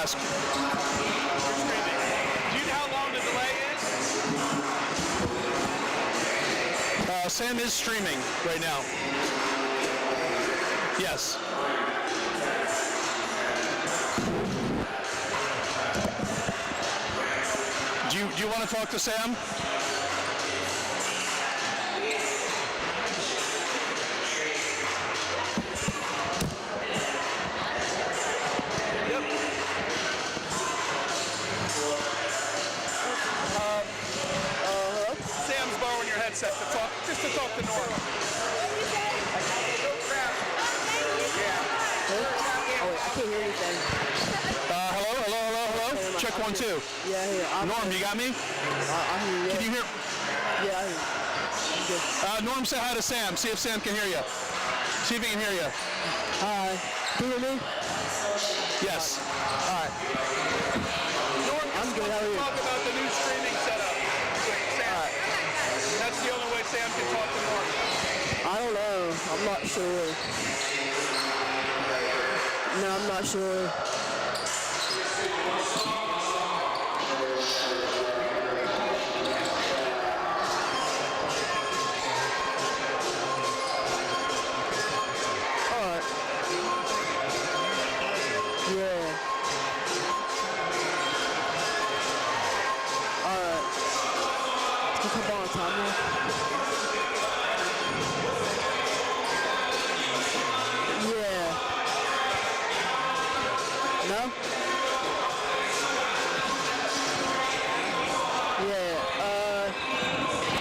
ask? You're streaming. Do you know how long the delay is? Sam is streaming right now. Yes. Do you want to talk to Sam? Sam's borrowing your headset to talk, just to talk to Norm. Oh, wait, I can't hear anything. Hello? Check 1, 2. Yeah, I hear. Norm, you got me? I hear you. Can you hear? Yeah, I hear. I'm good. Norm, say hi to Sam. See if Sam can hear you. See if he can hear you. Hi. Do you hear me? Yes. Alright. Norm, I'm good. How are you? talk about the new streaming setup with Sam. That's the only way Sam can talk to Norm. I don't know. I'm not sure. No, I'm not sure. Alright. Yeah. Alright. Come on, Tommy. Yeah. No? Yeah,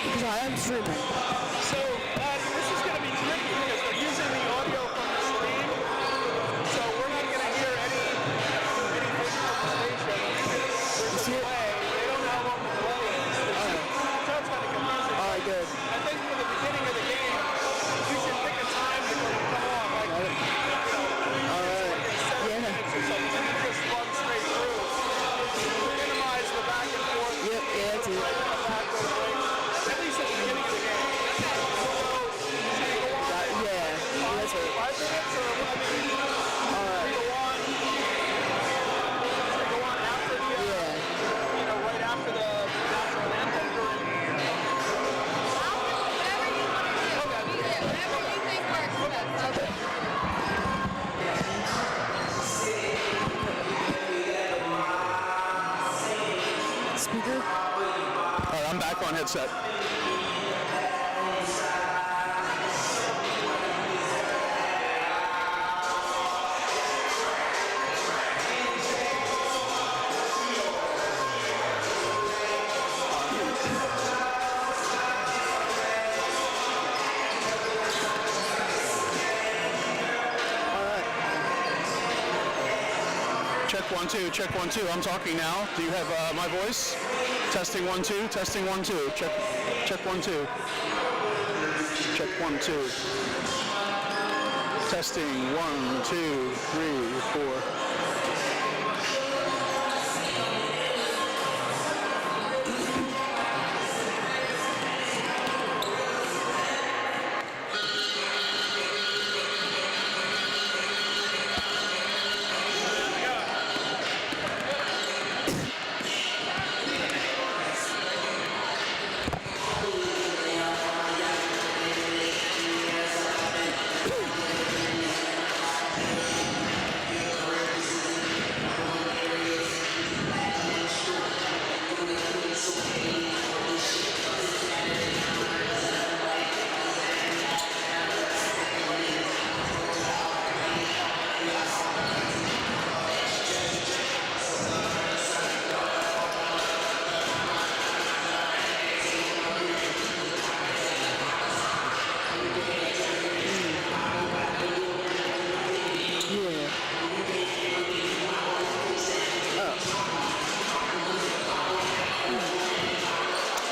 because I am streaming. So, this is going to be tricky because we're using the audio from the stream. So we're not going to hear anything from the station. There's a delay. They don't know how long the delay is. So it's kind of confusing. Alright, good. I think for the beginning of the game, you should pick a time to come on. Like, Alright. Yeah. or something. And you just run straight through. Minimize the back and forth. Yep, yeah, that's it. At least at the beginning of the game. So, should we go on? Yeah, that's right. 5 minutes or I mean, Alright. should we go on after the, Yeah. right after the national anthem? Speaker? Alright, I'm back on headset. Check 1, 2, check 1, 2. I'm talking now. Do you have my voice? Testing 1, 2, testing 1, 2. Check 1, 2. Check 1, 2. Testing 1, 2, 3, 4.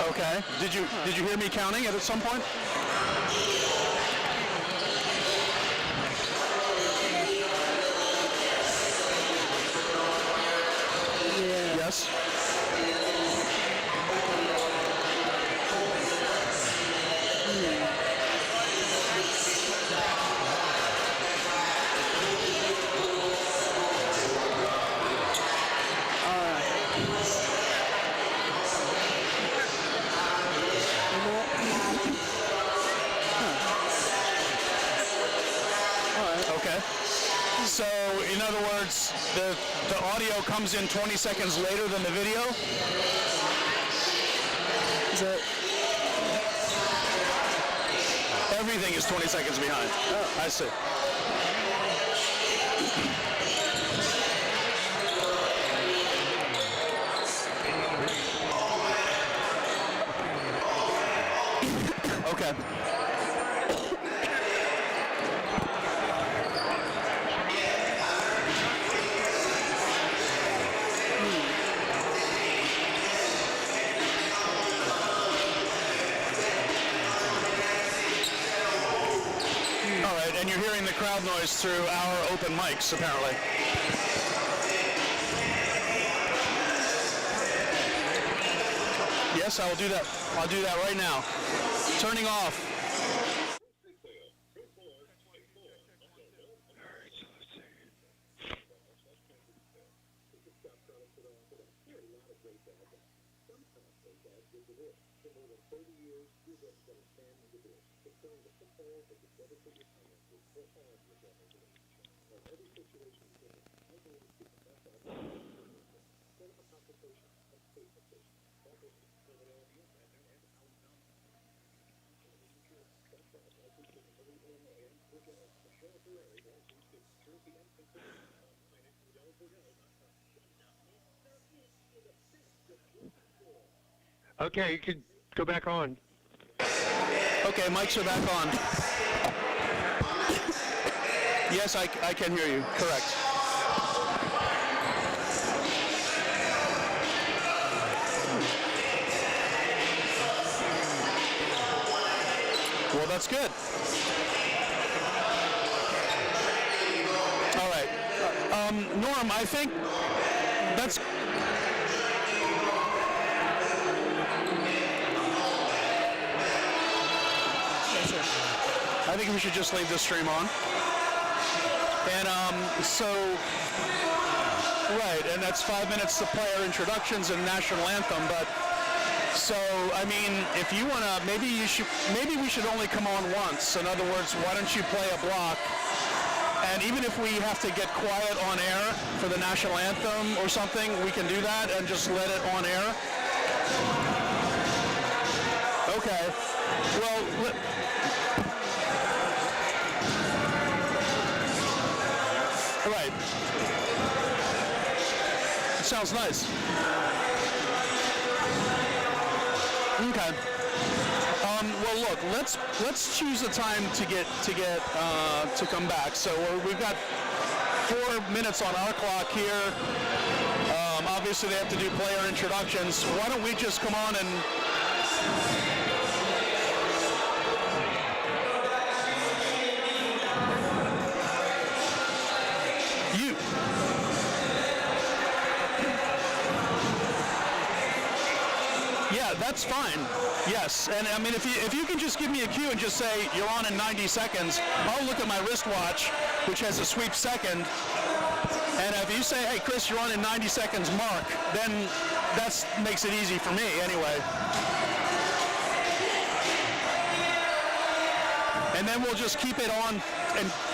Okay. Did you hear me counting at some point? Yeah. Yes. the audio comes in 20 seconds later than the video. Is that? Everything is 20 seconds behind. Oh. I see. Okay. All right, and you're hearing the crowd noise through our open mics, apparently. Yes, I will do that. I'll do that right now. Turning off. Okay, you can go back on. Okay, mics are back on. Yes, I can hear you. Correct. Well, that's good. All right. Norm, I think that's... I think we should just leave the stream on. And right, and that's 5 minutes to player introductions and national anthem. But so, I mean, if you wanna, maybe we should only come on once. In other words, why don't you play a block? And even if we have to get quiet on air for the national anthem or something, we can do that and just let it on air. Okay. Well. Right. It sounds nice. Okay. Well, look. Let's choose a time to come back. So we've got 4 minutes on our clock here. Obviously, they have to do player introductions. Why don't we just come on and? Yeah, that's fine. Yes, and I mean, if you can just give me a cue and just say you're on in 90 seconds, I'll look at my wristwatch, which has a sweep second, and if you say, hey, Chris, you're on in 90 seconds, mark, then that makes it easy for me anyway. And then we'll just keep it on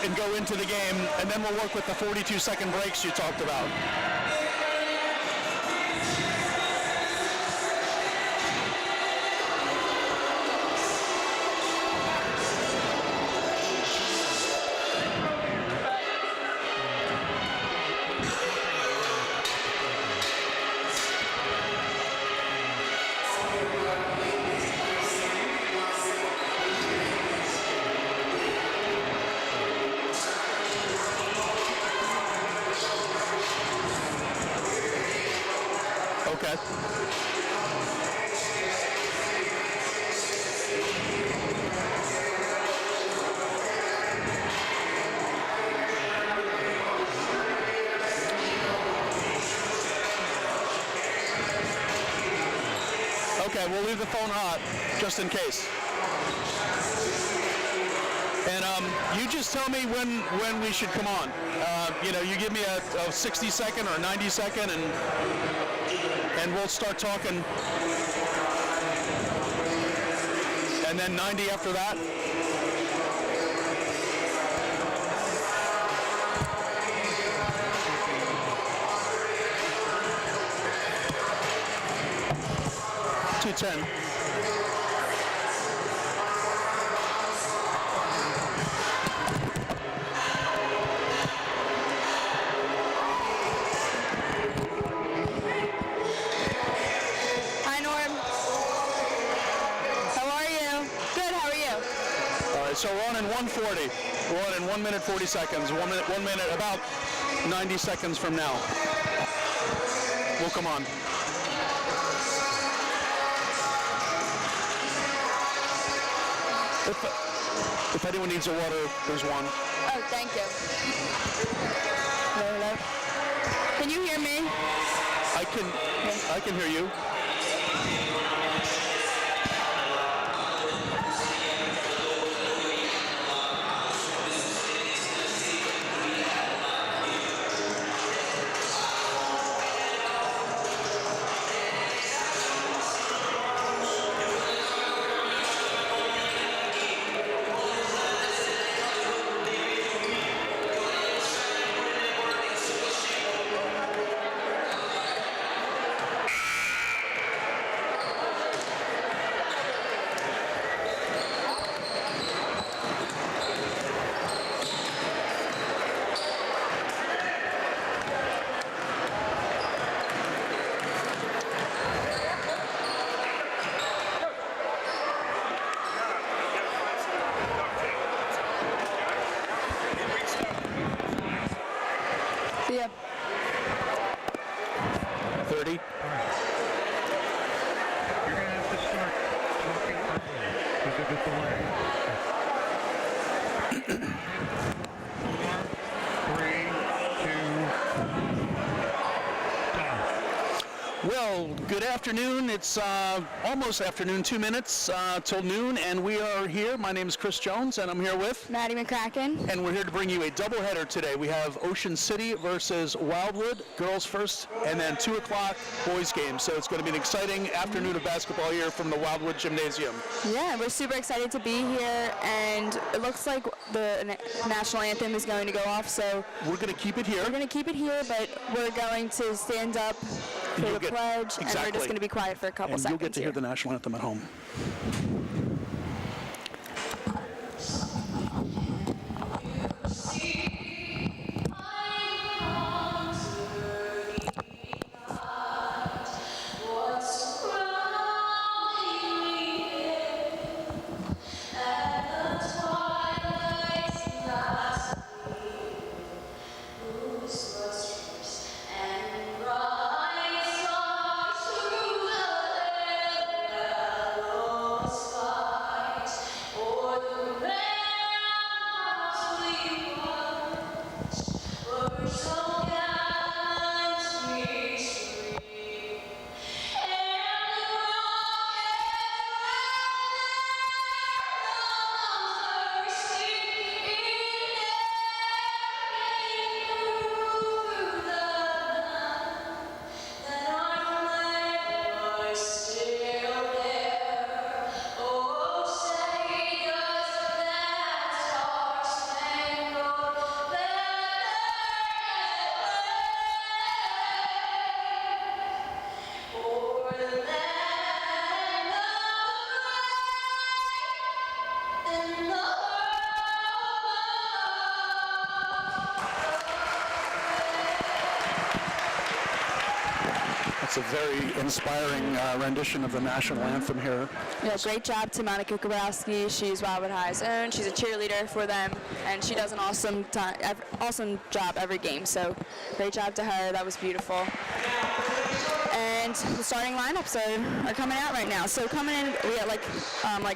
and go into the game, and then we'll work with the 42-second breaks you talked about. Okay. Okay, we'll leave the phone hot just in case. And you just tell me when we should come on. You know, you give me a 60-second or 90-second, and we'll start talking. And then 90 after that. 10. Hi, Norm. How are you? Good, how are you? All right, so we're on in 140. We're on in 1 minute 40 seconds. 1 minute, about 90 seconds from now. We'll come on. If anyone needs a water, there's one. Oh, thank you. Hello, hello. Can you hear me? I can hear you. Yeah. 30. You're going to have to start talking early because of the delay. 4, 3, 2, stop. Well, good afternoon. It's almost afternoon, 2 minutes till noon, and we are here. My name is Chris Jones, and I'm here with, Maddie McCracken. and we're here to bring you a doubleheader today. We have Ocean City versus Wildwood, girls first, and then 2 o'clock boys game. So it's going to be an exciting afternoon of basketball here from the Wildwood Gymnasium. Yeah, we're super excited to be here, and it looks like the national anthem is going to go off, so We're going to keep it here. we're going to keep it here, but we're going to stand up for You'll the get- pledge, and we're exactly. just going to be quiet for a couple And seconds you'll get to hear here. the national anthem at home. It's a very inspiring rendition of the national anthem here. Yeah, great job to Monica Grabowski. She's Wildwood High's own. She's a cheerleader for them, and she does an awesome job every game. So great job to her. That was beautiful. And the starting lineups are coming out right now. So coming in, we got like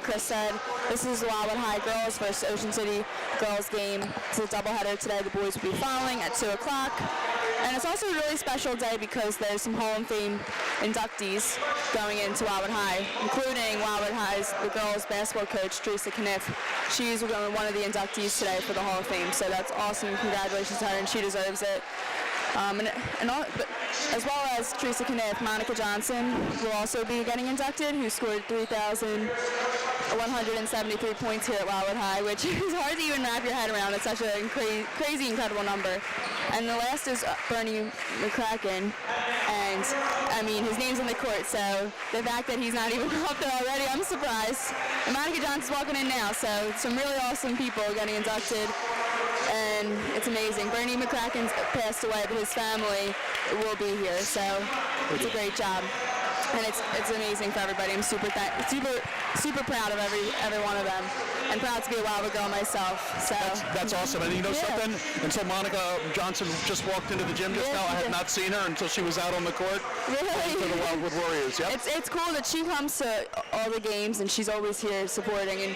Chris said, this is Wildwood High girls versus Ocean City girls game. It's a doubleheader today. The boys will be following at 2 o'clock. And it's also a really special day because there's some Hall of Fame inductees going into Wildwood High, including Wildwood High's the girls basketball coach, Teresa Kniff. She's one of the inductees today for the Hall of Fame. So that's awesome. Congratulations to her, and she deserves it. But as well as Teresa Kniff, Monica Johnson will also be getting inducted, who scored 3,173 points here at Wildwood High, which is hard to even wrap your head around. It's such a crazy, incredible number. And the last is Bernie McCracken, and I mean his name's on the court, so the fact that he's not even up there already, I'm surprised. And Monica Johnson's walking in now, so some really awesome people getting inducted, and it's amazing. Bernie McCracken's passed away, but his family will be here, so it's a great job. And it's amazing for everybody. I'm super proud of every one of them, and proud to be a Wildwood girl myself. So That's awesome. And you know something? Until Monica Johnson just walked into the gym just now, I had not seen her until she was out on the court playing for the Wildwood Warriors. Yep. It's cool that she comes to all the games and she's always here supporting, and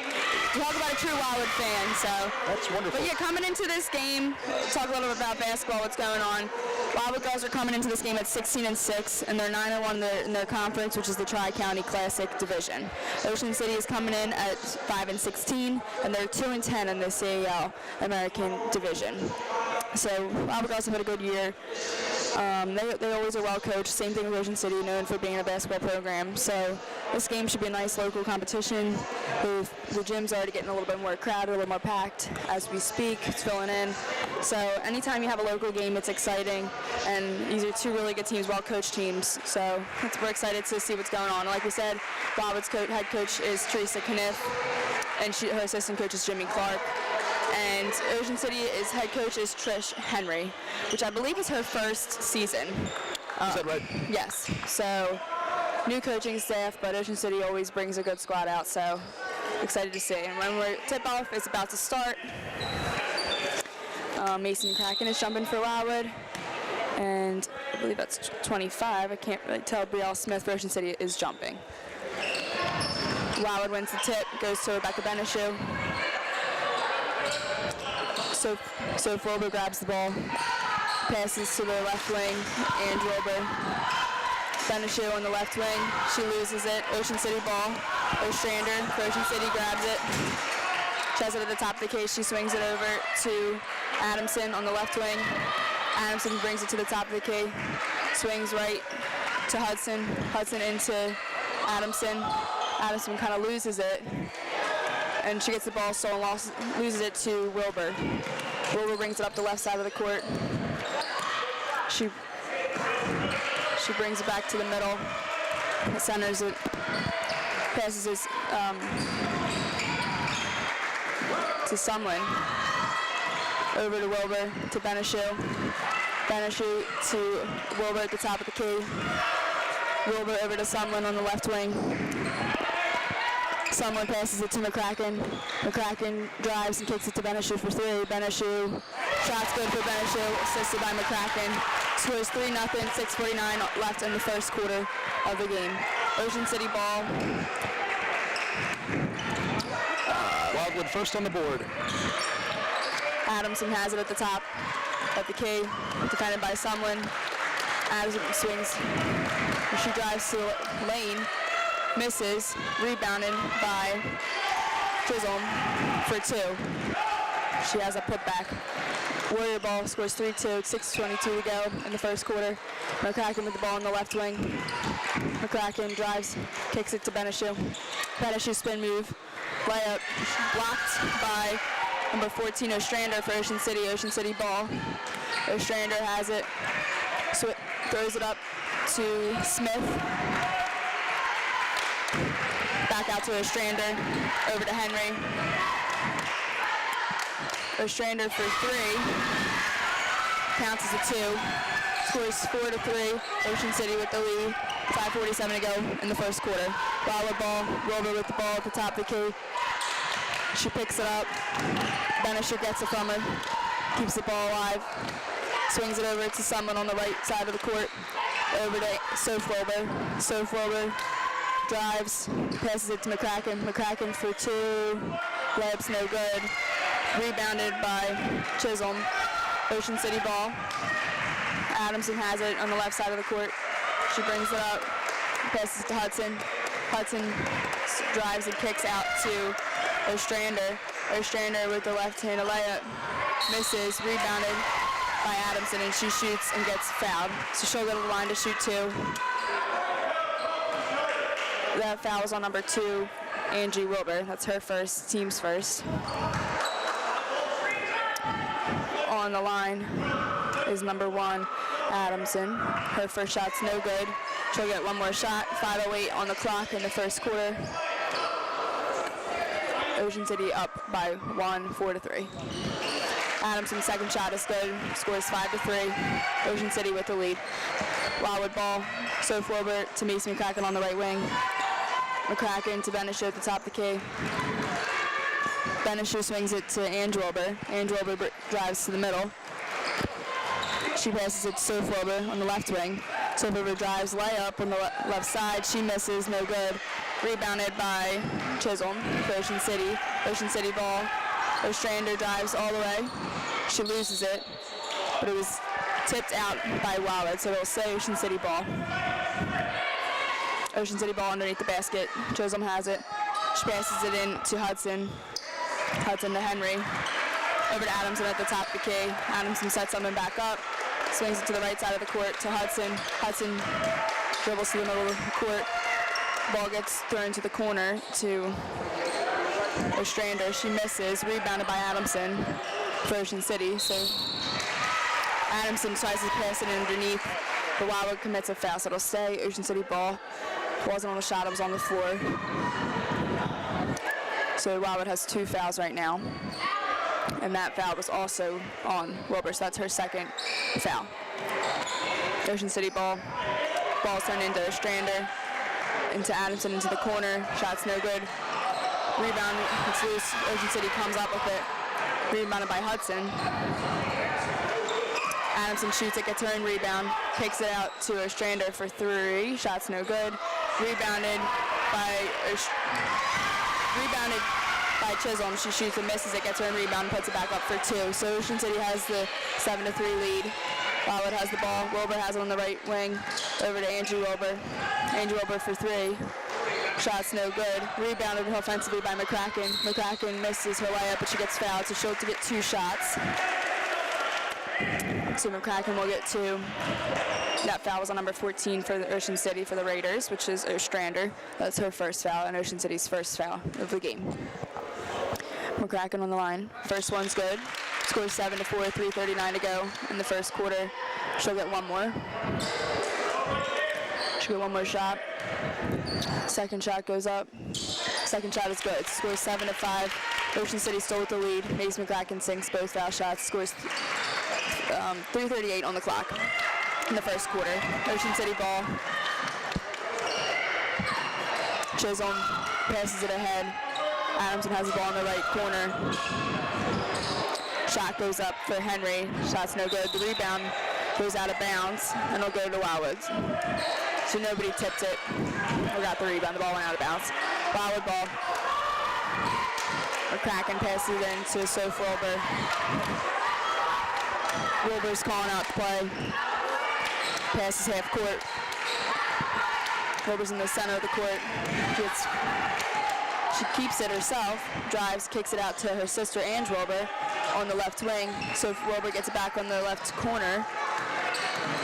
talk about a true Wildwood fan. So That's wonderful. But yeah, coming into this game, talk a little bit about basketball, what's going on. Wildwood girls are coming into this game at 16-6, and they're 9-1 in their conference, which is the Tri-County Classic Division. Ocean City is coming in at 5-16, and they're 2-10 in the CAL American Division. So Wildwood girls have had a good year. They always are well coached. Same thing with Ocean City, known for being a basketball program. So this game should be a nice local competition. The gym's already getting a little bit more crowded, a little more packed as we speak. It's filling in. So anytime you have a local game, it's exciting. And these are two really good teams, well-coached teams. So we're excited to see what's going on. Like we said, Wildwood's head coach is Teresa Kniff, and her assistant coach is Jimmy Clark. And Ocean City's head coach is Trish Henry, which I believe is her first season. Is that right? Yes. So new coaching staff, but Ocean City always brings a good squad out, so excited to see. And when tip-off is about to start, Mason Kraken is jumping for Wildwood, and I believe that's 25. I can't really tell. Brielle Smith for Ocean City is jumping. Wildwood wins the tip, goes to Rebecca Beneshu. So Wilbur grabs the ball, passes to the left wing, and Wilbur. Beneshu on the left wing, she loses it. Ocean City ball. Ostrander for Ocean City grabs it. She has it at the top of the cage. She swings it over to Adamson on the left wing. Adamson brings it to the top of the key. Swings right to Hudson. Hudson into Adamson. Adamson kind of loses it. And she gets the ball stolen, loses it to Wilbur. Wilbur brings it up the left side of the court. She brings it back to the middle. Centers it, passes it to Sumlin. Over to Wilbur, to Beneshu. Beneshu to Wilbur at the top of the key. Wilbur over to Sumlin on the left wing. Sumlin passes it to McCracken. McCracken drives and kicks it to Beneshu for three. Beneshu, shot's good for Beneshu, assisted by McCracken. Scores 3-0, 6:49 left in the first quarter of the game. Ocean City ball. Wildwood first on the board. Adamson has it at the top of the key, defended by Sumlin. Adamson swings. She drives to the lane, misses, rebounded by Chisholm for two. She has a putback. Warrior ball scores 3-2, 6:22 to go in the first quarter. McCracken with the ball in the left wing. McCracken drives, kicks it to Beneshu. Beneshu spin move, layup blocked by number 14 Ostrander for Ocean City. Ocean City ball. Ostrander has it, so it throws it up to Smith. Back out to Ostrander, over to Henry. Ostrander for three, counts as a two, scores 4-3, Ocean City with the lead, 5:47 to go in the first quarter. Wildwood ball, Wilbur with the ball at the top of the key. She picks it up, Beneshu gets it from her, keeps the ball alive, swings it over to someone on the right side of the court, over to Soph Wilbur. Soph Wilbur drives, passes it to McCracken. McCracken for two, layup's no good. Rebounded by Chisholm. Ocean City ball. Adamson has it on the left side of the court. She brings it up, passes to Hudson. Hudson drives and kicks out to Ostrander. Ostrander with the left-handed layup. Misses, rebounded by Adamson, and she shoots and gets fouled. So she'll go to the line to shoot two. That foul was on number 2, Angie Wilbur. That's her first, team's first. On the line is number 1, Adamson. Her first shot's no good. She'll get one more shot. 5:08 on the clock in the first quarter. Ocean City up by 1, 4-3. Adamson's second shot is good. Scores 5-3. Ocean City with the lead. Wildwood ball. Soph Wilbur to Mason McCracken on the right wing. McCracken to Benisher at the top of the key. Benisher swings it to Ange Wilbur. Ange Wilbur drives to the middle. She passes it to Soph Wilbur on the left wing. Soph Wilbur drives layup on the left side. She misses, no good. Rebounded by Chisholm for Ocean City. Ocean City ball. Ostrander drives all the way. She loses it, but it was tipped out by Wildwood, so it'll say Ocean City ball. Ocean City ball underneath the basket. Chisholm has it. She passes it in to Hudson. Hudson to Henry. Over to Adamson at the top of the key. Adamson sets something back up. Swings it to the right side of the court to Hudson. Hudson dribbles to the middle of the court. Ball gets thrown to the corner to Ostrander. She misses. Rebounded by Adamson for Ocean City. So Adamson tries to pass it underneath. But Wildwood commits a foul, so it'll stay Ocean City ball. It wasn't on the shot, it was on the floor. So Wildwood has 2 fouls right now. And that foul was also on Wilbur, so that's her second foul. Ocean City ball. Ball's turned into Ostrander. Into Adamson, into the corner. Shot's no good. Rebound, it's loose. Ocean City comes up with it. Rebounded by Hudson. Adamson shoots it, gets her own rebound. Kicks it out to Ostrander for 3. Shot's no good. Rebounded by Chisholm. She shoots and misses it, gets her own rebound, puts it back up for 2. So Ocean City has the 7-3 lead. Wildwood has the ball. Wilbur has it on the right wing. Over to Angie Wilbur. Angie Wilbur for 3. Shot's no good. Rebounded offensively by McCracken. McCracken misses her layup, but she gets fouled, so she'll get 2 shots. So McCracken will get 2. That foul was on number 14 for the Ocean City for the Raiders, which is Ostrander. That's her first foul, and Ocean City's first foul of the game. McCracken on the line. First one's good. Scores 7-4, 3:39 to go in the first quarter. She'll get one more. She'll get one more shot. Second shot goes up. Second shot is good. Scores 7-5. Ocean City still with the lead. Mason McCracken sinks both foul shots. Scores 3:38 on the clock in the first quarter. Ocean City ball. Chisholm passes it ahead. Adamson has the ball in the right corner. Shot goes up for Henry. Shot's no good. The rebound goes out of bounds, and it'll go to Wildwood. So nobody tipped it or got the rebound. The ball went out of bounds. Wildwood ball. McCracken passes it in to Soph Wilbur. Wilbur's calling out the play. Passes half court. Wilbur's in the center of the court. She keeps it herself, drives, kicks it out to her sister, Ange Wilbur, on the left wing. So Wilbur gets it back on the left corner.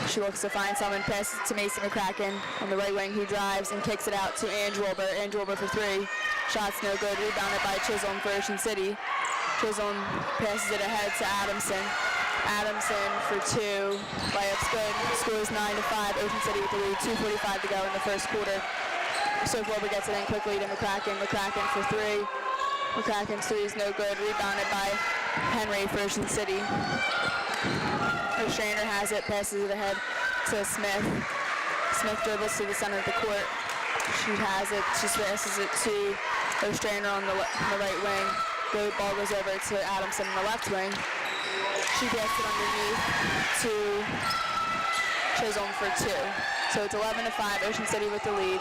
She looks to find someone, passes it to Mason McCracken on the right wing, who drives and kicks it out to Ange Wilbur. Ange Wilbur for 3. Shot's no good. Rebounded by Chisholm for Ocean City. Chisholm passes it ahead to Adamson. Adamson for 2. Layup's good. Scores 9-5. Ocean City with the lead. 2:45 to go in the first quarter. Soph Wilbur gets it in quickly to McCracken. McCracken for 3. McCracken's 3 is no good. Rebounded by Henry for Ocean City. Ostrander has it, passes it ahead to Smith. Smith dribbles to the center of the court. She has it. She passes it to Ostrander on the right wing. The ball goes over to Adamson on the left wing. She gets it underneath to Chisholm for 2. So it's 11-5. Ocean City with the lead.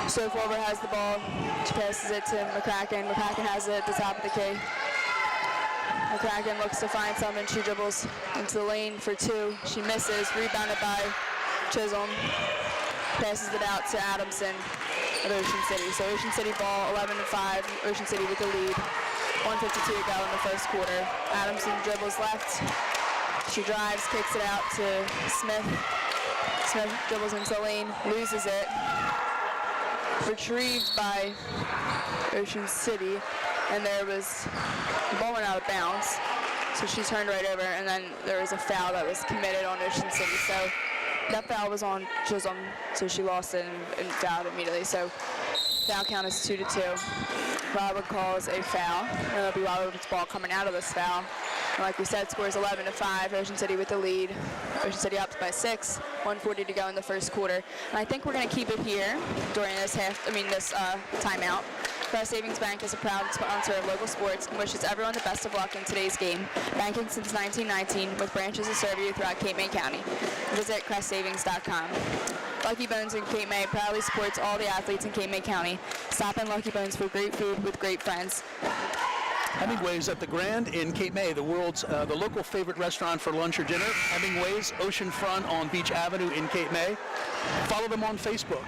Soph Wilbur has the ball. She passes it to McCracken. McCracken has it at the top of the key. McCracken looks to find someone. She dribbles into the lane for 2. She misses. Rebounded by Chisholm. Passes it out to Adamson at Ocean City. So Ocean City ball, 11-5. Ocean City with the lead. 1:52 to go in the first quarter. Adamson dribbles left. She drives, kicks it out to Smith. Smith dribbles into the lane, loses it. Retrieved by Ocean City, and there was the ball went out of bounds. So she turned right over, and then there was a foul that was committed on Ocean City. So that foul was on Chisholm, so she lost it and fouled immediately. So foul count is 2-2. Wildwood calls a foul, and it'll be Wildwood's ball coming out of this foul. And like we said, score is 11-5. Ocean City with the lead. Ocean City up by 6. 1:40 to go in the first quarter. And I think we're going to keep it here during this timeout. Crest Savings Bank is a proud sponsor of local sports and wishes everyone the best of luck in today's game. Banking since 1919 with branches to serve you throughout Cape May County. Visit CrestSavings.com. Lucky Bones in Cape May proudly supports all the athletes in Cape May County. Stop in Lucky Bones for great food with great friends. Hemingway's at the Grand in Cape May, the local favorite restaurant for lunch or dinner. Hemingway's oceanfront on Beach Avenue in Cape May. Follow them on Facebook.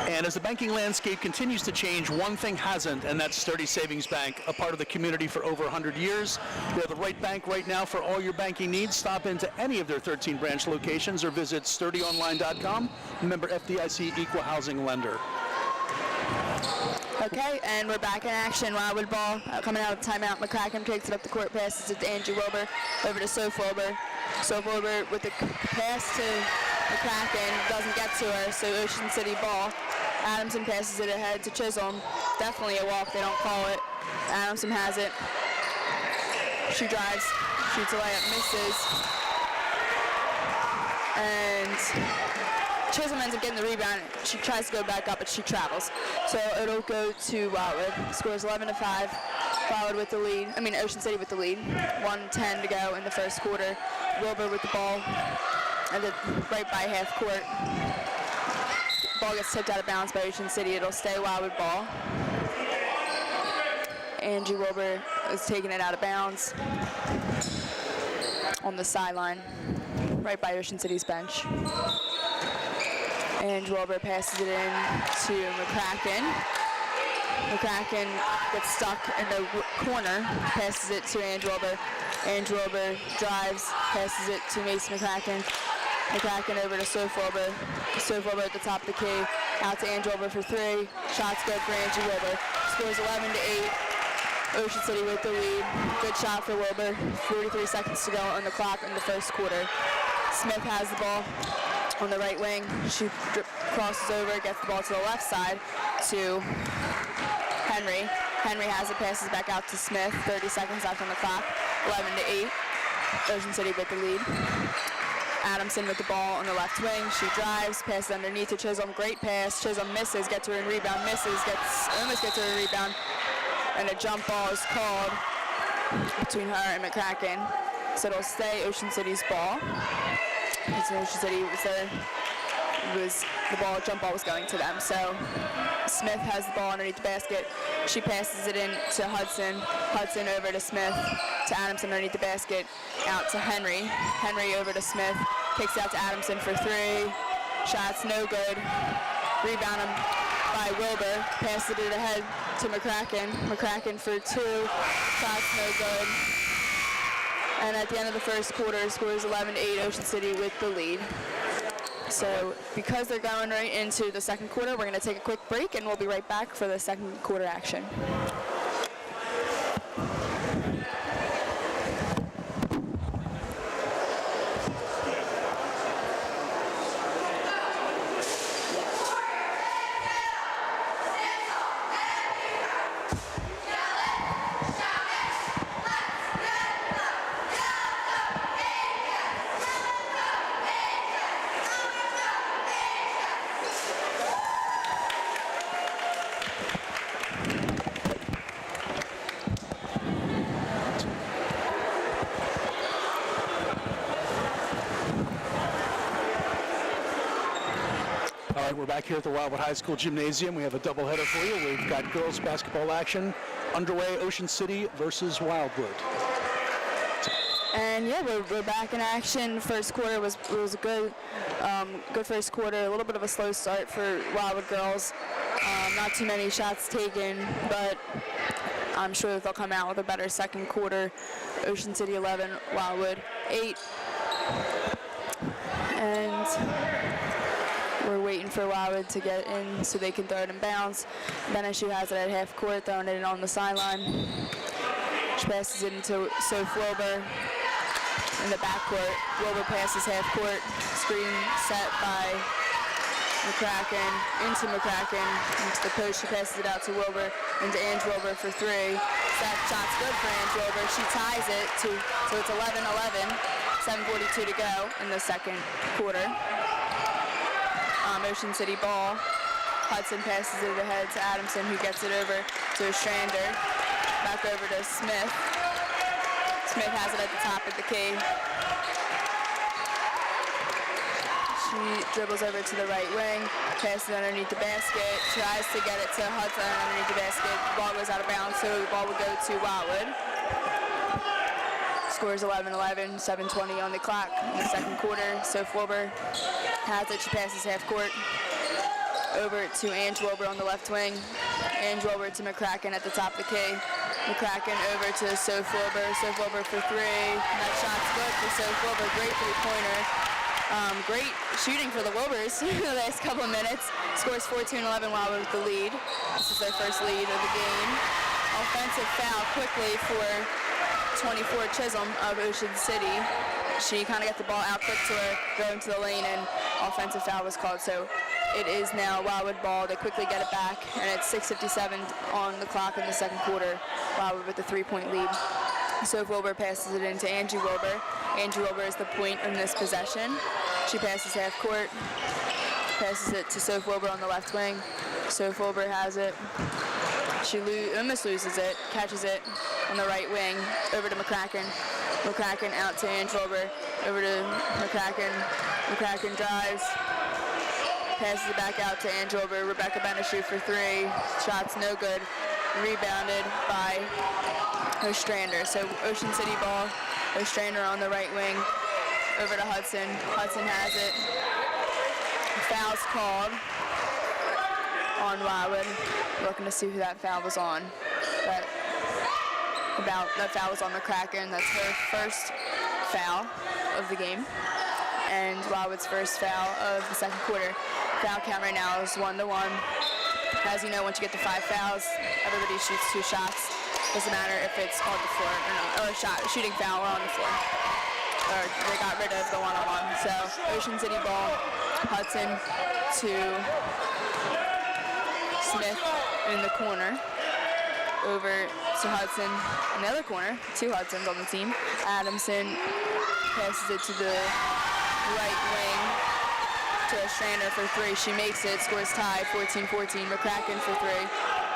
And as the banking landscape continues to change, one thing hasn't, and that's Sturdy Savings Bank, a part of the community for over 100 years. They're the right bank right now for all your banking needs. Stop into any of their 13 branch locations or visit sturdyonline.com. Member FDIC Equal Housing Lender. Okay, and we're back in action. Wildwood ball coming out of timeout. McCracken takes it up the court, passes it to Angie Wilbur, over to Soph Wilbur. Soph Wilbur with the pass to McCracken, doesn't get to her, so Ocean City ball. Adamson passes it ahead to Chisholm. Definitely a walk, they don't call it. Adamson has it. She drives, shoots a layup, misses. And Chisholm ends up getting the rebound. She tries to go back up, but she travels. So it'll go to Wildwood. Scores 11-5. Wildwood with the lead. Ocean City with the lead. 1:10 to go in the first quarter. Wilbur with the ball right by half court. Ball gets tipped out of bounds by Ocean City. It'll stay Wildwood ball. Angie Wilbur is taking it out of bounds on the sideline, right by Ocean City's bench. And Wilbur passes it in to McCracken. McCracken gets stuck in the corner, passes it to Ange Wilbur. Ange Wilbur drives, passes it to Mason McCracken. McCracken over to Soph Wilbur. Soph Wilbur at the top of the key. Out to Ange Wilbur for 3. Shots good for Angie Wilbur. Scores 11-8. Ocean City with the lead. Good shot for Wilbur. 43 seconds to go on the clock in the first quarter. Smith has the ball on the right wing. She crosses over, gets the ball to the left side to Henry. Henry has it, passes back out to Smith. 30 seconds left on the clock. 11-8. Ocean City with the lead. Adamson with the ball on the left wing. She drives, passes underneath to Chisholm. Great pass. Chisholm misses, gets her in rebound, almost gets her in rebound. And a jump ball is called between her and McCracken. So it'll stay Ocean City's ball. So Ocean City jump ball was going to them. So Smith has the ball underneath the basket. She passes it in to Hudson. Hudson over to Smith, to Adamson underneath the basket, out to Henry. Henry over to Smith, kicks out to Adamson for 3. Shots no good. Rebound by Wilbur. Passes it ahead to McCracken. McCracken for 2. Shots no good. And at the end of the first quarter, scores 11-8, Ocean City with the lead. So because they're going right into the second quarter, we're going to take a quick break, and we'll be right back for the second quarter action. All right, we're back here at the Wildwood High School Gymnasium. We have a doubleheader for you. We've got girls basketball action underway, Ocean City versus Wildwood. And yeah, we're back in action. First quarter was a good first quarter. A little bit of a slow start for Wildwood girls. Not too many shots taken, but I'm sure that they'll come out with a better second quarter. Ocean City 11, Wildwood 8. And we're waiting for Wildwood to get in so they can throw it in bounds. Beneshu has it at half court, throwing it in on the sideline. She passes it into Soph Wilbur in the backcourt. Wilbur passes half court. Screen set by McCracken into McCracken into the post. She passes it out to Wilbur into Ange Wilbur for three. That shot's good for Ange Wilbur. She ties it so it's 11-11. 7:42 to go in the second quarter. Ocean City ball. Hudson passes it ahead to Adamson, who gets it over to Ostrander. Back over to Smith. Smith has it at the top of the key. She dribbles over to the right wing, passes it underneath the basket, tries to get it to Hudson underneath the basket. The ball goes out of bounds, so the ball will go to Wildwood. Scores 11-11, 7:20 on the clock in the second quarter. Soph Wilbur has it. She passes half court over to Ange Wilbur on the left wing. Ange Wilbur to McCracken at the top of the key. McCracken over to Soph Wilbur. Soph Wilbur for three. That shot's good for Soph Wilbur. Great three-pointer. Great shooting for the Wilburs the last couple of minutes. Scores 14-11 Wildwood with the lead. This is their first lead of the game. Offensive foul quickly for 24 Chisholm of Ocean City. She kind of got the ball out quick to her, go into the lane, and offensive foul was called. So it is now Wildwood ball. They quickly get it back, and it's 6:57 on the clock in the second quarter. Wildwood with a 3-point lead. Soph Wilbur passes it into Angie Wilbur. Angie Wilbur is the point in this possession. She passes half court, passes it to Soph Wilbur on the left wing. Soph Wilbur has it. She almost loses it, catches it on the right wing, over to McCracken. McCracken out to Ange Wilbur, over to McCracken. McCracken drives, passes it back out to Ange Wilbur. Rebecca Beneshu for three. Shot's no good. Rebounded by Ostrander. So Ocean City ball. Ostrander on the right wing, over to Hudson. Hudson has it. Foul's called on Wildwood. Looking to see who that foul was on. That foul was on McCracken. That's her first foul of the game, and Wildwood's first foul of the second quarter. Foul count right now is 1-1. As you know, once you get to 5 fouls, everybody shoots 2 shots. Doesn't matter if it's on the floor or not, or a shooting foul or on the floor. Or they got rid of the one-on-one. So Ocean City ball. Hudson to Smith in the corner. Over to Hudson in the other corner. 2 Hudsons on the team. Adamson passes it to the right wing to Ostrander for 3. She makes it. Scores tie. 14-14. McCracken for 3.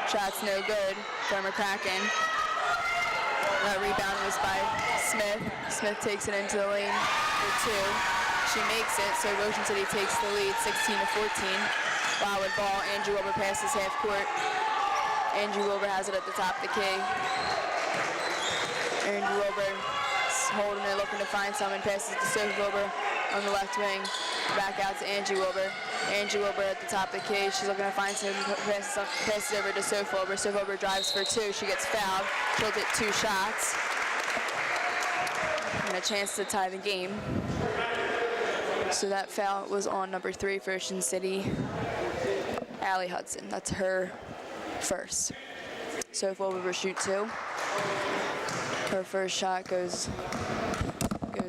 Shot's no good for McCracken. That rebound was by Smith. Smith takes it into the lane for 2. She makes it, so Ocean City takes the lead, 16-14. Wildwood ball. Angie Wilbur passes half court. Angie Wilbur has it at the top of the key. Angie Wilbur holding it, looking to find someone. Passes to Soph Wilbur on the left wing. Back out to Angie Wilbur. Angie Wilbur at the top of the key. She's looking to find someone. Passes over to Soph Wilbur. Soph Wilbur drives for 2. She gets fouled. She'll get 2 shots. And a chance to tie the game. So that foul was on number 3 for Ocean City, Allie Hudson. That's her first. Soph Wilbur shoot 2. Her first shot goes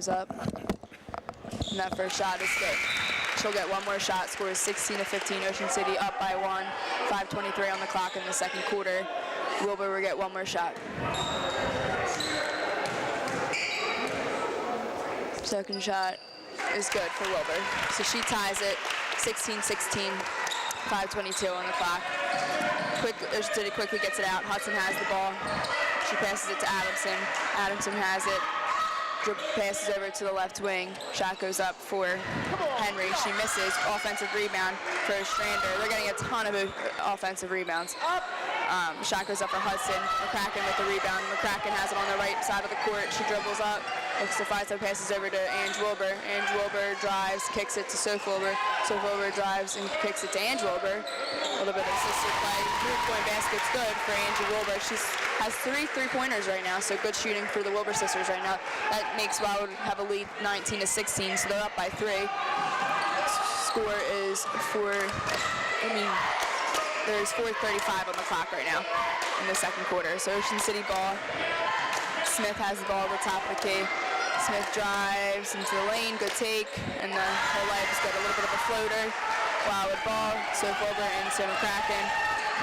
up, and that first shot is good. She'll get one more shot. Scores 16-15. Ocean City up by 1. 5:23 on the clock in the second quarter. Wilbur will get one more shot. Second shot is good for Wilbur. So she ties it, 16-16, 5:22 on the clock. Ocean City quickly gets it out. Hudson has the ball. She passes it to Adamson. Adamson has it. Passes over to the left wing. Shot goes up for Henry. She misses. Offensive rebound for Ostrander. They're getting a ton of offensive rebounds. Shot goes up for Hudson. McCracken with the rebound. McCracken has it on the right side of the court. She dribbles up. Looks to find some, passes over to Ange Wilbur. Ange Wilbur drives, kicks it to Soph Wilbur. Soph Wilbur drives and kicks it to Ange Wilbur. A little bit of sister play. 3-point basket's good for Angie Wilbur. She has 3 3-pointers right now, so good shooting for the Wilbur sisters right now. That makes Wildwood have a lead 19-16, so they're up by 3. Score is there's 4:35 on the clock right now in the second quarter. So Ocean City ball. Smith has the ball at the top of the key. Smith drives into the lane, good take, and her legs get a little bit of a floater. Wildwood ball, Soph Wilbur into McCracken.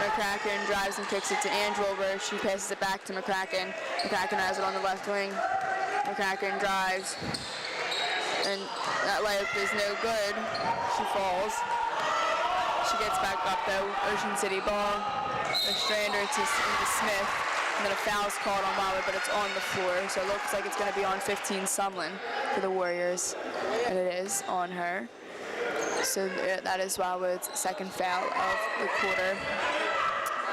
McCracken drives and kicks it to Ange Wilbur. She passes it back to McCracken. McCracken has it on the left wing. McCracken drives, and that layup is no good. She falls. She gets back up though. Ocean City ball. A strander into Smith. And then a foul's called on Wildwood, but it's on the floor. So it looks like it's going to be on 15 Sumlin for the Warriors. And it is on her. So that is Wildwood's second foul of the quarter.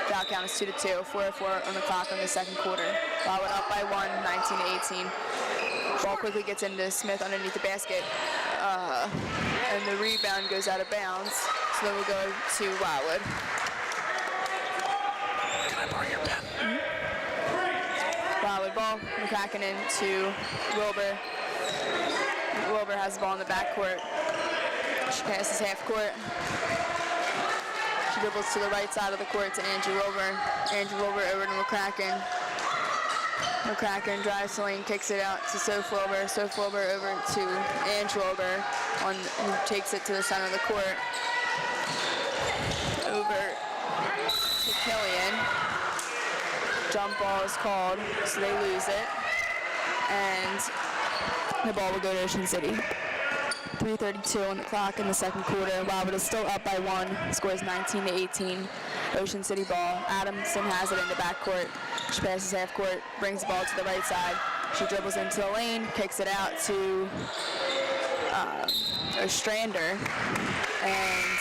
Foul count is 2-2, 4:04 on the clock in the second quarter. Wildwood up by 1, 19-18. Ball quickly gets into Smith underneath the basket. And the rebound goes out of bounds. So then we'll go to Wildwood. Can I borrow your pen? Wildwood ball, McCracken into Wilbur. Wilbur has the ball in the backcourt. She passes half court. She dribbles to the right side of the court to Angie Wilbur. Angie Wilbur over to McCracken. McCracken drives the lane, kicks it out to Soph Wilbur. Soph Wilbur over to Ange Wilbur, who takes it to the center of the court. Over to Killian. Jump ball is called, so they lose it. And the ball will go to Ocean City. 3:32 on the clock in the second quarter. Wildwood is still up by 1. Scores 19-18. Ocean City ball. Adamson has it in the backcourt. She passes half court, brings the ball to the right side. She dribbles into the lane, kicks it out to Ostrander, and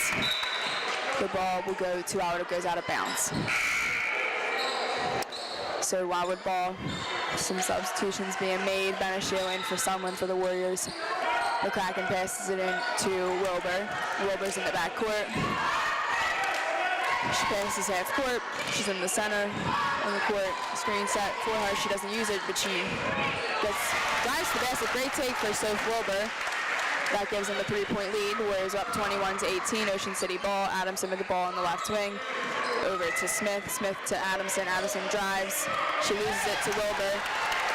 the ball will go to Wildwood. It goes out of bounds. So Wildwood ball, some substitutions being made. Beneshu in for Sumlin for the Warriors. McCracken passes it in to Wilbur. Wilbur's in the backcourt. She passes half court. She's in the center on the court. Screen set for her. She doesn't use it, but she drives to the basket. Great take for Soph Wilbur. That gives them the 3-point lead. Warriors up 21-18. Ocean City ball. Adamson with the ball on the left wing. Over to Smith. Smith to Adamson. Adamson drives. She loses it to Wilbur.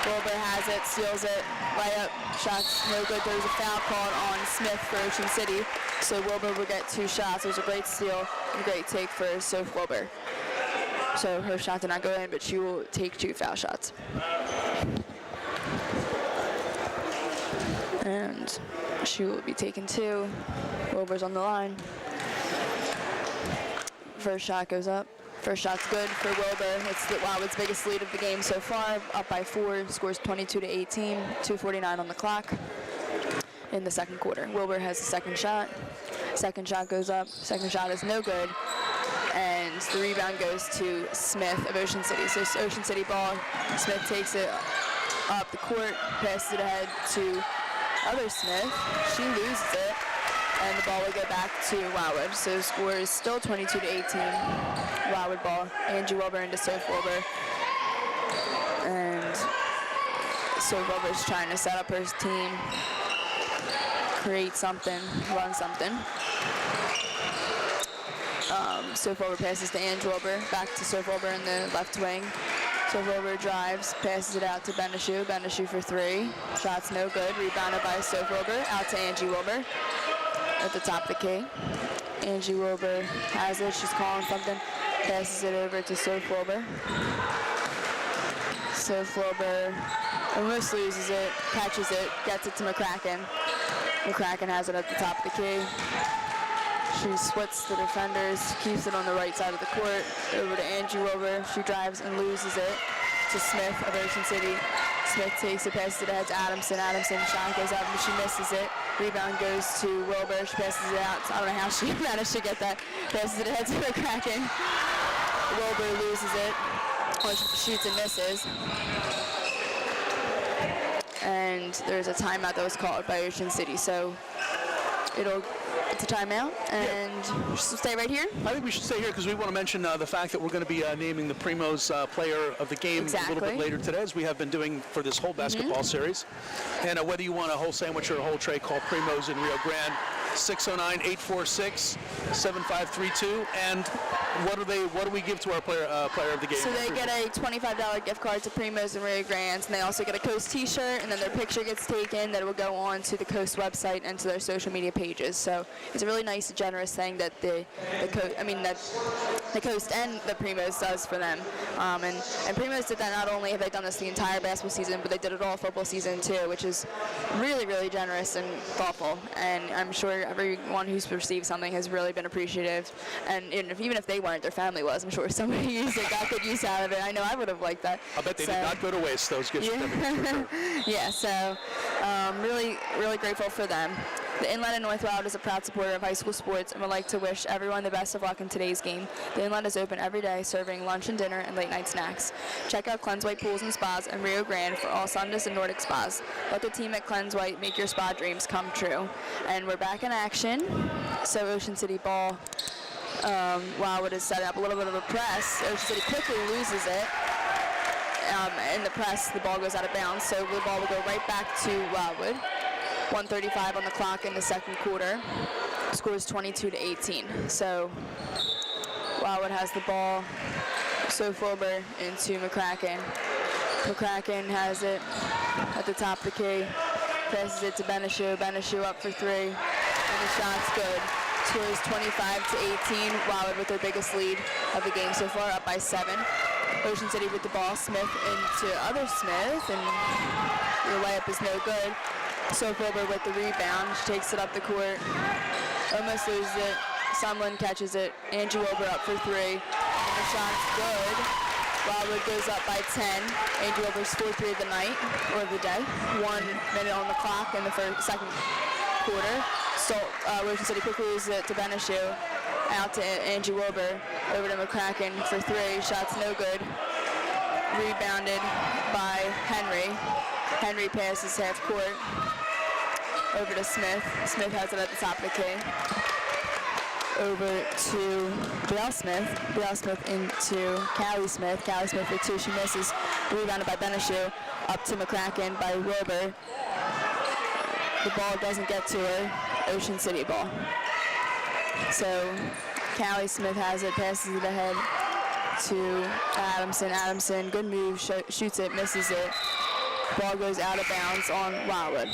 Wilbur has it, steals it, layup, shots no good. There's a foul called on Smith for Ocean City, so Wilbur will get 2 shots. There's a great steal and great take for Soph Wilbur. So her shot did not go in, but she will take 2 foul shots. And she will be taking 2. Wilbur's on the line. First shot goes up. First shot's good for Wilbur. It's Wildwood's biggest lead of the game so far. Up by 4, scores 22-18, 2:49 on the clock in the second quarter. Wilbur has the second shot. Second shot goes up. Second shot is no good. And the rebound goes to Smith of Ocean City. So it's Ocean City ball. Smith takes it up the court, passes it ahead to other Smith. She loses it. And the ball will go back to Wildwood. So the score is still 22-18. Wildwood ball. Angie Wilbur into Soph Wilbur. And Soph Wilbur's trying to set up her team, create something, run something. Soph Wilbur passes to Angie Wilbur. Back to Soph Wilbur in the left wing. Soph Wilbur drives, passes it out to Beneshu. Beneshu for 3. Shot's no good. Rebounded by Soph Wilbur. Out to Angie Wilbur at the top of the key. Angie Wilbur has it. She's calling something. Passes it over to Soph Wilbur. Soph Wilbur almost loses it, catches it, gets it to McCracken. McCracken has it at the top of the key. She splits the defenders, keeps it on the right side of the court. Over to Angie Wilbur. She drives and loses it to Smith of Ocean City. Smith takes it, passes it ahead to Adamson. Adamson shot goes up, but she misses it. Rebound goes to Wilbur. She passes it out. I don't know how she managed to get that. Passes it ahead to McCracken. Wilbur loses it. Or shoots and misses. And there's a timeout that was called by Ocean City. So it's a timeout, and stay right here. I think we should stay here because we want to mention the fact that we're going to be naming the Primos player of the game a little bit later today, as we have been doing for this whole basketball series. And whether you want a whole sandwich or a whole tray, call Primos in Rio Grande, 609-846 7532. And what do we give to our player of the game? So they get a $25 gift card to Primos and Rio Grandes, and they also get a Coast T-shirt, and then their picture gets taken that will go on to the Coast website and to their social media pages. So it's a really nice, generous thing that the Coast and the Primos does for them. And Primos did that. Not only have they done this the entire basketball season, but they did it all football season too, which is really, really generous and thoughtful. And I'm sure everyone who's received something has really been appreciative. And even if they weren't, their family was. I'm sure somebody used it, got good use out of it. I know I would have liked that. I bet they did not go to waste, those gift certificates, for sure. Yeah, so really, really grateful for them. The Inlet and Northwood is a proud supporter of high school sports and would like to wish everyone the best of luck in today's game. The Inlet is open every day, serving lunch and dinner and late night snacks. Check out Cleanse White Pools and Spas and Rio Grande for all Sundus and Nordic spas. Let the team at Cleanse White make your spa dreams come true. And we're back in action. So Ocean City ball. Wildwood is setting up a little bit of a press. Ocean City quickly loses it. In the press, the ball goes out of bounds, so the ball will go right back to Wildwood. 1:35 on the clock in the second quarter. Score is 22-18. So Wildwood has the ball. So Fulber into McCracken. McCracken has it at the top of the key. Passes it to Benishu. Benishu up for three. And the shot's good. Score is 25-18. Wildwood with their biggest lead of the game so far, up by 7. Ocean City with the ball. Smith into other Smith, and the layup is no good. So Fulber with the rebound. She takes it up the court. Almost loses it. Sumlin catches it. Angie Wilbur up for three. And the shot's good. Wildwood goes up by 10. Angie Wilbur's 4-3 of the night, or of the day. 1 minute on the clock in the second quarter. So Ocean City quickly loses it to Benishu. Out to Angie Wilbur. Over to McCracken for three. Shot's no good. Rebounded by Henry. Henry passes half court. Over to Smith. Smith has it at the top of the key. Over to Brielle Smith. Brielle Smith into Callie Smith. Callie Smith for two. She misses. Rebounded by Benishu. Up to McCracken by Wilbur. The ball doesn't get to her. Ocean City ball. So Callie Smith has it. Passes it ahead to Adamson. Adamson, good move. Shoots it. Misses it. Ball goes out of bounds on Wildwood.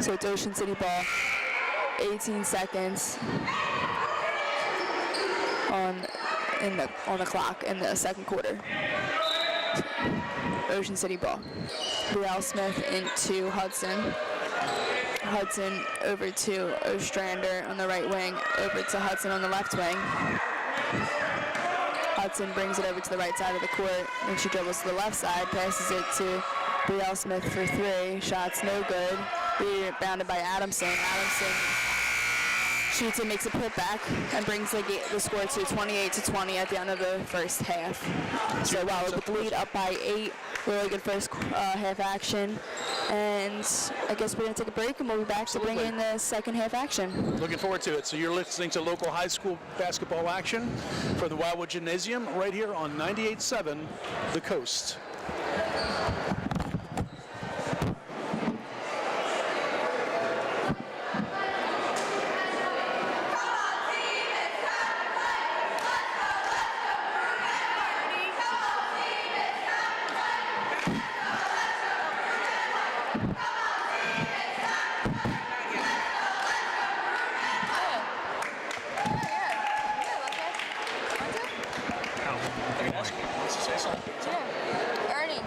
So it's Ocean City ball. 18 seconds on the clock in the second quarter. Ocean City ball. Brielle Smith into Hudson. Hudson over to Ostrander on the right wing. Over to Hudson on the left wing. Hudson brings it over to the right side of the court. Then she dribbles to the left side, passes it to Brielle Smith for three. Shot's no good. Rebounded by Adamson. Adamson shoots and makes a putback and brings the score to 28-20 at the end of the first half. So Wildwood with the lead up by 8. Really good first half action. And I guess we're going to take a break and we'll be back to bring in the second half action. Looking forward to it. So you're listening to local high school basketball action from the Wildwood Gymnasium right here on 98.7 The Coast. Ernie.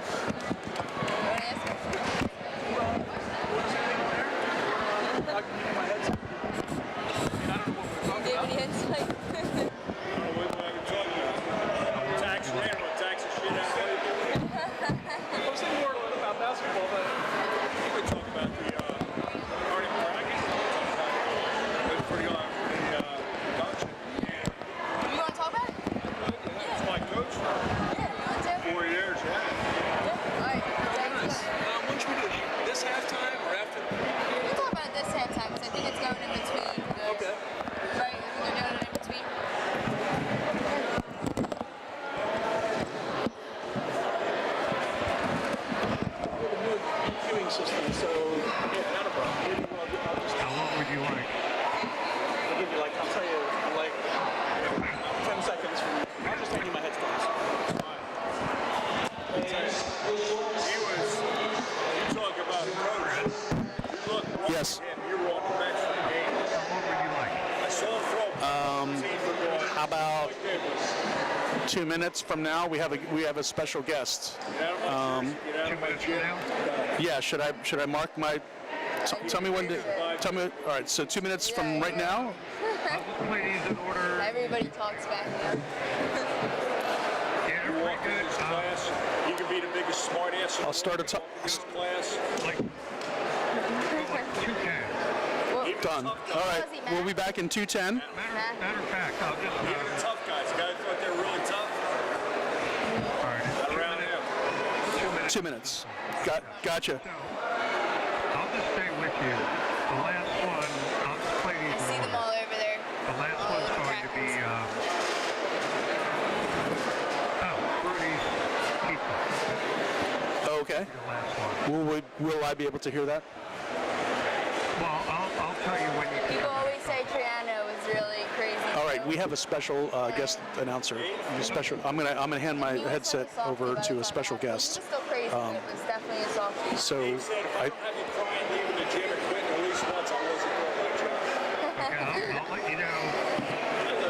How about 2 minutes from now? We have a special guest. 2 minutes from now? Yeah. Should I mark my? Tell me when to. Tell me. All right. So 2 minutes from right now. Let's play these in order. Everybody talks back here. Yeah, they're pretty good. Class, you can be the biggest smart ass. I'll start at class. Like 2:10. done. All right. We'll be back in 2:10. Matter of fact, I'll just. Even the tough guys, the guys thought they were really tough. All right. Not around him. 2 minutes. 2 minutes. Gotcha. So, I'll just stay with you. The last one, I'll just play these. I see them all over there. The last one's going to be, Rudy's Pizza. Okay. The last one. Will I be able to hear that? Well, I'll tell you when you can. People always say Triano is really crazy. All right. We have a special guest announcer. I'm gonna hand my headset over to a special guest. He was still crazy, but it was definitely a softie. So He said, if I I. don't have you crying leaving the gym and quitting at least once, I wasn't doing my job. Okay, I'll let you know.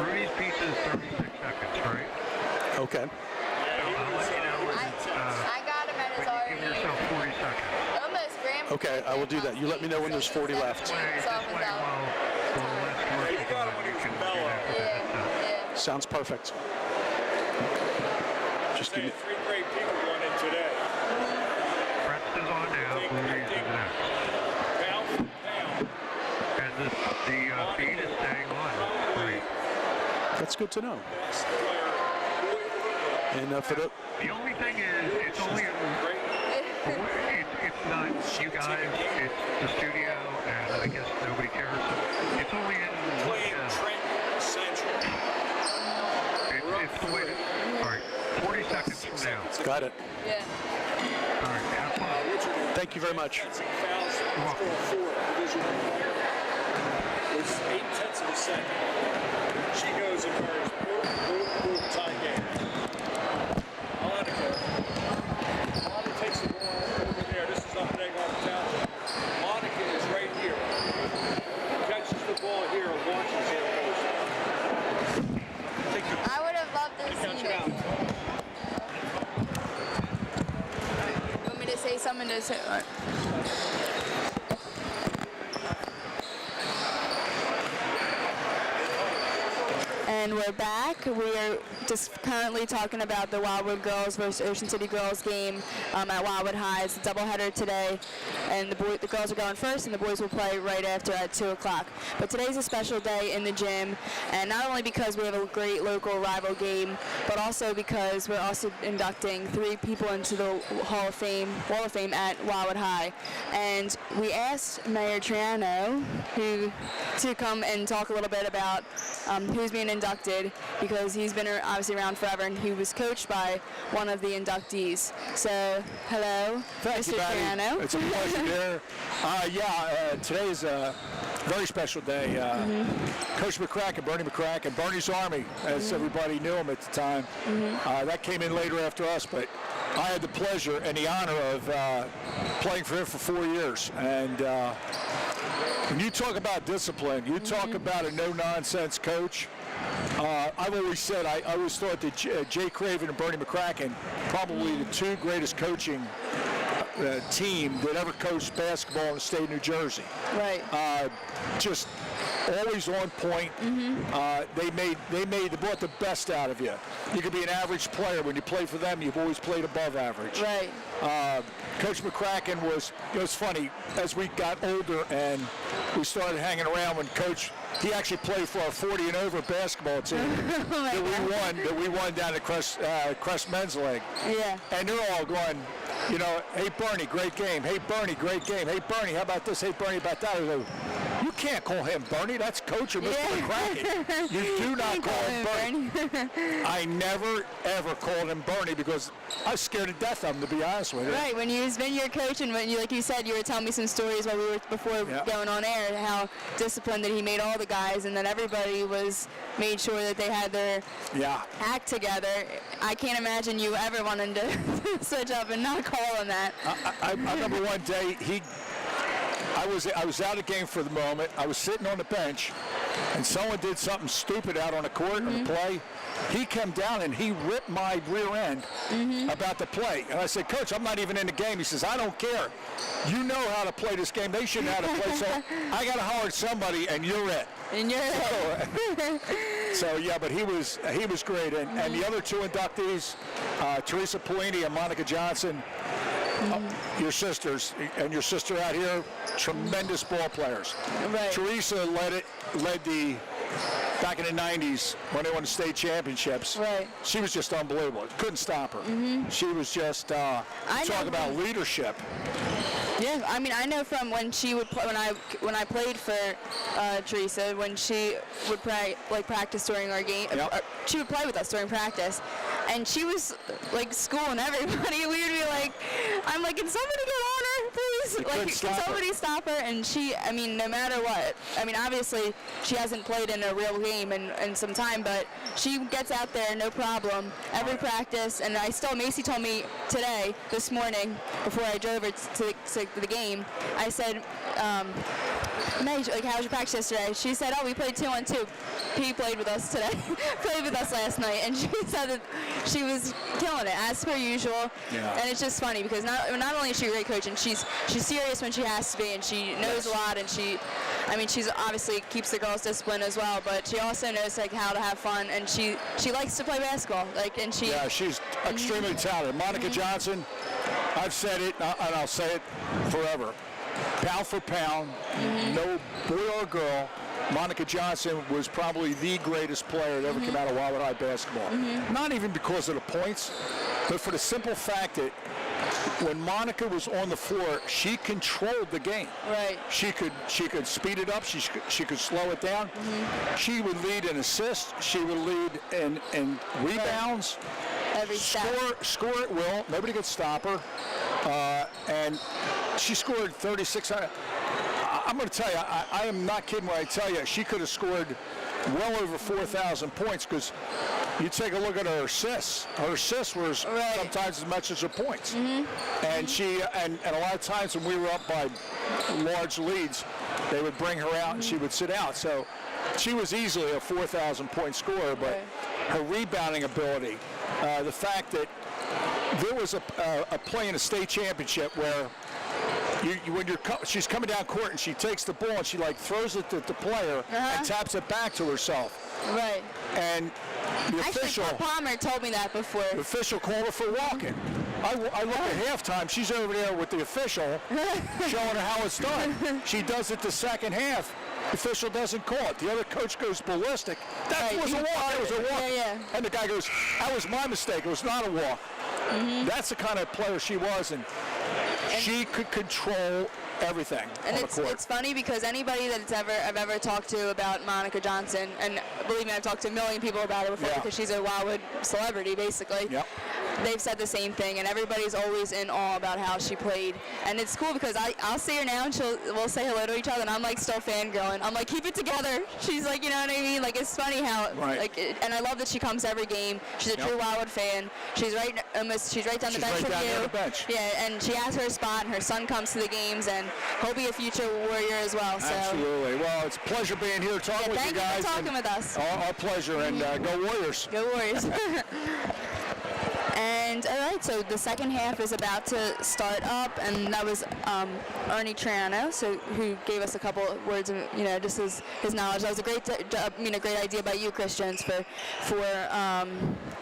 Rudy's Pizza is 36 seconds, right? Okay. So I'll let you know when I got him at his give already. yourself 40 seconds. Almost Graham. Okay. I will do that. You let me know when there's 40 left. This way, while the last commercial You got him when he you was can do mellow. that with the headset. Yeah. Sounds perfect. Just give Hey, me. 3 great people going in today. Brett's is on now, Rudy's is next. Pound for pound. And the feed is staying on. Great. That's good to know. Best player. And for the. The only thing is, it's only Great. it's not you guys, it's the studio, and I guess nobody cares. It's only in Playing Trent Central. it's the way. All right, 40 seconds from now. Got it. Yeah. All right, have fun. Thank you very much. Fouls, score 4, Division 1. It's 0.8 of a second. She goes and hers. Boom, tie game. Monica takes the ball over there. This is up there on the township. Monica is right here. Catches the ball here and launches it. I would have loved to see this. You want me to say something to say? And we're back. We are just currently talking about the Wildwood Girls versus Ocean City Girls game at Wildwood High. It's a doubleheader today, and the girls are going first, and the boys will play right after at 2 o'clock. But today's a special day in the gym, and not only because we have a great local rival game, but also because we're also inducting 3 people into the Wall of Fame at Wildwood High. And we asked Mayor Triano to come and talk a little bit about who's being inducted, because he's been obviously around forever, and he was coached by one of the inductees. So, hello, Mr. Triano. It's a pleasure, dear. Today is a very special day. Coach McCracken, Bernie McCracken, Bernie's Army, as everybody knew him at the time. That came in later after us, but I had the pleasure and the honor of playing for him for 4 years. And when you talk about discipline, you talk about a no-nonsense coach. I've always said, I always thought that Jay Craven and Bernie McCracken, probably the 2 greatest coaching team that ever coached basketball in the state of New Jersey. Right. Just always on point. They brought the best out of you. You could be an average player. When you play for them, you've always played above average. Right. Coach McCracken it was funny, as we got older and we started hanging around when he actually played for our 40 and over basketball team that we won down at Crest Men's League. Yeah. And they're all going, hey Bernie, great game. Hey Bernie, great game. Hey Bernie, how about this? Hey Bernie, about that? I go, you can't call him Bernie. That's Coach or Mr. McCracken. You do not call him Bernie. I never ever called him Bernie because I was scared to death of him, to be honest with you. Right, when he was been your coach, and when like you said, you were telling me some stories while we were going on air, how disciplined that he made all the guys, and that everybody made sure that they had their act together. I can't imagine you ever wanting to switch up and not call him that. I remember one day I was out of the game for the moment. I was sitting on the bench, and someone did something stupid out on the court on the play, he came down and he ripped my rear end about the play. And I said, Coach, I'm not even in the game. He says, I don't care. You know how to play this game. They should know how to play. So I got to holler at somebody, and you're it. And you're So yeah, but he was great. And the other two inductees, Teresa Polini and Monica Johnson, your sisters and your sister out here, tremendous ball players. Right. Teresa led the back in the 90s when they won the state championships. Right. She was just unbelievable. Couldn't stop her. She was just talk about leadership. Yeah, I mean, I know from when she would play, when I played for Teresa, when she would practice during our game, Yep. she would play with us during practice, and she was like schooling everybody. We would be like, I'm like, can somebody get on her, please? couldn't Like, stop can her. somebody stop her? And she, I mean, no matter what, I mean, obviously she hasn't played in a real game in some time, but she gets out there no problem every practice. And Macy told me today, this morning, before I drove her to the game, I said, May, like, how was your practice yesterday? She said, we played 2-on-2. He played with us today, played with us last night, and she said that she was killing it as per usual. Yeah. And it's just funny because not only is she a great coach, and she's serious when she has to be, and she knows a lot, and she's obviously keeps the girls disciplined as well, but she also knows like how to have fun, and she likes to play basketball, Yeah, she's extremely talented. Monica Johnson, I've said it, and I'll say it forever. Pound for pound, no boy or girl, Monica Johnson was probably the greatest player that ever came out of Wildwood High basketball. Not even because of the points, but for the simple fact that when Monica was on the floor, she controlled the game. Right. She could speed it up. She could slow it down. She would lead in assists. She would lead in rebounds. every step. Score at will. Nobody could stop her. And she scored 3600. I'm going to tell you, I am not kidding when I tell you, she could have scored well over 4,000 points because you take a look at her assists. Her assists were sometimes as much as her points. And she and a lot of times when we were up by large leads, they would bring her out and she would sit out. So she was easily a 4,000 point scorer, but her rebounding ability, the fact that there was a play in a state championship where she's coming down court and she takes the ball and she like throws it to the player and taps it back to herself. Right. And the official, Actually, Palmer told me that before. the official called her for walking. I look at halftime. She's over there with the official showing her how it's done. She does it the second half. The official doesn't call it. The other coach goes ballistic. That was a walk. That was a walk. Yeah. And the guy goes, that was my mistake. It was not a walk. That's the kind of player she was, and she could control everything And on the court. it's funny because anybody that I've ever talked to about Monica Johnson, and believe me, I've talked to a million people about her before because she's a Wildwood celebrity, basically. Yep. They've said the same thing, and everybody's always in awe about how she played. And it's cool because I'll see her now, and we'll say hello to each other, and I'm like still fangirling. I'm like, keep it together. She's like, you know what I mean? Like, it's funny how, and I love that she comes to every game. She's a true Wildwood fan. She's right down the bench from right you. down there on the bench. Yeah, and she has her spot, and her son comes to the games, and he'll be a future Warrior as well. So. Absolutely. Well, it's a pleasure being here talking with you guys. Thank you for talking with us. Our pleasure, and go Warriors. Go Warriors. And all right, so the second half is about to start up, and that was Ernie Triano, who gave us a couple of words of, just his knowledge. That was a great idea by you, Chris Jones, for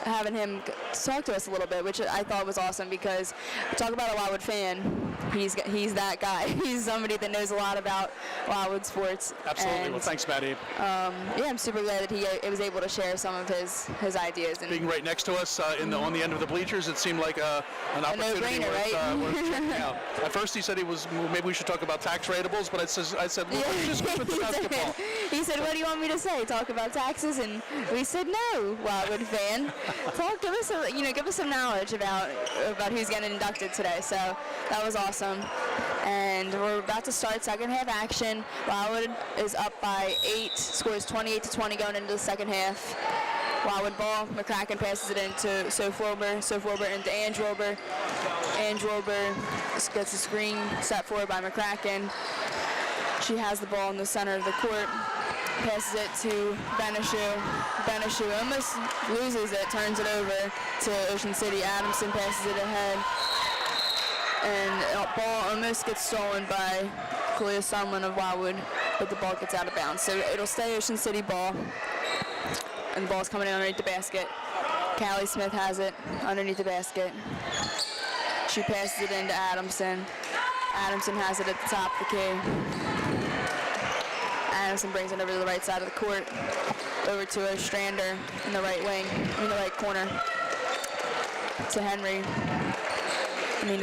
having him talk to us a little bit, which I thought was awesome because talk about a Wildwood fan. He's that guy. He's somebody that knows a lot about Wildwood sports. Absolutely. And, well, thanks, Maddie. I'm super glad that he was able to share some of his ideas. And Being right next to us on the end of the bleachers, it seemed like an opportunity no-brainer, worth checking out. At first, he said maybe we should talk about tax rateables, but I said, well, let's just go with the basketball. He said, what do you want me to say? Talk about taxes? And we said, no, Wildwood fan. Give us some knowledge about who's getting inducted today. So that was awesome. And we're about to start second half action. Wildwood is up by 8, scores 28-20 going into the second half. Wildwood ball. McCracken passes it into Soph Wilbur. Soph Wilbur into Ange Wilbur. Ange Wilbur gets a screen set forward by McCracken. She has the ball in the center of the court. passes it to Beneshu. Beneshu almost loses it, turns it over to Ocean City. Adamson passes it ahead. And the ball almost gets stolen by Kalia Sunland of Wildwood, but the ball gets out of bounds. So it'll stay Ocean City ball. And the ball's coming in underneath the basket. Callie Smith has it underneath the basket. She passes it into Adamson. Adamson has it at the top of the key. Adamson brings it over to the right side of the court, over to Ostrander in the right wing, in the right corner, to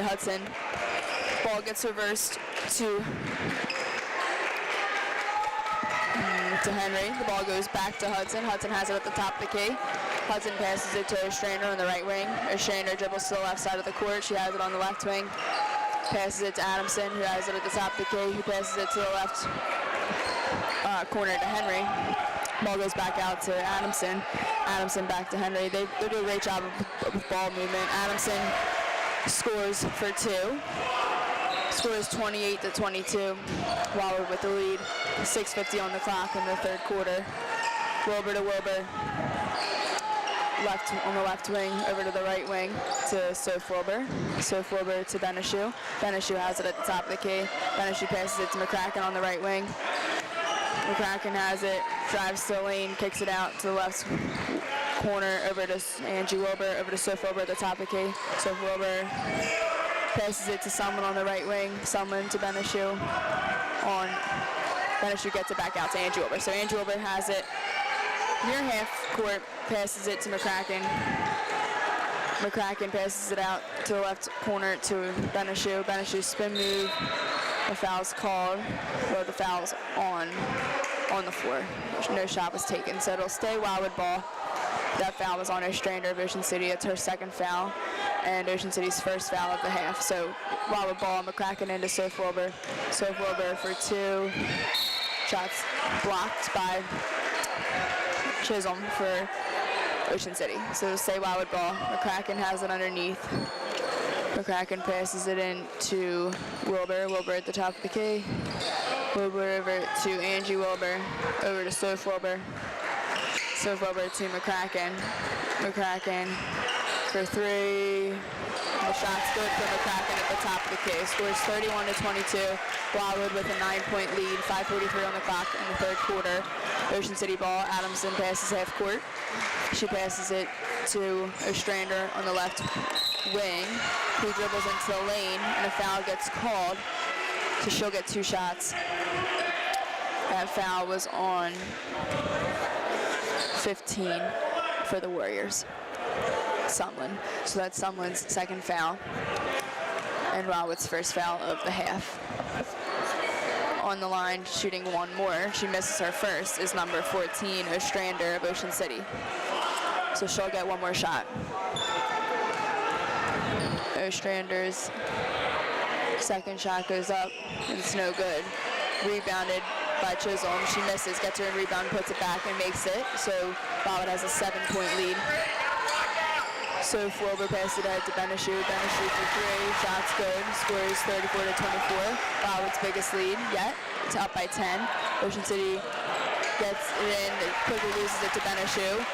Hudson. Ball gets reversed to Henry. The ball goes back to Hudson. Hudson has it at the top of the key. Hudson passes it to Ostrander on the right wing. Ostrander dribbles to the left side of the court. She has it on the left wing. Passes it to Adamson, who has it at the top of the key, who passes it to the left corner to Henry. Ball goes back out to Adamson. Adamson back to Henry. They do a great job of ball movement. Adamson scores for 2. Scores 28-22. Wildwood with the lead. 6:50 on the clock in the third quarter. Wilbur to Wilbur. On the left wing, over to the right wing to Soph Wilbur. Soph Wilbur to Beneshu. Beneshu has it at the top of the key. Beneshu passes it to McCracken on the right wing. McCracken has it, drives to the lane, kicks it out to the left corner, over to Angie Wilbur, over to Soph Wilbur at the top of the key. Soph Wilbur passes it to Sunland on the right wing. Sunland to Beneshu. Beneshu gets it back out to Angie Wilbur. So Angie Wilbur has it near half court, passes it to McCracken. McCracken passes it out to the left corner to Beneshu. Beneshu spin move. The foul's called, or the foul's on the floor. No shot was taken, so it'll stay Wildwood ball. That foul was on Ostrander of Ocean City. It's her second foul, and Ocean City's first foul of the half. So Wildwood ball, McCracken into Soph Wilbur. Soph Wilbur for 2. Shots blocked by Chisholm for Ocean City. So it'll stay Wildwood ball. McCracken has it underneath. McCracken passes it in to Wilbur. Wilbur at the top of the key. Wilbur over to Angie Wilbur. Over to Soph Wilbur. Soph Wilbur to McCracken. McCracken for 3. The shot's good for McCracken at the top of the key. Scores 31-22. Wildwood with a 9-point lead. 5:43 on the clock in the third quarter. Ocean City ball. Adamson passes half court. She passes it to Ostrander on the left wing, who dribbles into the lane, and a foul gets called, so she'll get 2 shots. That foul was on 15 for the Warriors. Sunland. So that's Sunland's second foul, and Wildwood's first foul of the half. On the line, shooting one more. She misses her first, is number 14, Ostrander of Ocean City. So she'll get one more shot. Ostrander's second shot goes up, and it's no good. Rebounded by Chisholm. She misses, gets her in rebound, puts it back, and makes it. So Wildwood has a 7-point lead. Soph Wilbur passes it ahead to Beneshu. Beneshu for 3. Shots good. Scores 34-24. Wildwood's biggest lead yet. It's up by 10. Ocean City gets it in, quickly loses it to Beneshu.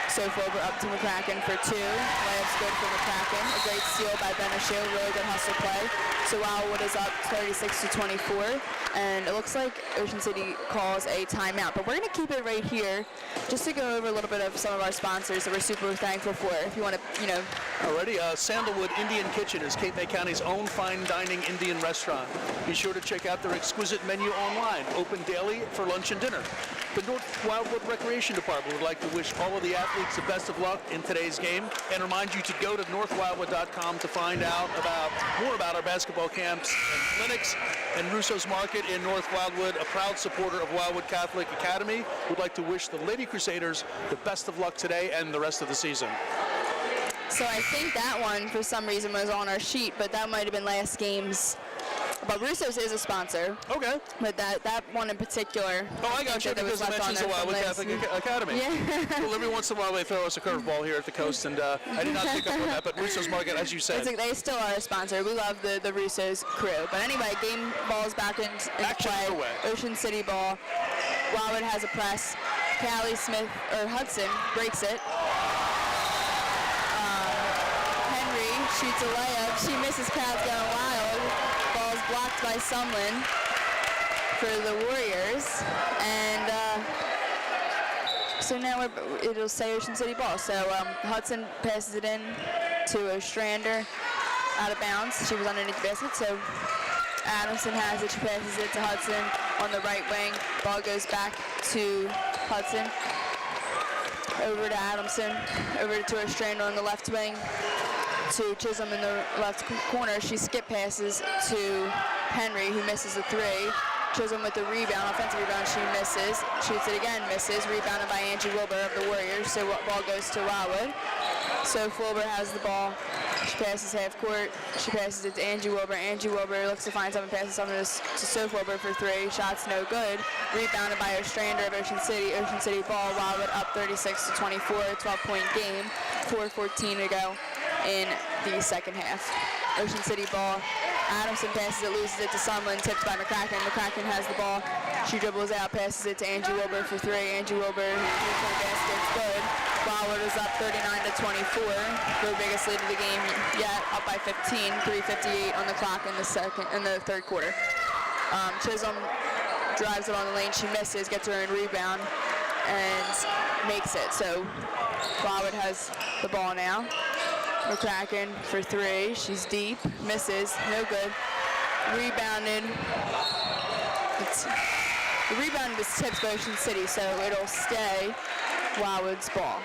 Soph Wilbur up to McCracken for 2. Layup's good for McCracken. A great steal by Beneshu. Really good hustle play. So Wildwood is up 36-24. And it looks like Ocean City calls a timeout. But we're going to keep it right here just to go over a little bit of some of our sponsors that we're super thankful for. If you want to, Already, Sandalwood Indian Kitchen is Cape May County's own fine dining Indian restaurant. Be sure to check out their exquisite menu online, open daily for lunch and dinner. The North Wildwood Recreation Department would like to wish all of the athletes the best of luck in today's game and remind you to go to northwildwood.com to find out more about our basketball camps and clinics. And Russo's Market in North Wildwood, a proud supporter of Wildwood Catholic Academy, would like to wish the Lady Crusaders the best of luck today and the rest of the season. So I think that one, for some reason, was on our sheet, but that might have been last game's. But Russo's is a sponsor. Okay. But that one in particular. Oh, I got you, because I mentioned the Wildwood Catholic Academy. Yeah. Well, every once in a while they throw us a curveball here at the coast, and I did not pick up on that, but Russo's Market, as you said. They still are a sponsor. We love the Russo's crew. But anyway, game ball's back in Action play. underway. Ocean City ball. Wildwood has a press. Callie Smith, or Hudson, breaks it. Henry shoots a layup. She misses, crowd's going wild. Ball's blocked by Sumlin for the Warriors. And so now it'll say Ocean City ball. So Hudson passes it in to Ostrander out of bounds. She was underneath the basket, so Adamson has it. She passes it to Hudson on the right wing. Ball goes back to Hudson. Over to Adamson. Over to Ostrander on the left wing. To Chisholm in the left corner. She skip passes to Henry, who misses a three. Chisholm with the rebound, offensive rebound, she misses. Shoots it again, misses. Rebounded by Angie Wilbur of the Warriors, so ball goes to Wildwood. So Wilbur has the ball. She passes half court. She passes it to Angie Wilbur. Angie Wilbur looks to find something, passes something to Soph Wilbur for three. Shots no good. Rebounded by Ostrander of Ocean City. Ocean City ball. Wildwood up 36-24. 12-point game. 4:14 to go in the second half. Ocean City ball. Adamson passes it, loses it to Sumlin, tipped by McCracken. McCracken has the ball. She dribbles out, passes it to Angie Wilbur for three. Angie Wilbur, three-point basket's good. Wildwood is up 39-24. Their biggest lead of the game yet, up by 15. 3:58 on the clock in the third quarter. Chisholm drives it on the lane. She misses, gets her own rebound, and makes it. So Wildwood has the ball now. McCracken for three. She's deep. Misses. No good. Rebounded. The rebound was tipped by Ocean City, so it'll stay Wildwood's ball.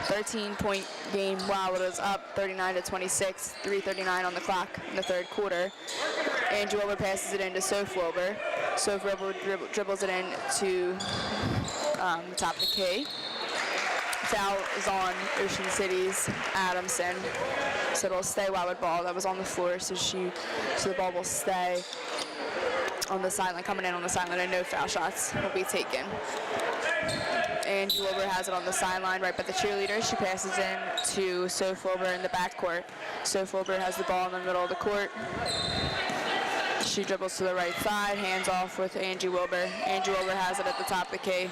13-point game. Wildwood is up 39-26. 3:39 on the clock in the third quarter. Angie Wilbur passes it into Soph Wilbur. Soph Wilbur dribbles it in to the top of the key. Foul is on Ocean City's Adamson, so it'll stay Wildwood ball. That was on the floor, so the ball will stay on the sideline, coming in on the sideline, and no foul shots will be taken. Angie Wilbur has it on the sideline right by the cheerleaders. She passes in to Soph Wilbur in the backcourt. Soph Wilbur has the ball in the middle of the court. She dribbles to the right side, hands off with Angie Wilbur. Angie Wilbur has it at the top of the key.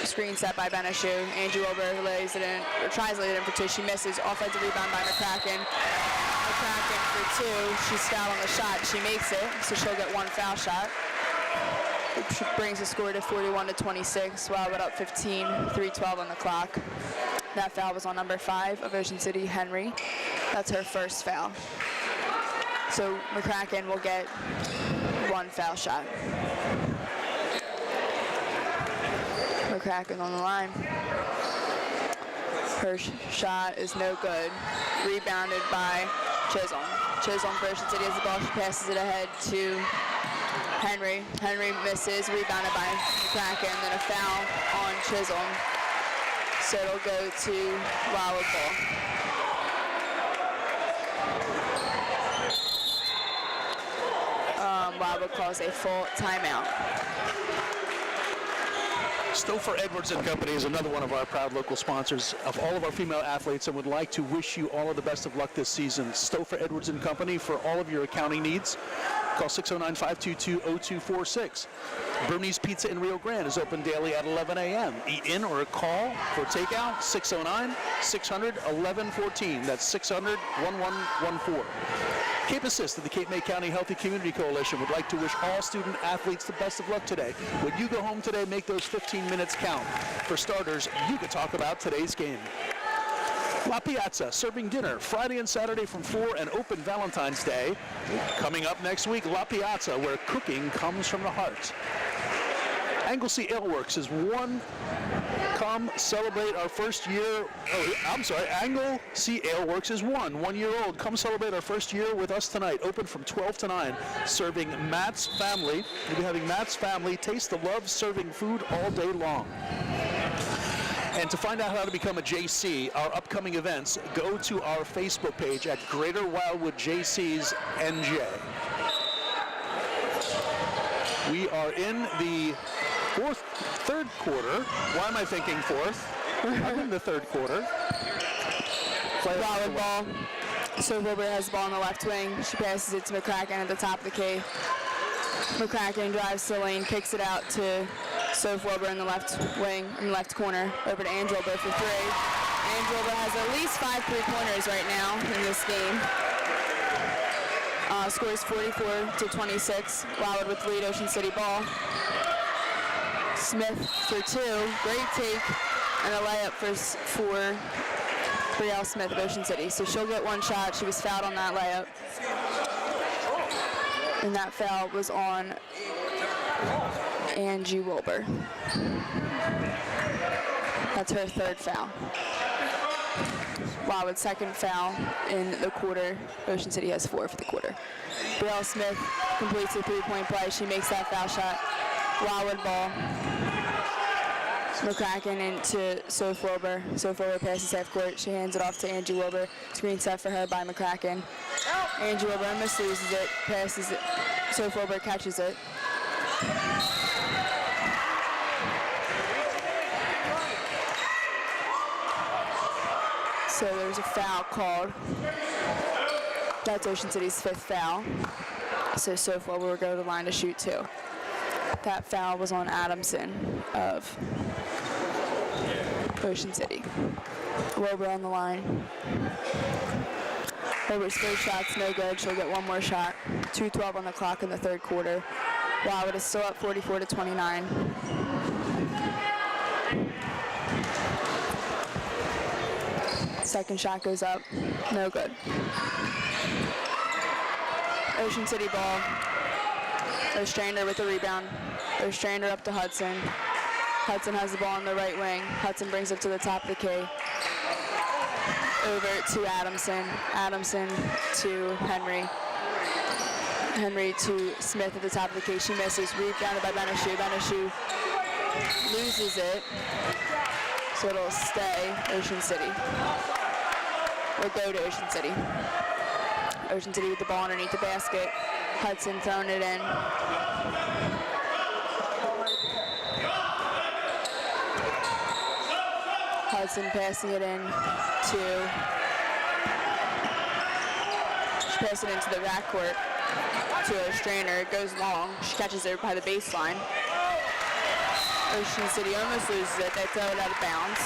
Screen set by Beneshu. Angie Wilbur lays it in, or tries to lay it in for two. She misses. Offensive rebound by McCracken. McCracken for two. She's fouled on the shot. She makes it, so she'll get one foul shot. Which brings the score to 41-26. Wildwood up 15. 3:12 on the clock. That foul was on number 5 of Ocean City, Henry. That's her first foul. So McCracken will get one foul shot. McCracken on the line. Her shot is no good. Rebounded by Chisholm. Chisholm for Ocean City has the ball. She passes it ahead to Henry. Henry misses. Rebounded by McCracken. Then a foul on Chisholm. So it'll go to Wildwood ball. Wildwood calls a full timeout. Stouffer Edwards & Company is another one of our proud local sponsors of all of our female athletes and would like to wish you all of the best of luck this season. Stouffer Edwards & Company for all of your accounting needs. Call 609-522-0246. Bernie's Pizza in Rio Grande is open daily at 11 a.m. Eat in or call for takeout 609-600-1114. That's 600-1114. Cape Assist of the Cape May County Healthy Community Coalition would like to wish all student athletes the best of luck today. When you go home today, make those 15 minutes count. For starters, you could talk about today's game. La Piazza, serving dinner Friday and Saturday from 4 and open Valentine's Day. Coming up next week, La Piazza, where cooking comes from the heart. Anglesey Ale Works is one. Come celebrate our first year. Anglesey Ale Works is 1 year old. Come celebrate our first year with us tonight. Open from 12 to 9. Serving Matt's Family. We'll be having Matt's Family taste the love serving food all day long. And to find out how to become a JC, our upcoming events, go to our Facebook page at Greater Wildwood JC's NJ. We are in the third quarter. Why am I thinking fourth? I'm in the third quarter. Wildwood ball. So Wilbur has the ball on the left wing. She passes it to McCracken at the top of the key. McCracken drives to the lane, kicks it out to Soph Wilbur in the left wing, in the left corner, over to Ann Wilbur for three. Ann Wilbur has at least 5 3-pointers right now in this game. Scores 44-26. Wildwood with the lead, Ocean City ball. Smith for 2, great take, and a layup for Brielle Smith of Ocean City. So she'll get 1 shot. She was fouled on that layup. And that foul was on Angie Wilbur. That's her 3rd foul. Wildwood's 2nd foul in the quarter. Ocean City has 4 for the quarter. Brielle Smith completes the 3-point play. She makes that foul shot. Wildwood ball. McCracken into Soph Wilbur. Soph Wilbur passes half court. She hands it off to Angie Wilbur. Screen set for her by McCracken. Angie Wilbur almost loses it. Passes it. Soph Wilbur catches it. So there's a foul called. That's Ocean City's 5th foul. So Soph Wilbur will go to the line to shoot 2. That foul was on Adamson of Ocean City. Wilbur on the line. Wilbur's 3rd shot's no good. She'll get 1 more shot. 2:12 on the clock in the 3rd quarter. Wildwood is still up 44-29. Second shot goes up. No good. Ocean City ball. Ostrander with the rebound. Ostrander up to Hudson. Hudson has the ball on the right wing. Hudson brings it to the top of the key. Over to Adamson. Adamson to Henry. Henry to Smith at the top of the key. She misses. Rebounded by Beneshu. Beneshu loses it. So it'll stay Ocean City. Or go to Ocean City. Ocean City with the ball underneath the basket. Hudson throwing it in. Hudson passing it in to, she passed it into the backcourt to Ostrander. It goes long. She catches it by the baseline. Ocean City almost loses it. They throw it out of bounds.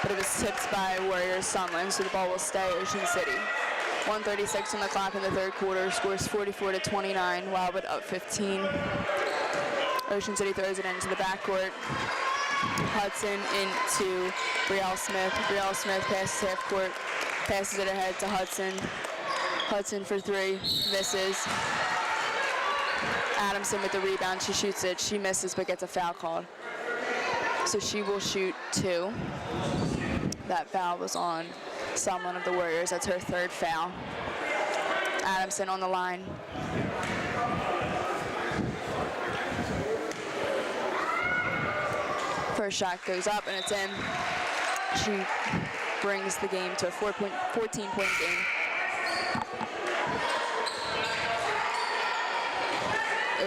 But it was tipped by Warriors Sunland, so the ball will stay Ocean City. 1:36 on the clock in the 3rd quarter. Scores 44-29. Wildwood up 15. Ocean City throws it into the backcourt. Hudson into Brielle Smith. Brielle Smith passes half court, passes it ahead to Hudson. Hudson for 3, misses. Adamson with the rebound. She shoots it. She misses but gets a foul called. So she will shoot 2. That foul was on someone of the Warriors. That's her 3rd foul. Adamson on the line. First shot goes up and it's in. She brings the game to a 14-point game.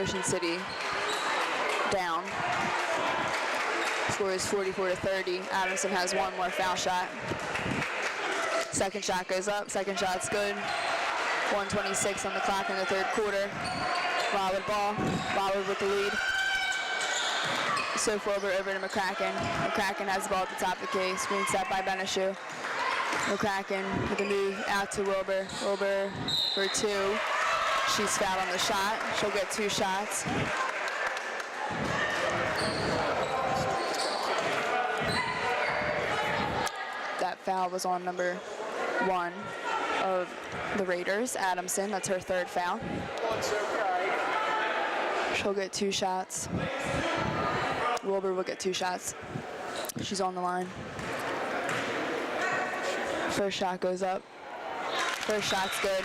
Ocean City down. Score is 44-30. Adamson has 1 more foul shot. Second shot goes up. Second shot's good. 1:26 on the clock in the 3rd quarter. Wildwood ball. Wildwood with the lead. Soph Wilbur over to McCracken. McCracken has the ball at the top of the key. Screen set by Beneshu. McCracken with the move out to Wilbur. Wilbur for 2. She's fouled on the shot. She'll get 2 shots. That foul was on number 1 of the Raiders, Adamson. That's her 3rd foul. She'll get 2 shots. Wilbur will get 2 shots. She's on the line. First shot goes up. First shot's good.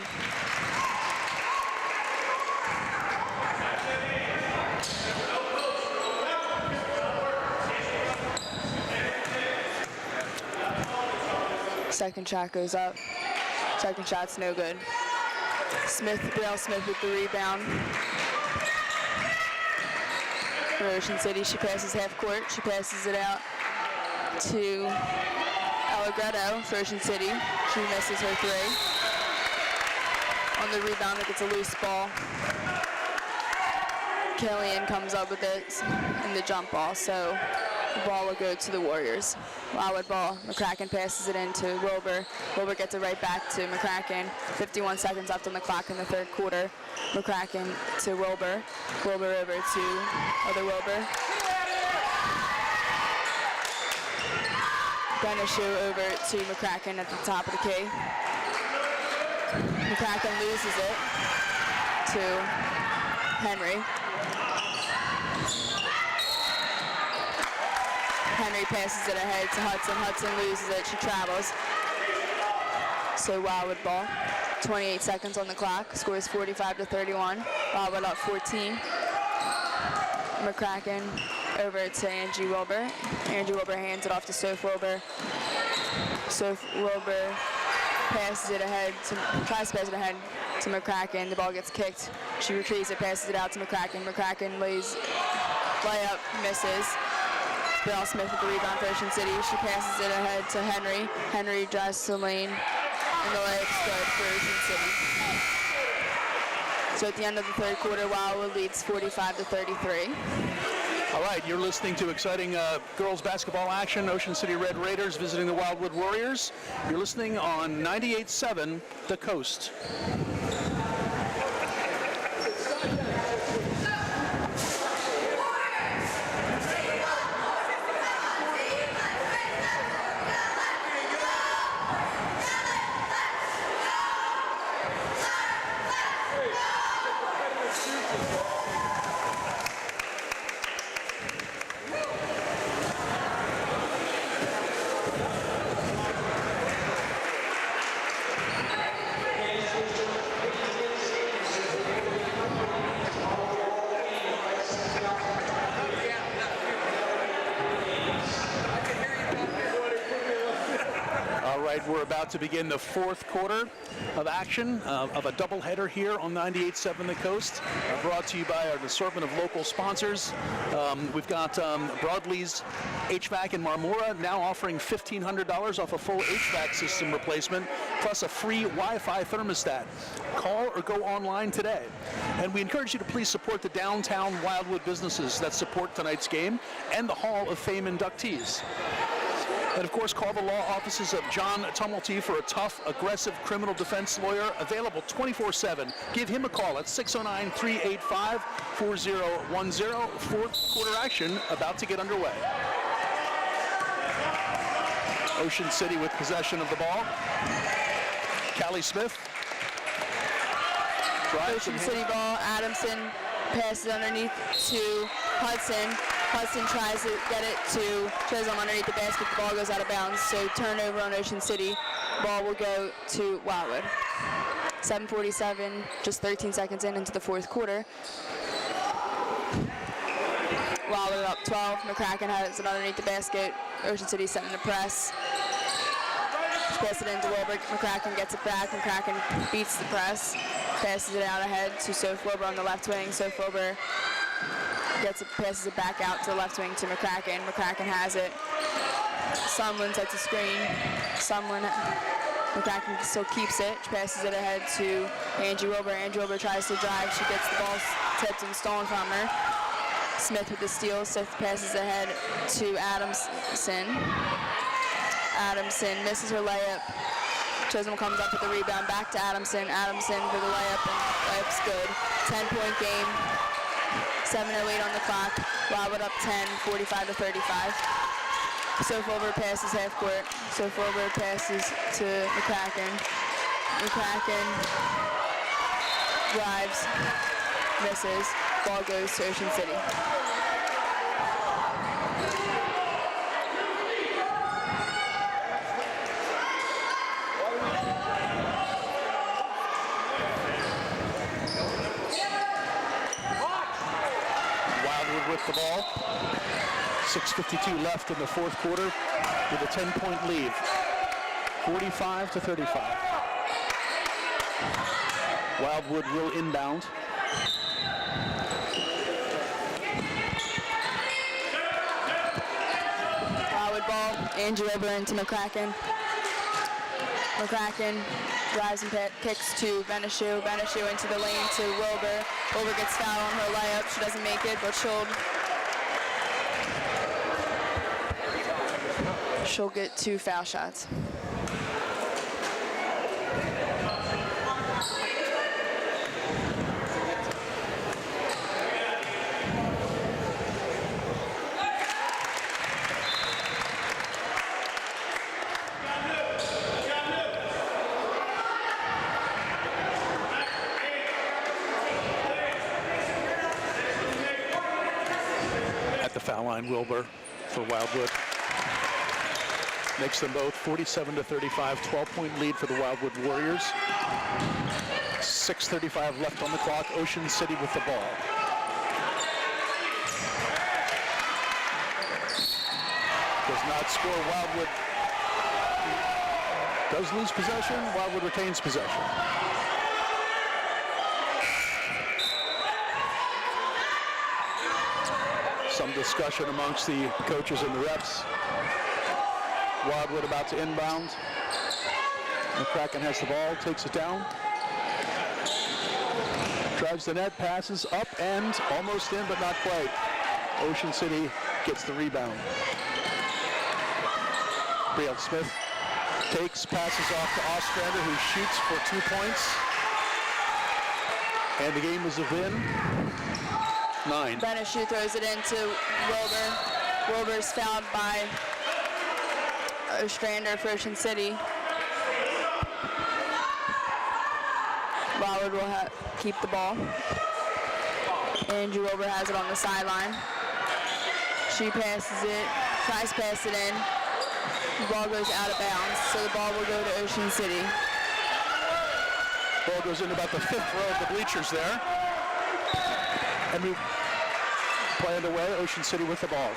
Second shot goes up. Second shot's no good. Brielle Smith with the rebound. For Ocean City, she passes half court. She passes it out to Allegretto for Ocean City. She misses her 3. On the rebound, it gets a loose ball. Killian comes up with it in the jump ball, so the ball will go to the Warriors. Wildwood ball, McCracken passes it in to Wilbur. Wilbur gets it right back to McCracken. 51 seconds left on the clock in the third quarter. McCracken to Wilbur. Wilbur over to other Wilbur. Benishu over to McCracken at the top of the key. McCracken loses it to Henry. Henry passes it ahead to Hudson. Hudson loses it. She travels. So Wildwood ball. 28 seconds on the clock. Score is 45-31. Wildwood up 14. McCracken over to Angie Wilbur. Angie Wilbur hands it off to Soph Wilbur. Soph Wilbur passes it ahead tries to pass it ahead to McCracken. The ball gets kicked. She retrieves it, passes it out to McCracken. McCracken lays layup, misses. Bell Smith with the rebound for Ocean City. She passes it ahead to Henry. Henry drives to the lane, and the layup's good for Ocean City. So at the end of the third quarter, Wildwood leads 45-33. All right, you're listening to exciting girls basketball action. Ocean City Red Raiders visiting the Wildwood Warriors. You're listening on 98.7 The Coast. We're about to begin the fourth quarter of action of a doubleheader here on 98.7 The Coast, brought to you by an assortment of local sponsors. We've got Broadleys HVAC in Marmora now offering $1,500 off a full HVAC system replacement, plus a free Wi-Fi thermostat. Call or go online today. And we encourage you to please support the downtown Wildwood businesses that support tonight's game and the Hall of Fame inductees. And of course, call the law offices of John Tumulty for a tough, aggressive criminal defense lawyer, available 24/7. Give him a call at 609-385-4010. Fourth quarter action about to get underway. Ocean City with possession of the ball. Callie Smith. Ocean City ball. Adamson passes underneath to Hudson. Hudson tries to get it to Chisholm underneath the basket. The ball goes out of bounds, so turnover on Ocean City. Ball will go to Wildwood. 7:47, just 13 seconds into the fourth quarter. Wildwood up 12. McCracken has it underneath the basket. Ocean City setting the press. Pass it into Wilbur. McCracken gets it back. McCracken beats the press. Passes it out ahead to Soph Wilbur on the left wing. Soph Wilbur passes it back out to the left wing to McCracken. McCracken has it. Sumlin sets a screen. McCracken still keeps it. She passes it ahead to Angie Wilbur. Angie Wilbur tries to drive. She gets the ball tipped and stolen from her. Smith with the steal. Smith passes ahead to Adamson. Adamson misses her layup. Chisholm comes up with the rebound. Back to Adamson. Adamson for the layup, and layup's good. 10-point game. 7:08 on the clock. Wildwood up 10, 45-35. Soph Wilbur passes half court. Soph Wilbur passes to McCracken. McCracken drives, misses. Ball goes to Ocean City. With the ball. 6:52 left in the fourth quarter with a 10-point lead. 45-35. Wildwood will inbound. Wildwood ball. Angie Wilbur into McCracken. McCracken drives and kicks to Benishu. Benishu into the lane to Wilbur. Wilbur gets fouled on her layup. She doesn't make it, but she'll get 2 foul shots. At the foul line, Wilbur for Wildwood. Makes them both 47-35, 12-point lead for the Wildwood Warriors. 6:35 left on the clock. Ocean City with the ball. Does not score. Wildwood does lose possession. Wildwood retains possession. Some discussion amongst the coaches and the refs. Wildwood about to inbound. McCracken has the ball, takes it down. Drives the net, passes up and almost in, but not quite. Ocean City gets the rebound. Brielle Smith takes, passes off to Ostrander, who shoots for 2 points. And the game is within 9. Benishu throws it into Wilbur. Wilbur's fouled by Ostrander for Ocean City. Wildwood will keep the ball. Andrew Wilbur has it on the sideline. She passes it, tries to pass it in. The ball goes out of bounds, so the ball will go to Ocean City. Ball goes in about the 5th row of the bleachers there. And we play underway, Ocean City with the ball.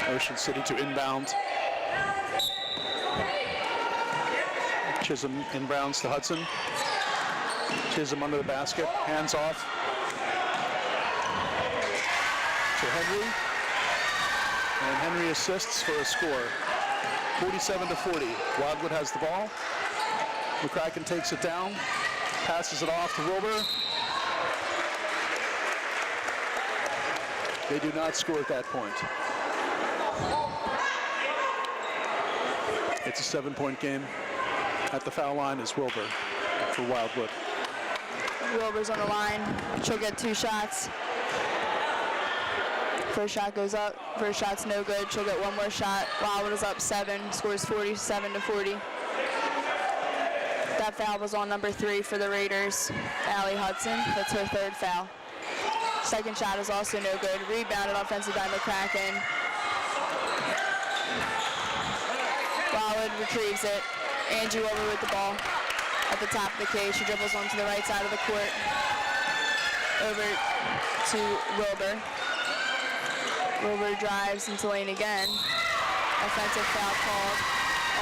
Ocean City to inbound. Chisholm inbounds to Hudson. Chisholm under the basket, hands off to Henry. And Henry assists for a score. 47-40. Wildwood has the ball. McCracken takes it down, passes it off to Wilbur. They do not score at that point. It's a 7-point game. At the foul line is Wilbur for Wildwood. Wilbur's on the line. She'll get 2 shots. First shot goes up. First shot's no good. She'll get 1 more shot. Wildwood is up 7. Scores 47-40. That foul was on number 3 for the Raiders, Allie Hudson. That's her 3rd foul. Second shot is also no good. Rebounded offensively by McCracken. Wildwood retrieves it. Angie Wilbur with the ball at the top of the key. She dribbles onto the right side of the court. Over to Wilbur. Wilbur drives into lane again. Offensive foul called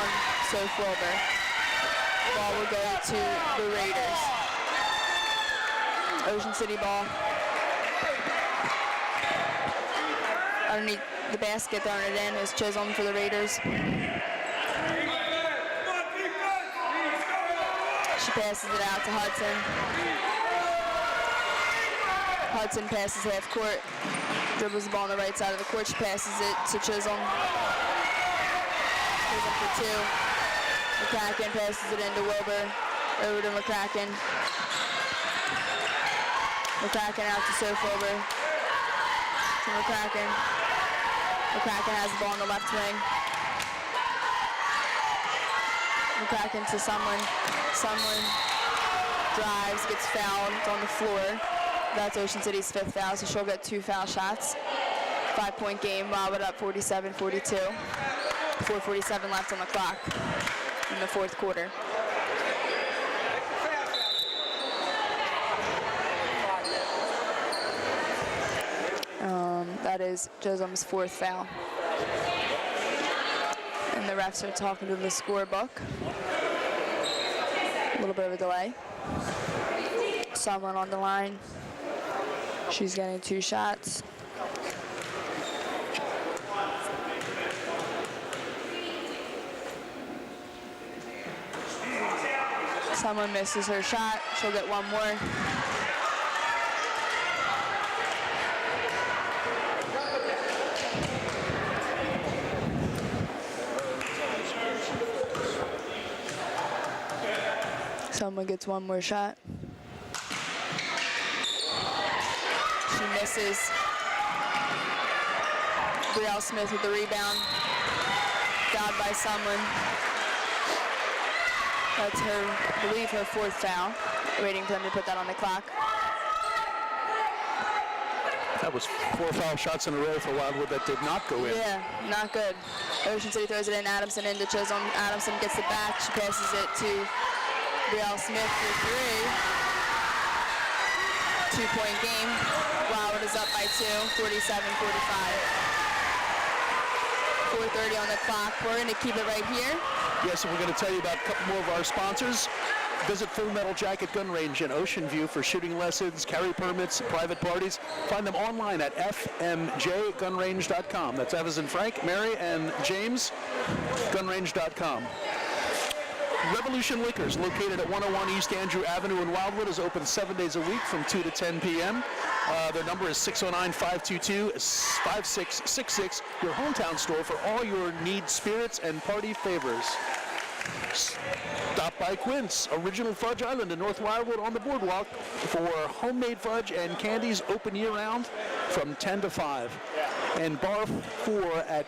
on Soph Wilbur. Ball will go to the Raiders. Ocean City ball. Underneath the basket, throwing it in is Chisholm for the Raiders. She passes it out to Hudson. Hudson passes half court, dribbles the ball on the right side of the court. She passes it to Chisholm. Chisholm for 2. McCracken passes it into Wilbur. Over to McCracken. McCracken out to Soph Wilbur. To McCracken. McCracken has the ball on the left wing. McCracken to Sumlin. Sumlin drives, gets fouled, it's on the floor. That's Ocean City's 5th foul, so she'll get 2 foul shots. 5-point game, Wildwood up 47-42. 4:47 left on the clock in the 4th quarter. That is Chisholm's 4th foul. And the refs are talking to the scorebook. A little bit of a delay. Someone on the line. She's getting 2 shots. Someone misses her shot. She'll get one more. Someone gets one more shot. She misses. Brielle Smith with the rebound. Fouled by someone. That's her, I believe, her 4th foul. Waiting for them to put that on the clock. That was 4 foul shots in a row for Wildwood that did not go in. Yeah, not good. Ocean City throws it in. Adamson into Chisholm. Adamson gets it back. She passes it to Brielle Smith for 3. 2-point game. Wildwood is up by 2, 47-45. 4:30 on the clock. We're going to keep it right here. Yes, and we're going to tell you about a couple more of our sponsors. Visit Full Metal Jacket Gun Range in Ocean View for shooting lessons, carry permits, private parties. Find them online at fmjgunrange.com. That's Evans and Frank, Mary, and James, gunrange.com. Revolution Liquors, located at 101 East Andrew Avenue in Wildwood, is open 7 days a week from 2 to 10 p.m. Their number is 609-522-5666, your hometown store for all your needs, spirits, and party favors. Stop by Quince, Original Fudge Island in North Wildwood on the boardwalk for homemade fudge and candies open year-round from 10 to 5. And Bar 4 at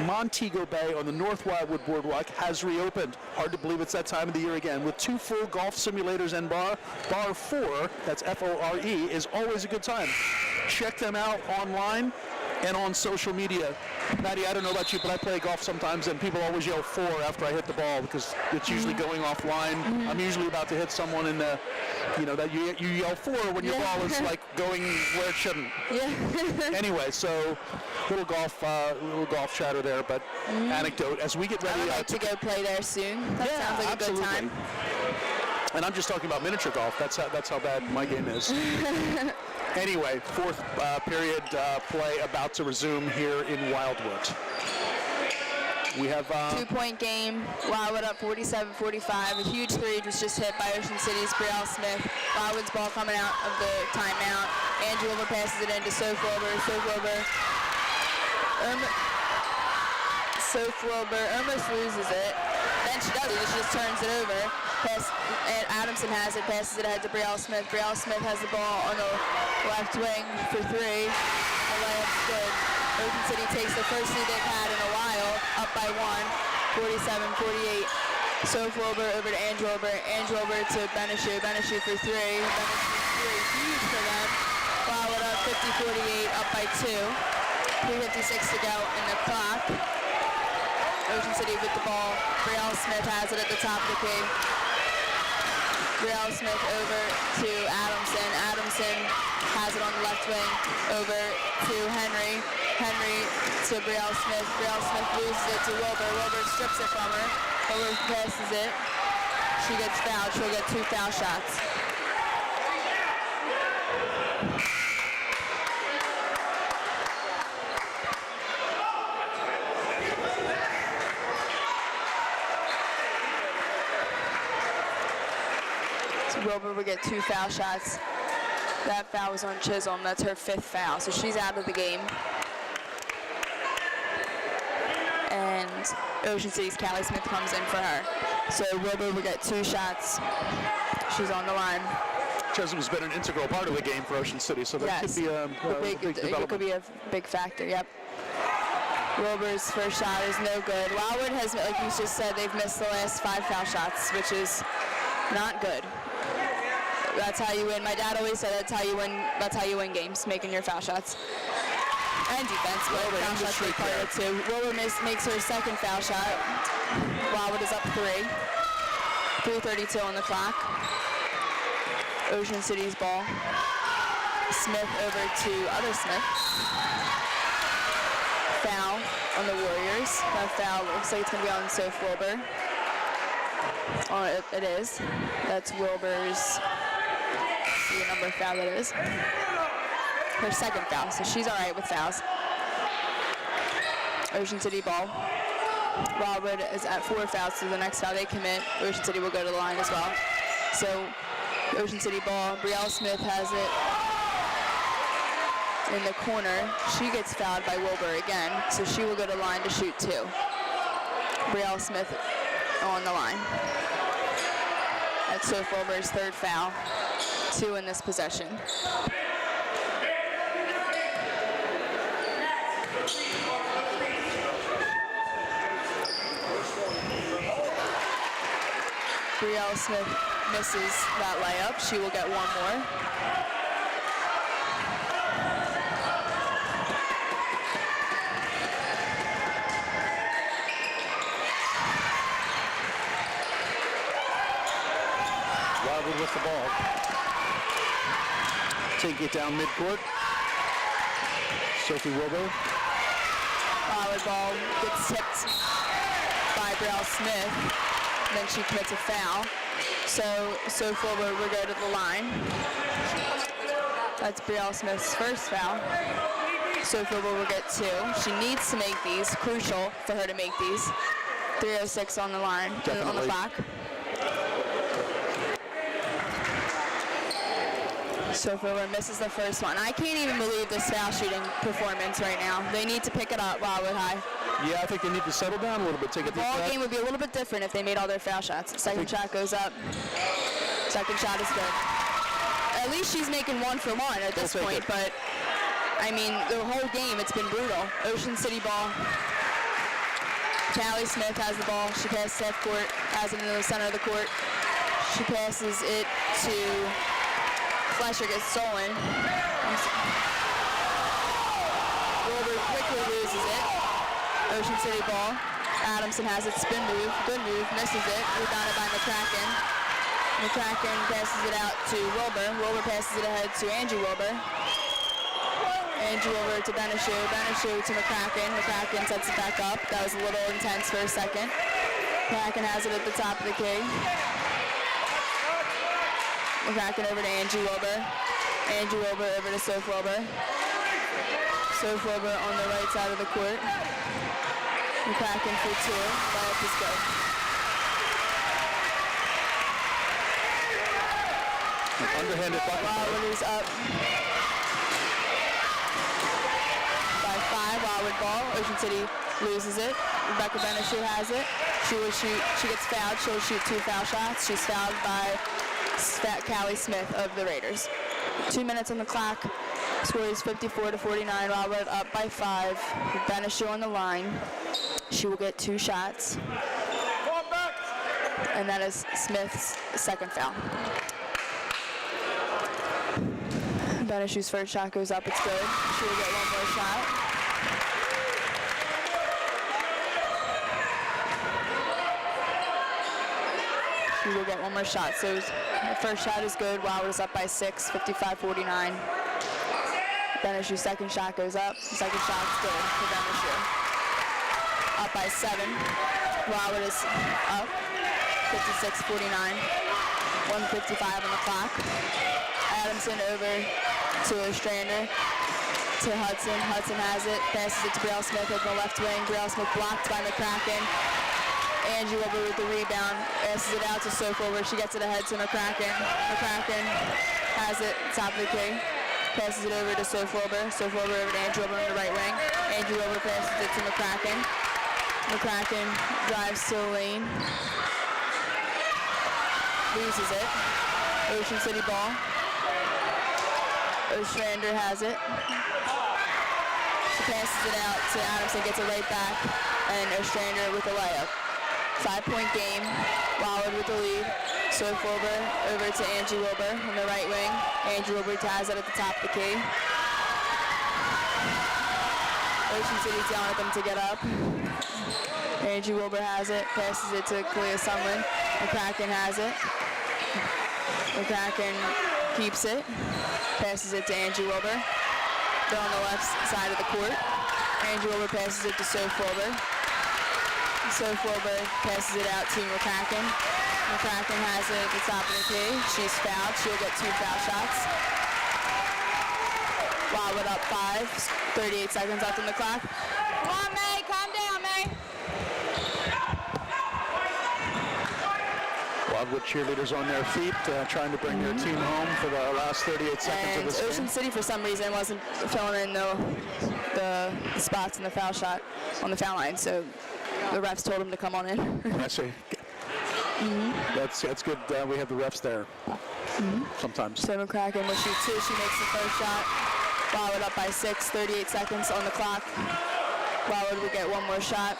Montego Bay on the North Wildwood Boardwalk has reopened. Hard to believe it's that time of the year again. With 2 full golf simulators and bar, Bar 4, that's F-O-R-E, is always a good time. Check them out online and on social media. Maddie, I don't know about you, but I play golf sometimes, and people always yell 4 after I hit the ball because it's usually going offline. I'm usually about to hit someone in the, that you yell 4 when your ball is like going where it shouldn't. Yeah. Anyway, so little golf chatter there, but anecdote as we get ready. I would like to go play there soon. That sounds like absolutely. a good time. And I'm just talking about miniature golf. That's how bad my game is. Anyway, 4th period play about to resume here in Wildwood. We have 2-point game. Wildwood up 47-45. A huge 3 was just hit by Ocean City's Brielle Smith. Wildwood's ball coming out of the timeout. Andrew Wilbur passes it into Soph Wilbur. Soph Wilbur almost loses it. Then she doesn't. She just turns it over. And Adamson has it, passes it ahead to Brielle Smith. Brielle Smith has the ball on the left wing for 3. The layup's good. Ocean City takes the first lead they've had in a while, up by 1, 47-48. Soph Wilbur over to Andrew Wilbur. Andrew Wilbur to Beneshu. Beneshu for 3. Beneshu for 3. Huge for them. Wildwood up 50-48, up by 2. 3:56 to go in the clock. Ocean City with the ball. Brielle Smith has it at the top of the key. Brielle Smith over to Adamson. Adamson has it on the left wing over to Henry. Henry to Brielle Smith. Brielle Smith loses it to Wilbur. Wilbur strips it from her. Wilbur passes it. She gets fouled. She'll get 2 foul shots. Wilbur will get 2 foul shots. That foul was on Chisholm. That's her 5th foul, so she's out of the game. And Ocean City's Callie Smith comes in for her. So Wilbur will get 2 shots. She's on the line. Chisholm's been an integral part of the game for Ocean City, so that could be a big development. It could be a big factor, yep. Wilbur's first shot is no good. Wildwood has, like you just said, they've missed the last 5 foul shots, which is not good. That's how you win. My dad always said that's how you win games, making your foul shots. And defense, but foul shots are part of it too. Wilbur makes her 2nd foul shot. Wildwood is up 3. 3:32 on the clock. Ocean City's ball. Smith over to other Smith. Foul on the Warriors. That foul looks like it's going to be on Soph Wilbur. Oh, it is. That's Wilbur's. See what number of foul that is. Her second foul, so she's all right with fouls. Ocean City ball. Wildwood is at 4 fouls, so the next foul they commit, Ocean City will go to the line as well. So Ocean City ball. Brielle Smith has it in the corner. She gets fouled by Wilbur again, so she will go to the line to shoot 2. Brielle Smith on the line. That's Soph Wilbur's 3rd foul. 2 in this possession. Brielle Smith misses that layup. She will get 1 more. Wildwood with the ball. Take it down midcourt. Sophie Wilbur. Wildwood ball gets tipped by Brielle Smith. Then she commits a foul. So Soph Wilbur will go to the line. That's Brielle Smith's 1st foul. Soph Wilbur will get 2. She needs to make these. Crucial for her to make these. 3:06 on the line, on the Definitely. clock. Soph Wilbur misses the first one. I can't even believe this foul shooting performance right now. They need to pick it up, Wildwood High. Yeah, I think they need to settle down a little bit. Take a deep Ball breath. game would be a little bit different if they made all their foul shots. Second shot goes up. Second shot is good. At least she's making 1 for 1 at this We'll take point, it. but I mean, the whole game, it's been brutal. Ocean City ball. Callie Smith has the ball. She passes half court, has it in the center of the court. She passes it to Flesher, gets stolen. Wilbur quickly loses it. Ocean City ball. Adamson has it, spin move, good move, misses it, rebounded by McCracken. McCracken passes it out to Wilbur. Wilbur passes it ahead to Angie Wilbur. Angie Wilbur to Beneshu. Beneshu to McCracken. McCracken sets it back up. That was a little intense for a second. McCracken has it at the top of the key. McCracken over to Angie Wilbur. Angie Wilbur over to Soph Wilbur. Soph Wilbur on the right side of the court. McCracken for 2. Layup is good. Underhanded bucket. Wildwood is up by 5. Wildwood ball. Ocean City loses it. Rebecca Beneshu has it. She will shoot. She gets fouled. She'll shoot 2 foul shots. She's fouled by Callie Smith of the Raiders. 2 minutes on the clock. Score is 54-49. Wildwood up by 5. With Beneshu on the line. She will get 2 shots. And that is Smith's 2nd foul. Beneshu's first shot goes up. It's good. She will get 1 more shot. She will get 1 more shot. So the first shot is good. Wildwood is up by 6, 55-49. Beneshu's second shot goes up. Second shot's good for Beneshu. Up by 7. Wildwood is up. 56-49. 1:55 on the clock. Adamson over to Ostrander. To Hudson. Hudson has it. Passes it to Brielle Smith at the left wing. Brielle Smith blocked by McCracken. Angie Wilbur with the rebound. Passes it out to Soph Wilbur. She gets it ahead to McCracken. McCracken has it. Top of the key. Passes it over to Soph Wilbur. Soph Wilbur over to Angie Wilbur on the right wing. Angie Wilbur passes it to McCracken. McCracken drives to the lane. Loses it. Ocean City ball. Ostrander has it. She passes it out to Adamson, gets it right back, and Ostrander with a layup. 5-point game. Wildwood with the lead. Soph Wilbur over to Angie Wilbur on the right wing. Angie Wilbur ties it at the top of the key. Ocean City's yelling at them to get up. Angie Wilbur has it, passes it to Kalia Sumlin. McCracken has it. McCracken keeps it, passes it to Angie Wilbur. They're on the left side of the court. Angie Wilbur passes it to Soph Wilbur. Soph Wilbur passes it out to McCracken. McCracken has it at the top of the key. She's fouled. She'll get 2 foul shots. Wildwood up 5. 38 seconds left on the clock. Come on, May. Calm down, May. Wildwood cheerleaders on their feet, trying to bring their team home for the last 38 seconds of And this Ocean game. City, for some reason, wasn't filling in the spots in the foul shot on the foul line, so the refs told them to come on in. I see. That's good. We have the refs there sometimes. So McCracken will shoot 2. She makes the first shot. Wildwood up by 6. 38 seconds on the clock. Wildwood will get 1 more shot.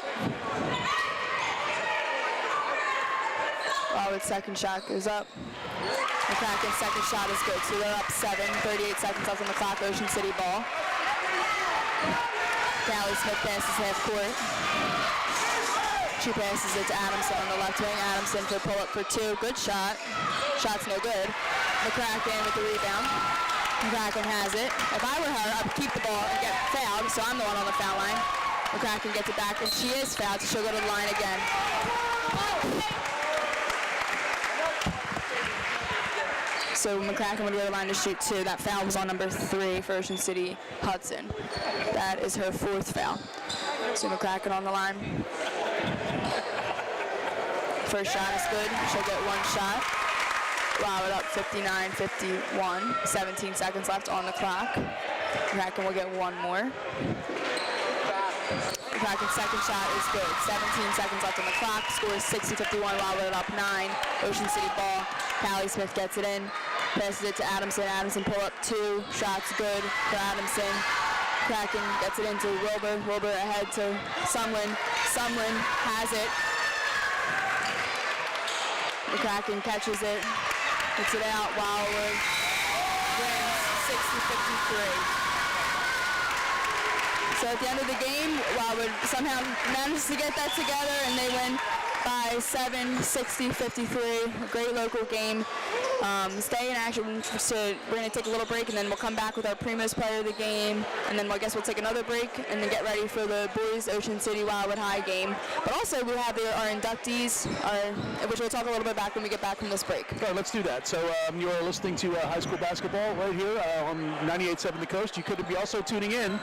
Wildwood's second shot goes up. McCracken's second shot is good, so they're up 7. 38 seconds left on the clock. Ocean City ball. Callie Smith passes half court. She passes it to Adamson on the left wing. Adamson for pull-up for 2. Good shot. Shot's no good. McCracken with the rebound. McCracken has it. If I were her, I would keep the ball and get fouled, so I'm the one on the foul line. McCracken gets it back, and she is fouled, so she'll go to the line again. So McCracken would go to the line to shoot 2. That foul was on number 3 for Ocean City, Hudson. That is her 4th foul. So McCracken on the line. First shot is good. She'll get 1 shot. Wildwood up 59-51. 17 seconds left on the clock. McCracken will get 1 more. McCracken's second shot is good. 17 seconds left on the clock. Score is 60-51. Wildwood up 9. Ocean City ball. Callie Smith gets it in. Passes it to Adamson. Adamson pull up 2. Shots good for Adamson. McCracken gets it into Wilbur. Wilbur ahead to Sumlin. Sumlin has it. McCracken catches it. Puts it out. Wildwood wins 60-53. So at the end of the game, Wildwood somehow managed to get that together, and they win by 7, 60-53. A great local game. Stay in action. So we're going to take a little break, and then we'll come back with our Primos player of the game, and then I guess we'll take another break and then get ready for the boys Ocean City Wildwood High game. But also we have our inductees, which we'll talk a little bit about when we get back from this break. All right, let's do that. So you are listening to high school basketball right here on 98.7 The Coast. You could be also tuning in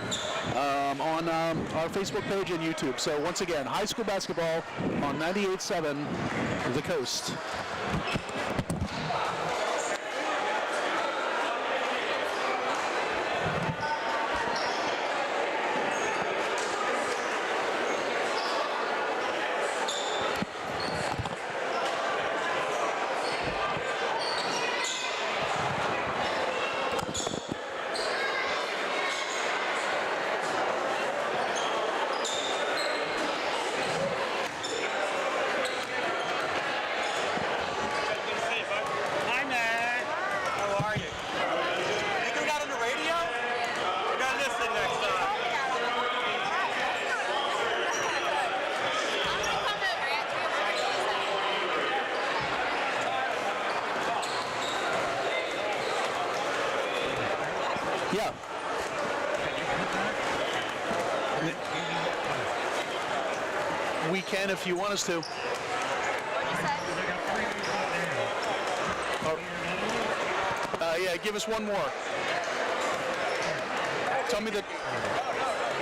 on our Facebook page and YouTube. So once again, high school basketball on 98.7 The Coast. Yeah. We can if you want us to. Yeah, give us 1 more. Tell me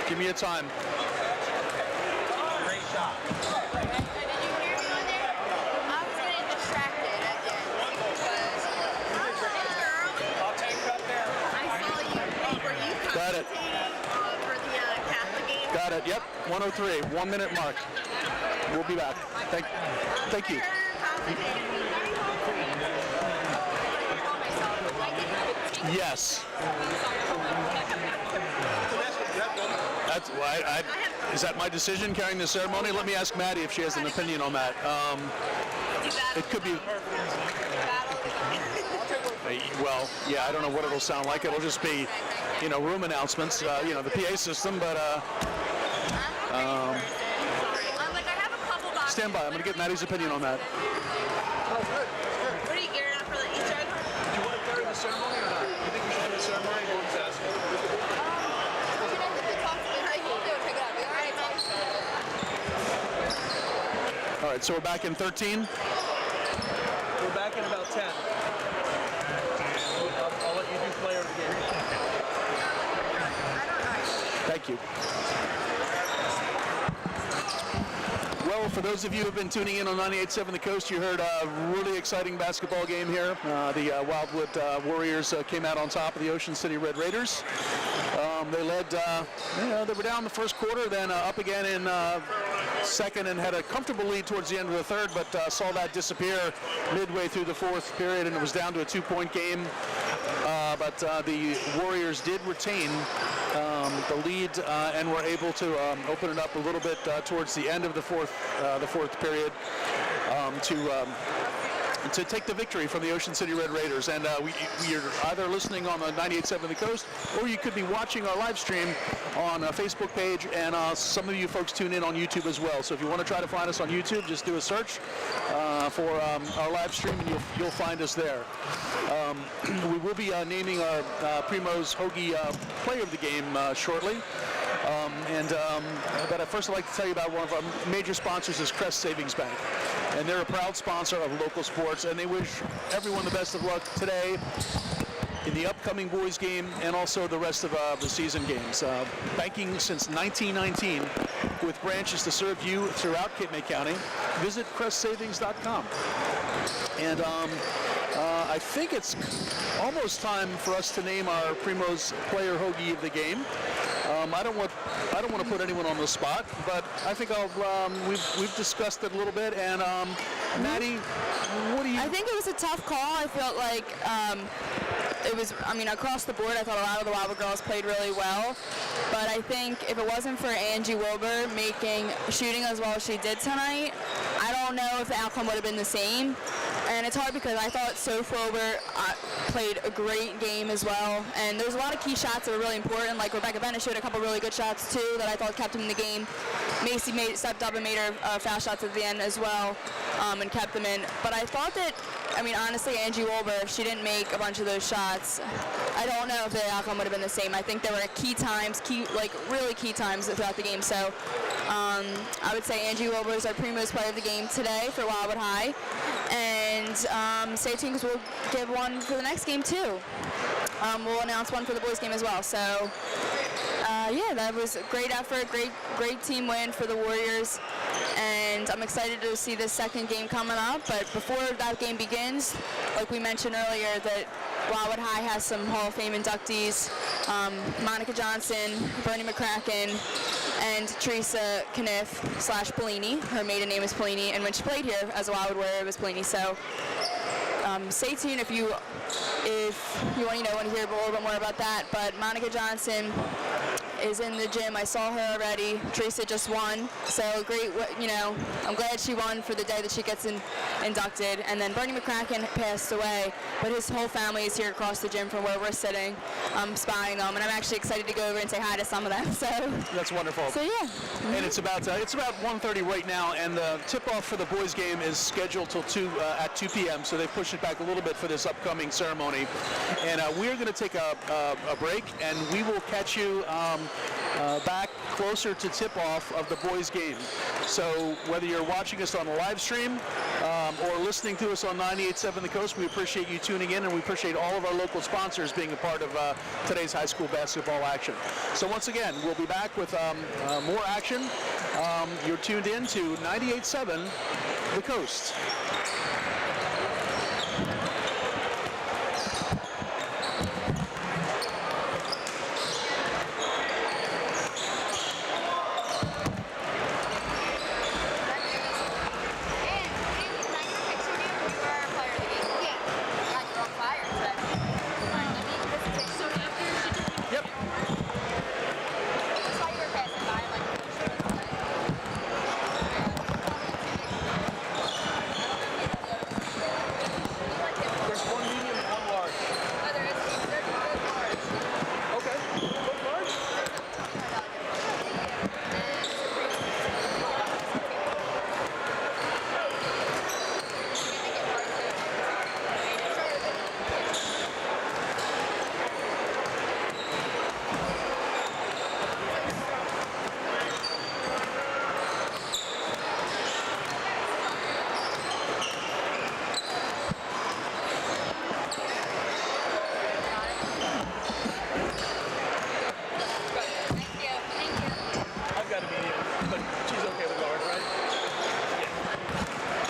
give me a time. Great shot. Did you hear me on there? I was getting distracted at the end because I'll take it up there. I saw you. Were you Got it. commentating for the Catholic game? Got it. Yep. 103. 1 minute mark. We'll be back. Thank you. Yes. That's why is that my decision carrying the ceremony? Let me ask Maddie if she has an opinion on that. It could be. Well, yeah, I don't know what it'll sound like. It'll just be, room announcements, the PA system, but stand by. I'm going to get Maddie's opinion on that. What are you gearing up for the Easter egg? Do you want to carry the ceremony or not? You think we should do the ceremony? Gordon's asking. right, so we're back in 13. We're back in about 10. I'll let you do player of the game. Thank you. Well, for those of you who have been tuning in on 98.7 The Coast, you heard a really exciting basketball game here. The Wildwood Warriors came out on top of the Ocean City Red Raiders. They led, they were down the first quarter, then up again in second and had a comfortable lead towards the end of the third, but saw that disappear midway through the fourth period, and it was down to a 2-point game. But the Warriors did retain the lead and were able to open it up a little bit towards the end of the fourth period to take the victory from the Ocean City Red Raiders. And you're either listening on the 98.7 The Coast, or you could be watching our live stream on a Facebook page, and some of you folks tune in on YouTube as well. So if you want to try to find us on YouTube, just do a search for our live stream, and you'll find us there. We will be naming our Primo's Hoagie player of the game shortly. But first I'd like to tell you about one of our major sponsors is Crest Savings Bank. And they're a proud sponsor of local sports, and they wish everyone the best of luck today in the upcoming boys game and also the rest of the season games. Banking since 1919 with branches to serve you throughout Cape May County. Visit CrestSavings.com. And I think it's almost time for us to name our Primo's player Hoagie of the game. I don't want to put anyone on the spot, but I think we've discussed it a little bit. And Maddie, what do you? I think it was a tough call. I felt like it was, across the board, I thought a lot of the Wildwood girls played really well. But I think if it wasn't for Angie Wilbur shooting as well as she did tonight, I don't know if the outcome would have been the same. And it's hard because I thought Soph Wilbur played a great game as well. And there's a lot of key shots that were really important. Like Rebecca Bennett showed a couple really good shots too that I thought kept them in the game. Macy stepped up and made her foul shots at the end as well and kept them in. But I thought that, honestly, Angie Wilbur, if she didn't make a bunch of those shots, I don't know if the outcome would have been the same. I think there were really key times throughout the game. So I would say Angie Wilbur is our Primo's player of the game today for Wildwood High. And stay tuned because we'll give one for the next game too. We'll announce one for the boys game as well. So that was a great effort, great team win for the Warriors. And I'm excited to see this second game coming up. But before that game begins, like we mentioned earlier, that Wildwood High has some Hall of Fame inductees, Monica Johnson, Bernie McCracken, and Teresa Kniff / Polini. Her maiden name is Polini, and when she played here as a Wildwood Warrior, it was Polini. So stay tuned if you want to hear a little bit more about that. But Monica Johnson is in the gym. I saw her already. Teresa just won, so great. I'm glad she won for the day that she gets inducted. And then Bernie McCracken passed away, but his whole family is here across the gym from where we're sitting, spying them. And I'm actually excited to go over and say hi to some of them. So that's wonderful. So yeah. Mm-hmm. And it's about 1:30 right now, and the tip-off for the boys' game is scheduled till 2 p.m. So they pushed it back a little bit for this upcoming ceremony. And we're going to take a break, and we will catch you back closer to tip-off of the boys' game. So whether you're watching us on the live stream or listening to us on 98.7 The Coast, we appreciate you tuning in, and we appreciate all of our local sponsors being a part of today's high school basketball action. So once again, we'll be back with more action. You're tuned in to 98.7 The Coast.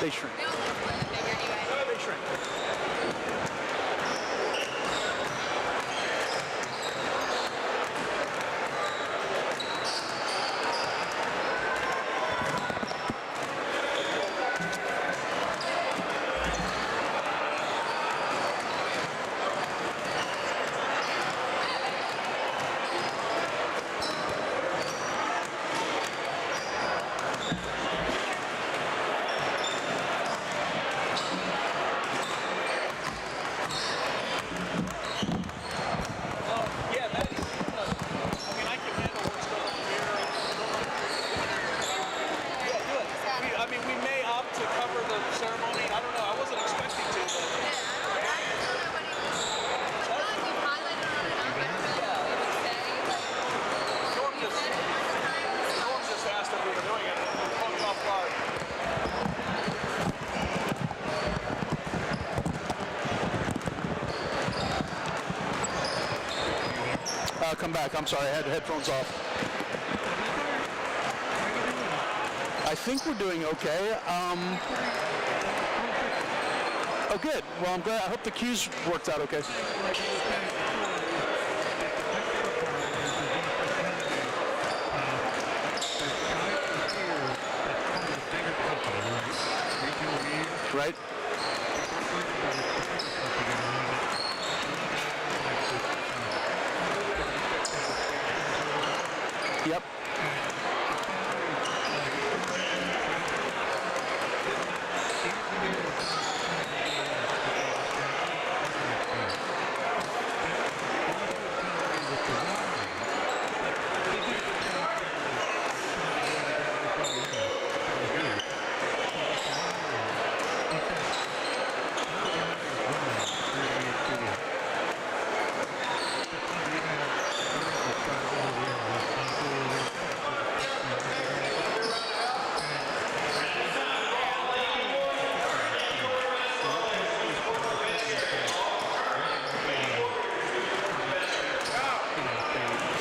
They shrink. We don't live for the big anyway. They shrink. Yeah, Maddie. I mean, I can handle what's going on here. Yeah, do it. I mean, we may opt to cover the ceremony. I don't know. I wasn't expecting to, but. Norm just asked if we were doing it. Caught me off guard. Come back. I'm sorry. I had headphones off. I think we're doing okay. Oh, good. Well, I'm glad. I hope the cues worked out okay. Right? Yep.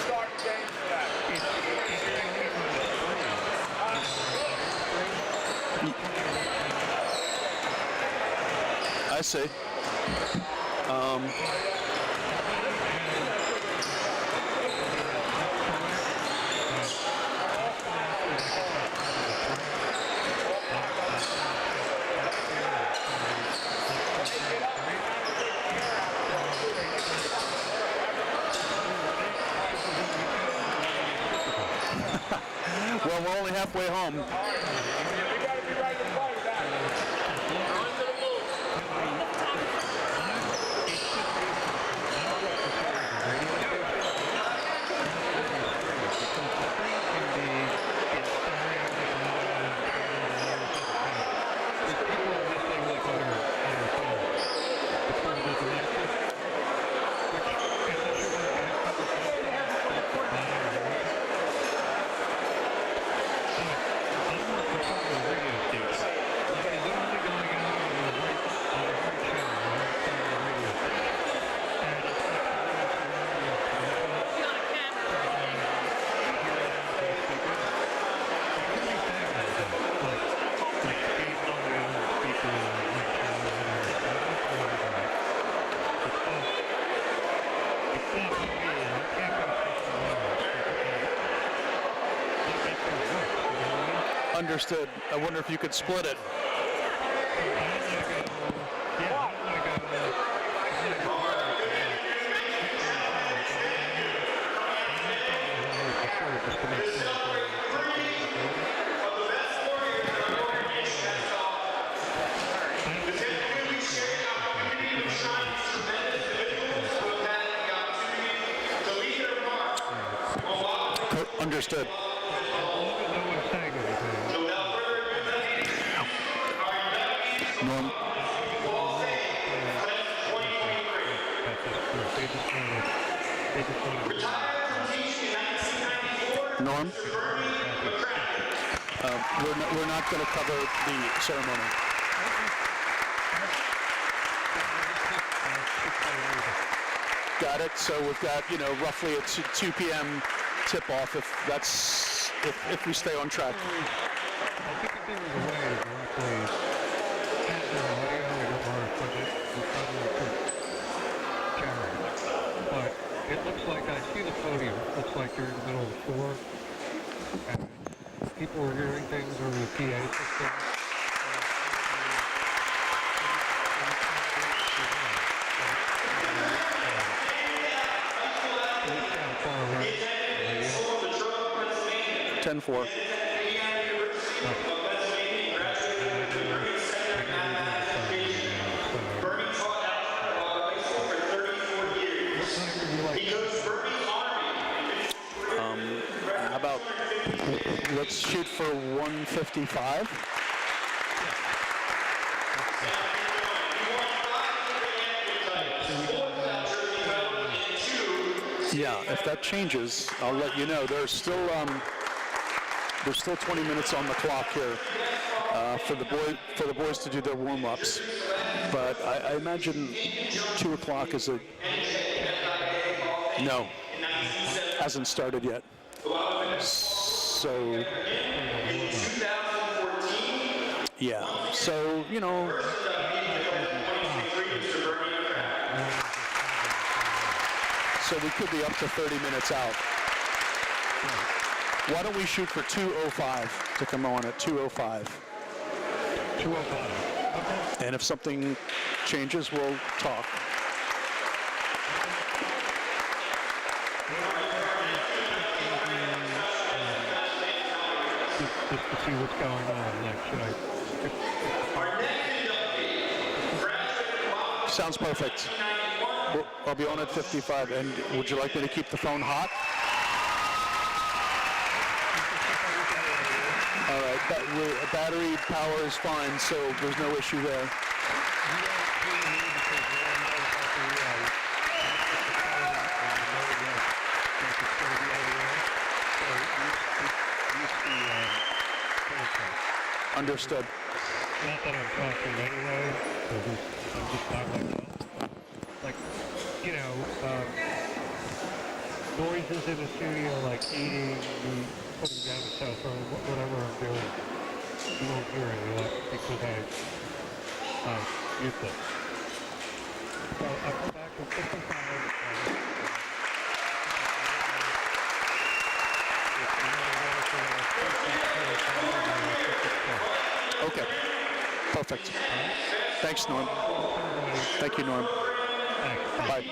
Start the game for that. I see. Well, we're only halfway home. We got to be ready to play with that. On to the move. Understood. I wonder if you could split it. Understood. Norm. Norm? We're not going to cover the ceremony. Got it. So we've got, roughly a 2 p.m. tip-off if we stay on track. I think if there was a way to PA system. Ten four. How about let's shoot for 155? Yeah, if that changes, I'll let you know. There's still 20 minutes on the clock here for the boys to do their warm-ups. But I imagine 2 o'clock is no, hasn't started yet. So yeah, so you know. So we could be up to 30 minutes out. Why don't we shoot for 2:05 to come on at 2:05? 2:05. Okay. And if something changes, we'll talk. Just to see what's going on. Like, should I? Sounds perfect. I'll be on at 55. And would you like me to keep the phone hot? All right. Battery power is fine, so there's no issue there. Understood. Not that I'm talking anyway, I'm just not like, you know, noises in the studio, like eating, putting down the cell phone, whatever I'm doing, you won't hear any of that because I mute this. So I'll go back to 55. Okay. Perfect. Thanks, Norm. Thank you, Norm. Bye.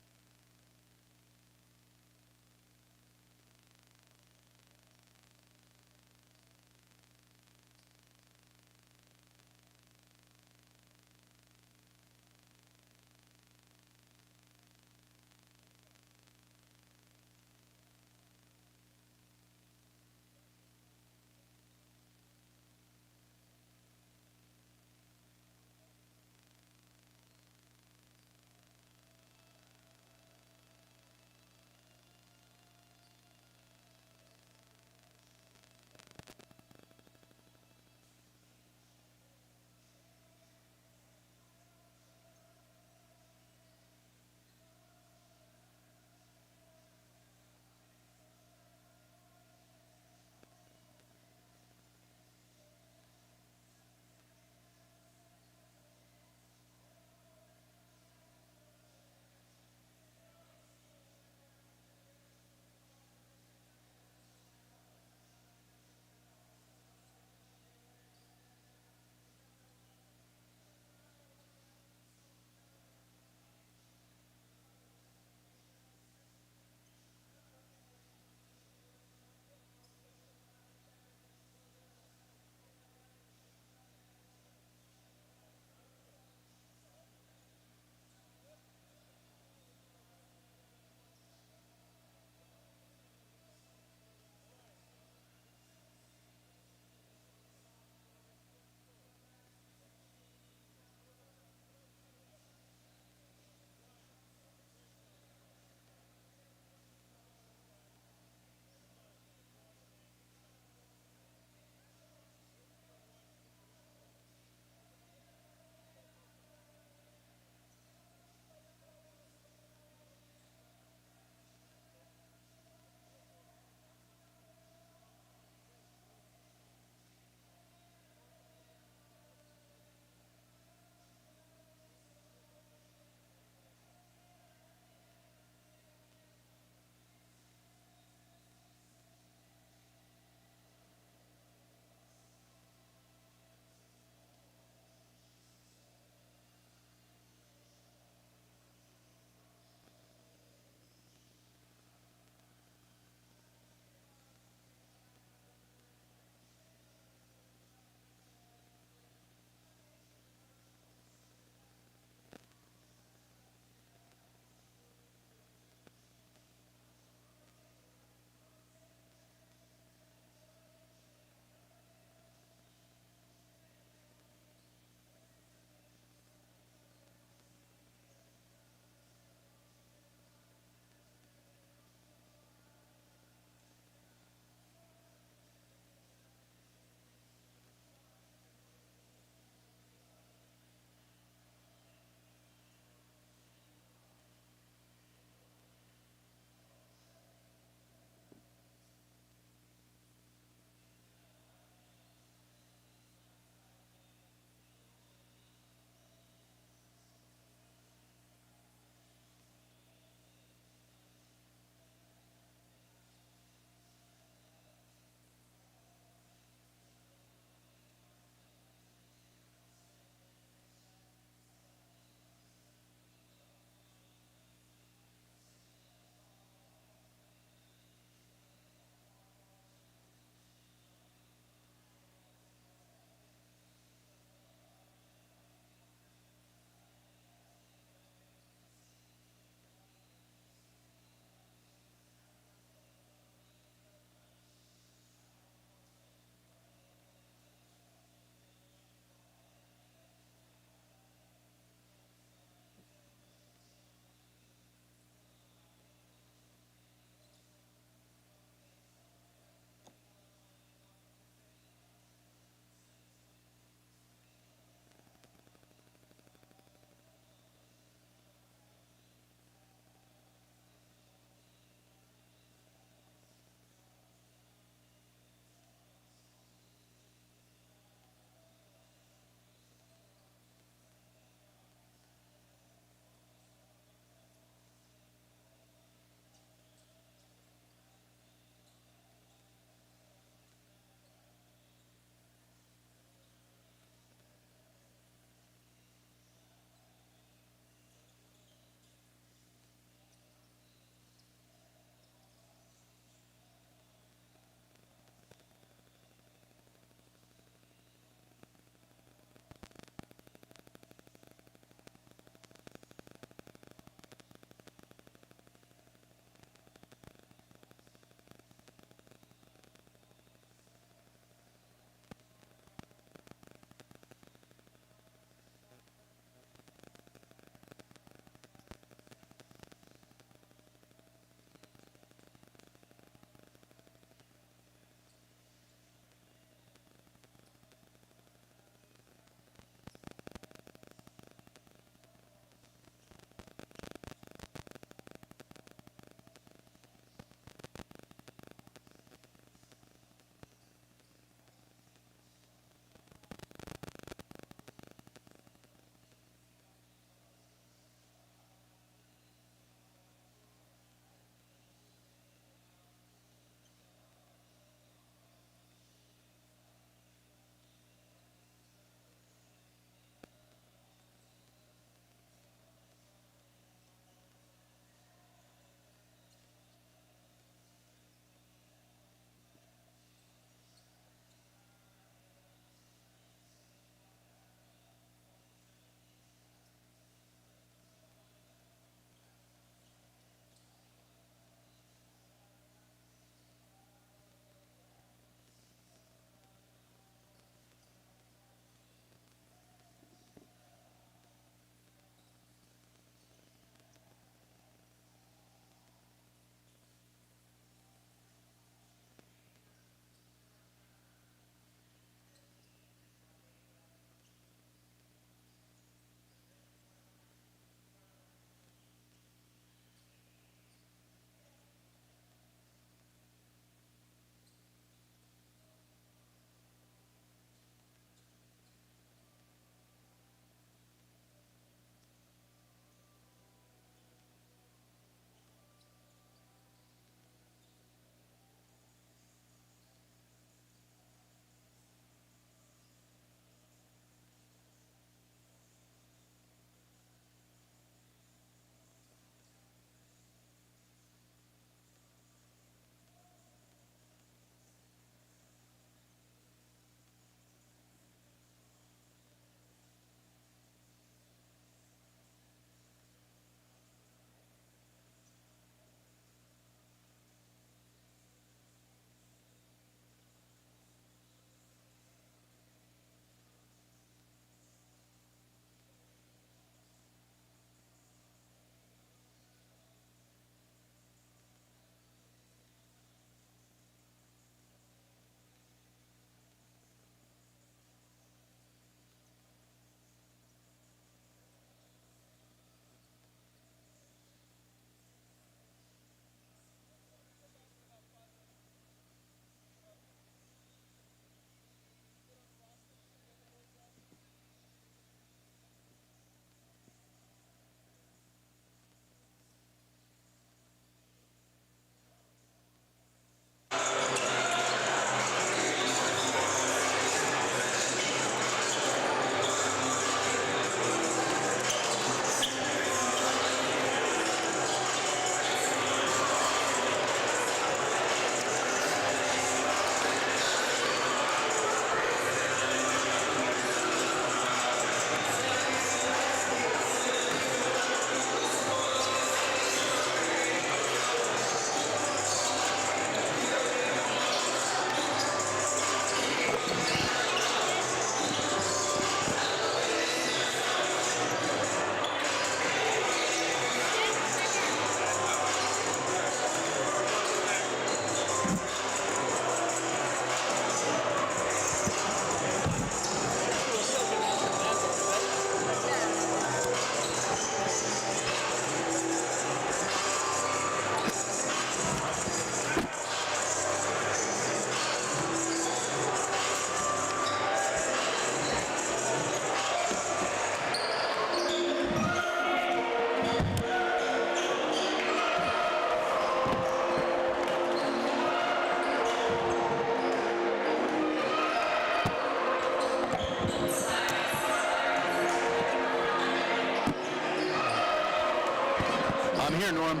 I'm here, Norm.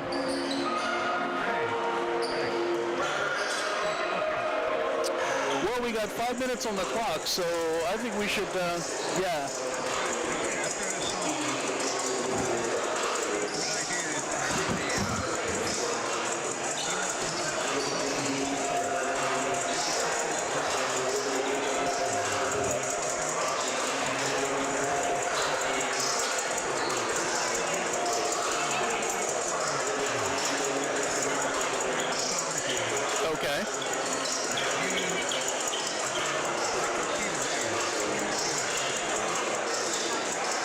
Well, we got 5 minutes on the clock, so I think we should, yeah. Okay.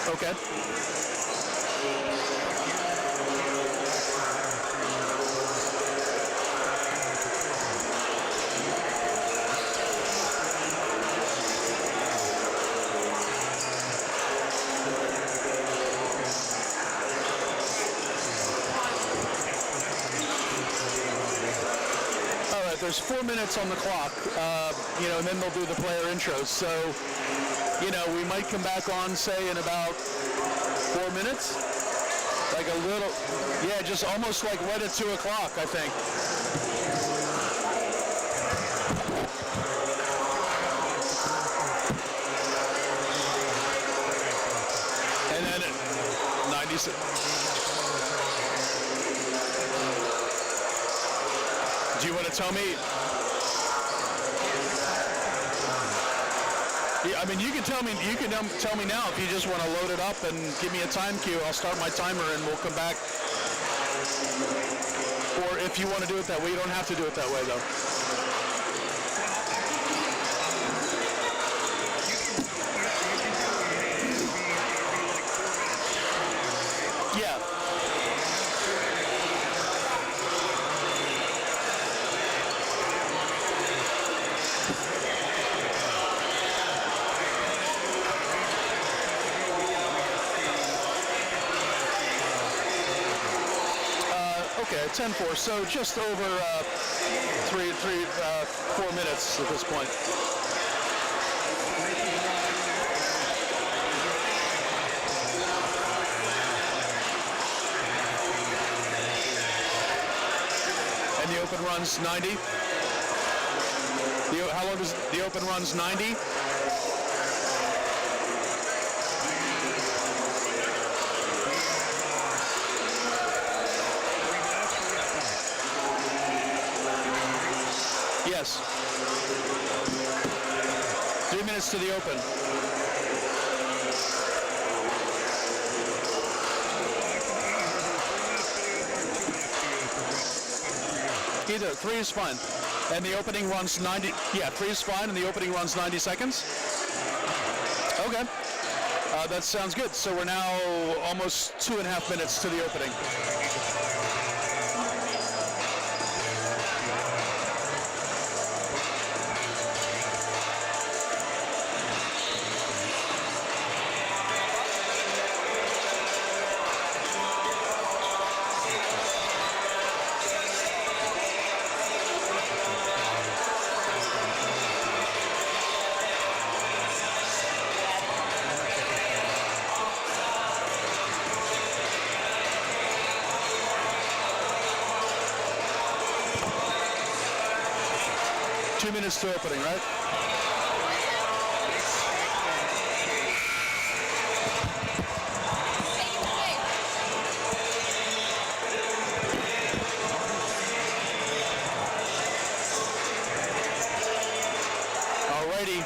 Okay. All right, there's 4 minutes on the clock, and then they'll do the player intros. So, we might come back on, say, in about 4 minutes. Like a little, yeah, just almost like right at 2 o'clock, I think. And then at 96. Do you want to tell me? Yeah, I mean, you can tell me. You can tell me now if you just want to load it up and give me a time cue. I'll start my timer and we'll come back. Or if you want to do it that way, you don't have to do it that way, though. Yeah. Okay, 10-4, so just over 4 minutes at this point. And the open runs 90? How long does the open runs 90? Yes. 3 minutes to the open. Either. 3 is fine. And the opening runs 90. Yeah, 3 is fine, and the opening runs 90 seconds. Okay. That sounds good. So we're now almost 2.5 minutes to the opening. Minutes to opening, right? Alrighty.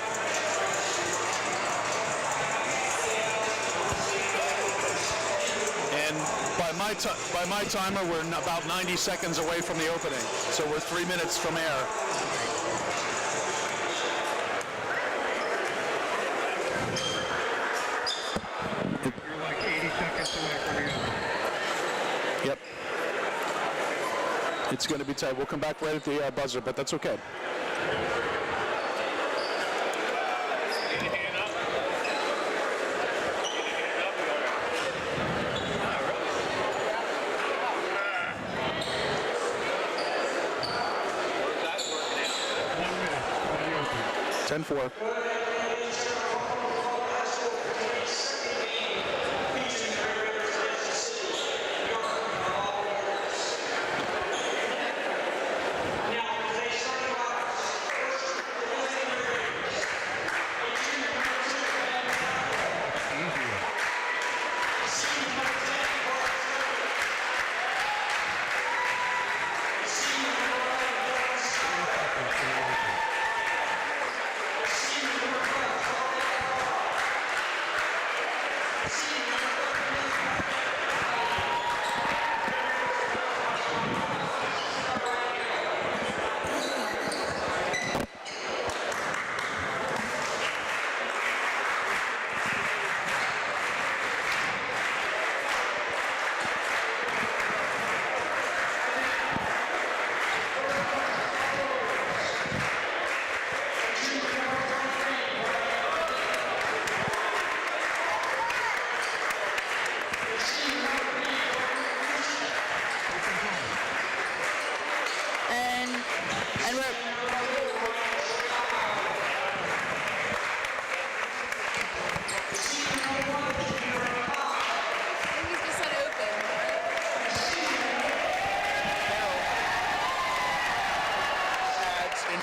And by my timer, we're about 90 seconds away from the opening. So we're 3 minutes from air. Yep. It's going to be tight. We'll come back right at the buzzer, but that's okay. Ten-4.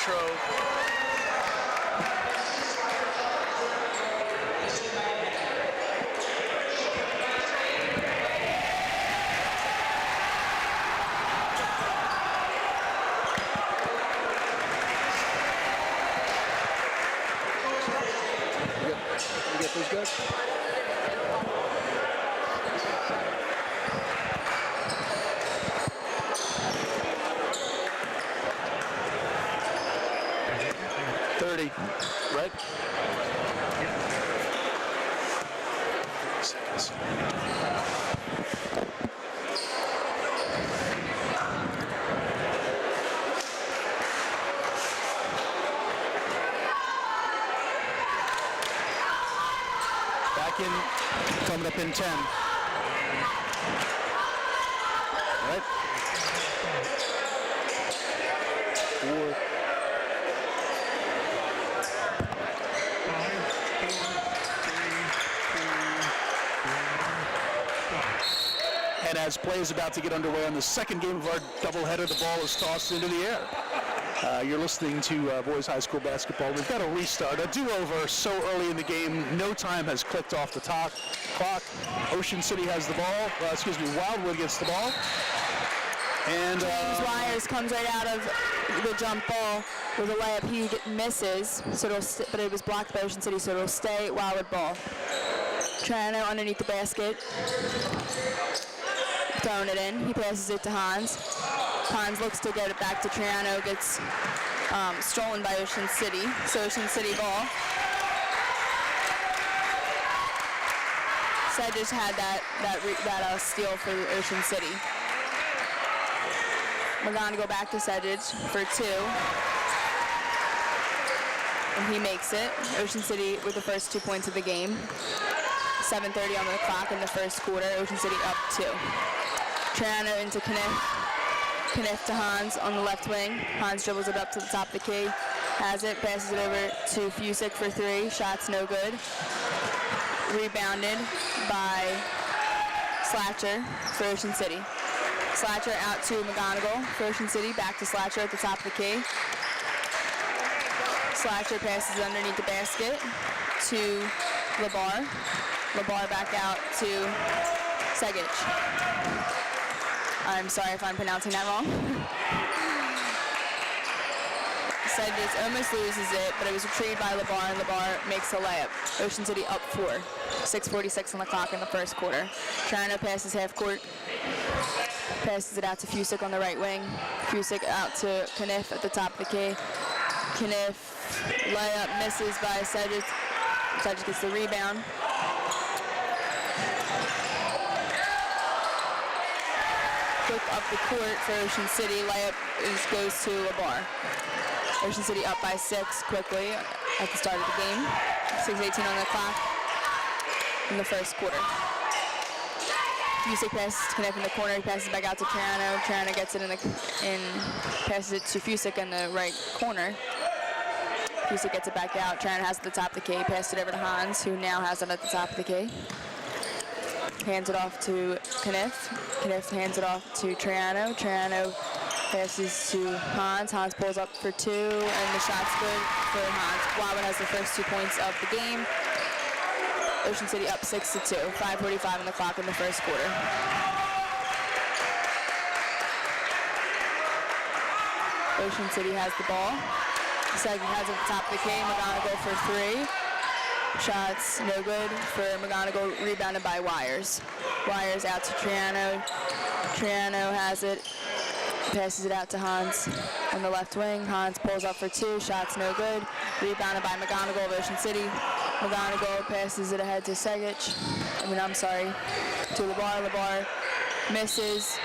intro. You get those guys? Right? Seconds. Back in, coming up in 10. Right? 4. And as play is about to get underway on the second game of our doubleheader, the ball is tossed into the air. You're listening to Boys High School basketball. We've got a restart, a do-over so early in the game. No time has clicked off the clock. Ocean City has the ball. Wildwood gets the ball. And James Wires comes right out of the jump ball with a layup. He misses, so but it was blocked by Ocean City, so it'll stay Wildwood ball. Triano underneath the basket. Throwing it in. He passes it to Hans. Hans looks to get it back to Triano. Gets stolen by Ocean City. So Ocean City ball. Sedgwick had that steal for Ocean City. McGonigal back to Sedgwick for 2. And he makes it. Ocean City with the first 2 points of the game. 7:30 on the clock in the first quarter. Ocean City up 2. Triano into Kniff. Kniff to Hans on the left wing. Hans dribbles it up to the top of the key. Has it, passes it over to Fusick for 3. Shot's no good. Rebounded by Slatcher for Ocean City. Slatcher out to McGonigal for Ocean City. Back to Slatcher at the top of the key. Slatcher passes underneath the basket to LeBar. LeBar back out to Segic. I'm sorry if I'm pronouncing that wrong. Segic almost loses it, but it was retrieved by LeBar, and LeBar makes a layup. Ocean City up 4. 6:46 on the clock in the first quarter. Triano passes half court. Passes it out to Fusick on the right wing. Fusick out to Kniff at the top of the key. Kniff layup misses by Sedgwick. Sedgwick gets the rebound. Quick up the court for Ocean City. Layup goes to LeBar. Ocean City up by 6 quickly at the start of the game. 6:18 on the clock in the first quarter. Fusick passes to Kniff in the corner. He passes back out to Triano. Triano gets it passes it to Fusick in the right corner. Fusick gets it back out. Triano has it at the top of the key. Passes it over to Hans, who now has it at the top of the key. Hands it off to Kniff. Kniff hands it off to Triano. Triano passes to Hans. Hans pulls up for 2, and the shot's good for Hans. Wildwood has the first 2 points of the game. Ocean City up 6-2. 5:45 on the clock in the first quarter. Ocean City has the ball. Sedgwick has it at the top of the key. McGonigal for 3. Shots no good for McGonigal, rebounded by Wires. Wires out to Triano. Triano has it, passes it out to Hans on the left wing. Hans pulls up for 2, shots no good. Rebounded by McGonigal of Ocean City. McGonigal passes it ahead to Segic. To LeBar. LeBar misses.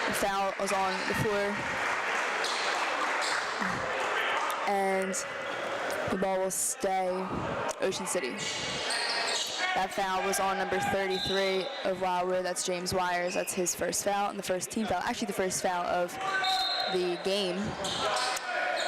The foul was on the floor. And the ball will stay Ocean City. That foul was on number 33 of Wildwood. That's James Wires. That's his first foul and the first team foul. Actually, the first foul of the game.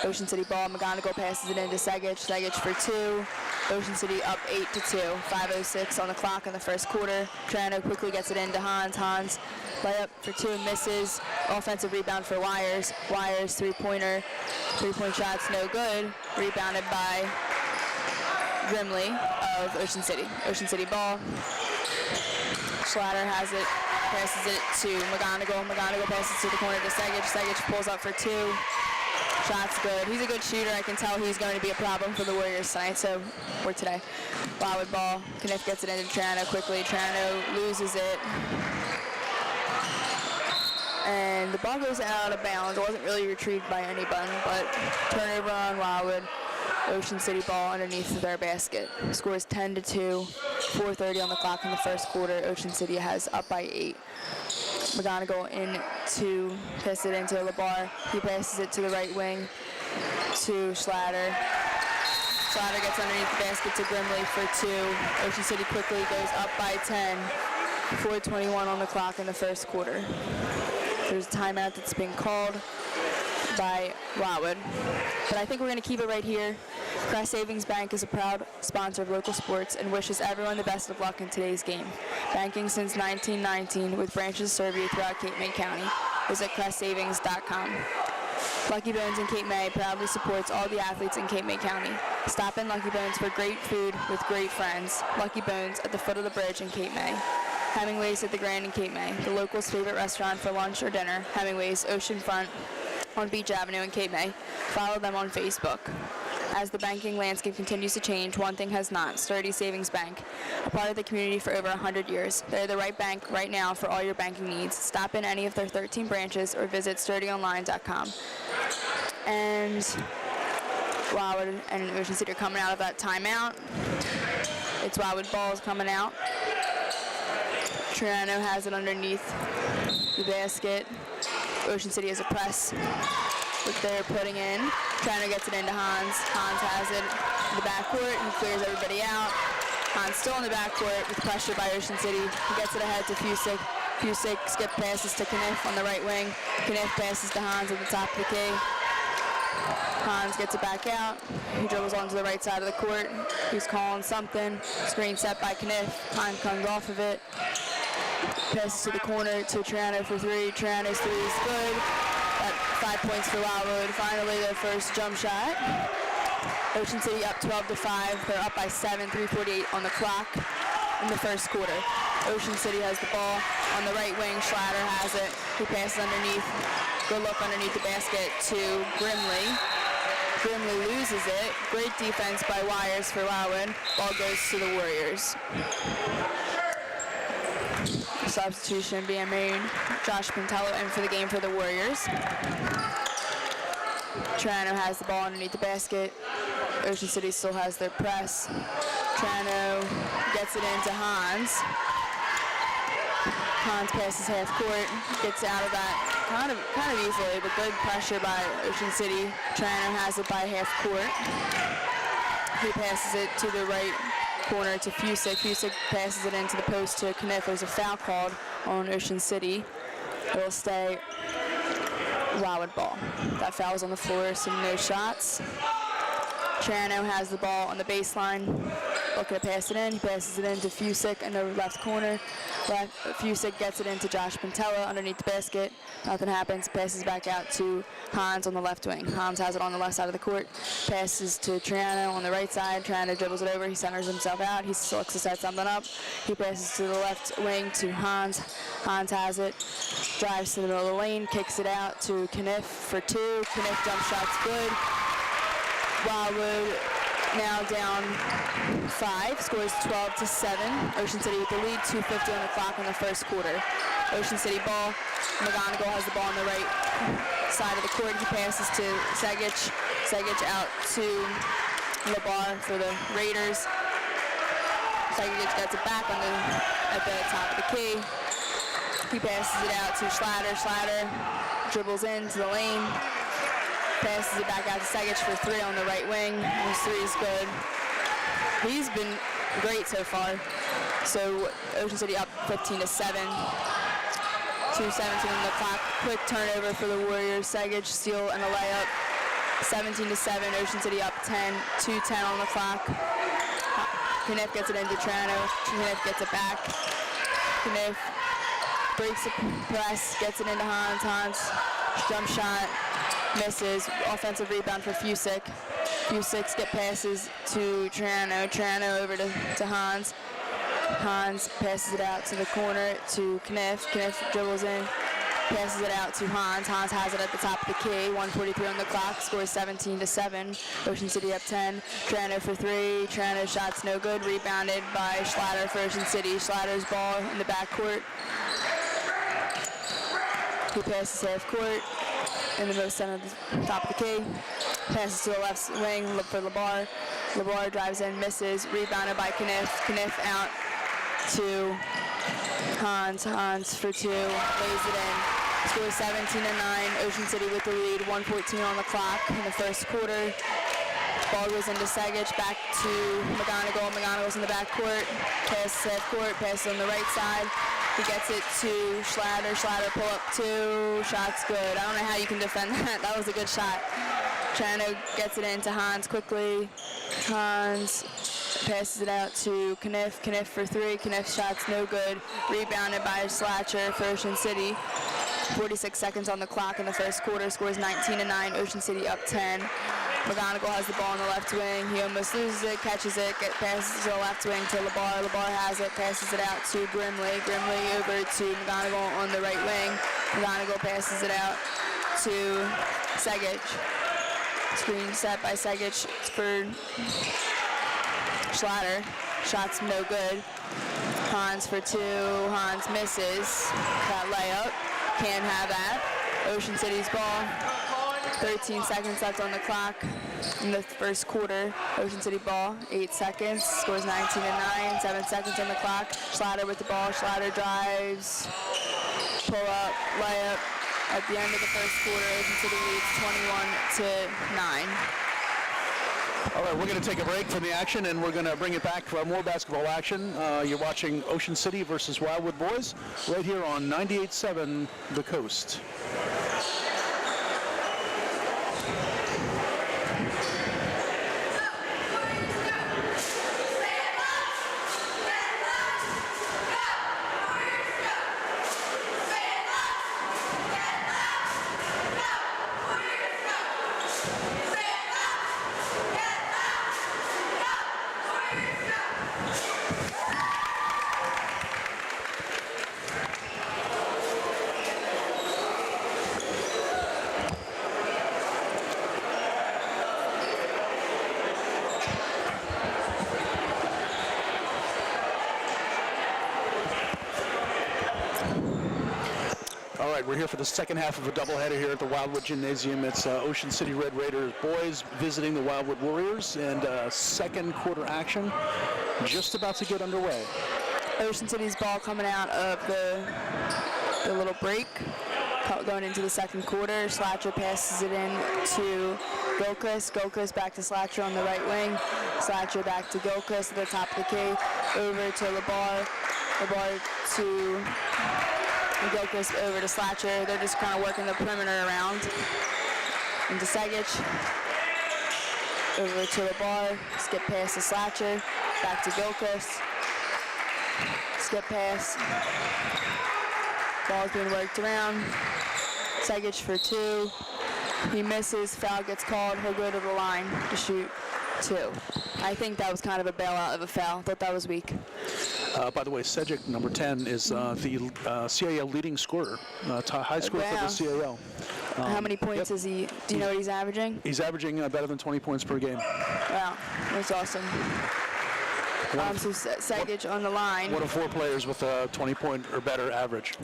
Ocean City ball. McGonigal passes it into Segic. Segic for 2. Ocean City up 8-2. 5:06 on the clock in the first quarter. Triano quickly gets it into Hans. Hans Layup for 2 misses. Offensive rebound for Wires. Wires three-pointer. Three-point shots no good. Rebounded by Grimley of Ocean City. Ocean City ball. Schlatter has it. Passes it to McGonigal. McGonigal passes to the corner to Segic. Segic pulls up for 2. Shot's good. He's a good shooter. I can tell he's going to be a problem for the Warriors tonight, or today. Wildwood ball. Kniff gets it into Trano quickly. Trano loses it. And the ball goes out of bounds. It wasn't really retrieved by anyone, but turnover on Wildwood. Ocean City ball underneath their basket. Score is 10-2. 4:30 on the clock in the first quarter. Ocean City has up by 8. McGonigal in to pass it into LeBar. He passes it to the right wing to Schlatter. Schlatter gets underneath the basket to Grimley for 2. Ocean City quickly goes up by 10. 4:21 on the clock in the first quarter. There's a timeout that's been called by Wildwood. But I think we're going to keep it right here. Crest Savings Bank is a proud sponsor of local sports and wishes everyone the best of luck in today's game. Banking since 1919 with branches serve you throughout Cape May County. Visit CrestSavings.com. Lucky Bones in Cape May proudly supports all the athletes in Cape May County. Stop in Lucky Bones for great food with great friends. Lucky Bones at the foot of the bridge in Cape May. Hemingway's at the Grand in Cape May, the locals' favorite restaurant for lunch or dinner. Hemingway's Oceanfront on Beach Avenue in Cape May. Follow them on Facebook. As the banking landscape continues to change, one thing has not: Sturdy Savings Bank, a part of the community for over 100 years. They're the right bank right now for all your banking needs. Stop in any of their 13 branches or visit sturdyonline.com. And Wildwood and Ocean City are coming out of that timeout. It's Wildwood balls coming out. Triano has it underneath the basket. Ocean City has a press that they're putting in. Triano gets it into Hans. Hans has it in the backcourt. He clears everybody out. Hans still in the backcourt with pressure by Ocean City. He gets it ahead to Fusick. Fusick skip passes to Kniff on the right wing. Kniff passes to Hans at the top of the key. Hans gets it back out. He dribbles onto the right side of the court. He's calling something. Screen set by Kniff. Hans comes off of it. Passes to the corner to Triano for 3. Triano's 3 is good. Got 5 points for Wildwood. Finally, their first jump shot. Ocean City up 12-5. They're up by 7. 3:48 on the clock in the first quarter. Ocean City has the ball on the right wing. Schlatter has it. He passes underneath. Good look underneath the basket to Grimley. Grimley loses it. Great defense by Wires for Wildwood. Ball goes to the Warriors. Substitution being made. Josh Pintello in for the game for the Warriors. Triano has the ball underneath the basket. Ocean City still has their press. Triano gets it into Hans. Hans passes half court, gets out of that kind of easily, but good pressure by Ocean City. Triano has it by half court. He passes it to the right corner to Fusick. Fusick passes it into the post to Kniff. There's a foul called on Ocean City. It will stay Wildwood ball. That foul is on the floor, so no shots. Triano has the ball on the baseline. Looking to pass it in. He passes it into Fusick in the left corner. Fusick gets it into Josh Pintella underneath the basket. Nothing happens. Passes back out to Hans on the left wing. Hans has it on the left side of the court. Passes to Triano on the right side. Triano dribbles it over. He centers himself out. He looks to set something up. He passes to the left wing to Hans. Hans has it. Drives to the middle of the lane. Kicks it out to Kniff for 2. Kniff jump shot's good. Wildwood now down 5, scores 12-7. Ocean City with the lead, 2:50 on the clock in the first quarter. Ocean City ball. McGonigal has the ball on the right side of the court. He passes to Segic. Segic out to LeBar for the Raiders. Segic gets it back at the top of the key. He passes it out to Schlatter. Schlatter dribbles into the lane. Passes it back out to Segic for 3 on the right wing. His 3 is good. He's been great so far. So Ocean City up 15-7. 2:17 on the clock. Quick turnover for the Warriors. Segic steal and a layup. 17-7. Ocean City up 10. 2:10 on the clock. Kniff gets it into Triano. Kniff gets it back. Kniff breaks the press, gets it into Hans. Hans, jump shot, misses. Offensive rebound for Fusick. Fusick get passes to Triano. Triano over to Hans. Hans passes it out to the corner to Kniff. Kniff dribbles in, passes it out to Hans. Hans has it at the top of the key. 1:43 on the clock. Scores 17-7. Ocean City up 10. Triano for three. Triano shots no good. Rebounded by Schlatter for Ocean City. Schlatter's ball in the backcourt. He passes half court in the middle center of the top of the key. Passes to the left wing for Labar. Labar drives in, misses. Rebounded by Kniff. Kniff out to Hans. Hans for two. Lays it in. Scores 17-9. Ocean City with the lead. 1:14 on the clock in the first quarter. Ball goes into Segic. Back to McGonigal. McGonigal's in the backcourt. Passes half court. Passes on the right side. He gets it to Schlatter. Schlatter pull up two. Shot's good. I don't know how you can defend that. That was a good shot. Triano gets it into Hans quickly. Hans passes it out to Kniff. Kniff for three. Kniff shot's no good. Rebounded by Slatcher for Ocean City. 46 seconds on the clock in the first quarter. Scores 19-9. Ocean City up 10. McGonigal has the ball on the left wing. He almost loses it, catches it, passes to the left wing to Labar. Labar has it, passes it out to Grimley. Grimley over to McGonigal on the right wing. McGonigal passes it out to Segic. Screen set by Segic for Schlatter. Shot's no good. Hans for two. Hans misses. That layup. Can't have that. Ocean City's ball. 13 seconds left on the clock in the first quarter. Ocean City ball, 8 seconds. Scores 19-9, 7 seconds on the clock. Schlatter with the ball. Schlatter drives. Pull up, layup. At the end of the first quarter, Ocean City leads 21-9. All right, we're going to take a break from the action, and we're going to bring it back for more basketball action. You're watching Ocean City versus Wildwood Boys right here on 98.7 The Coast. All right, we're here for the second half of a doubleheader here at the Wildwood Gymnasium. It's Ocean City Red Raiders boys visiting the Wildwood Warriors, and second quarter action just about to get underway. Ocean City's ball coming out of the little break, going into the second quarter. Slatcher passes it in to Gilchrist. Gilchrist back to Slatcher on the right wing. Slatcher back to Gilchrist at the top of the key. Over to Labar. Labar to Gilchrist over to Slatcher. They're just kind of working the perimeter around. Into Segic. Over to Labar. Skip pass to Slatcher. Back to Gilchrist. Skip pass. Ball's being worked around. Segic for two. He misses. Foul gets called. He'll go to the line to shoot two. I think that was kind of a bailout of a foul. Thought that was weak. By the way, Segic, number 10, is the CAL leading scorer, high score for the CAL. How many points is he? Do you know what he's averaging? He's averaging better than 20 points per game. Wow, that's awesome. So Segic on the line. One of four players with a 20-point or better average.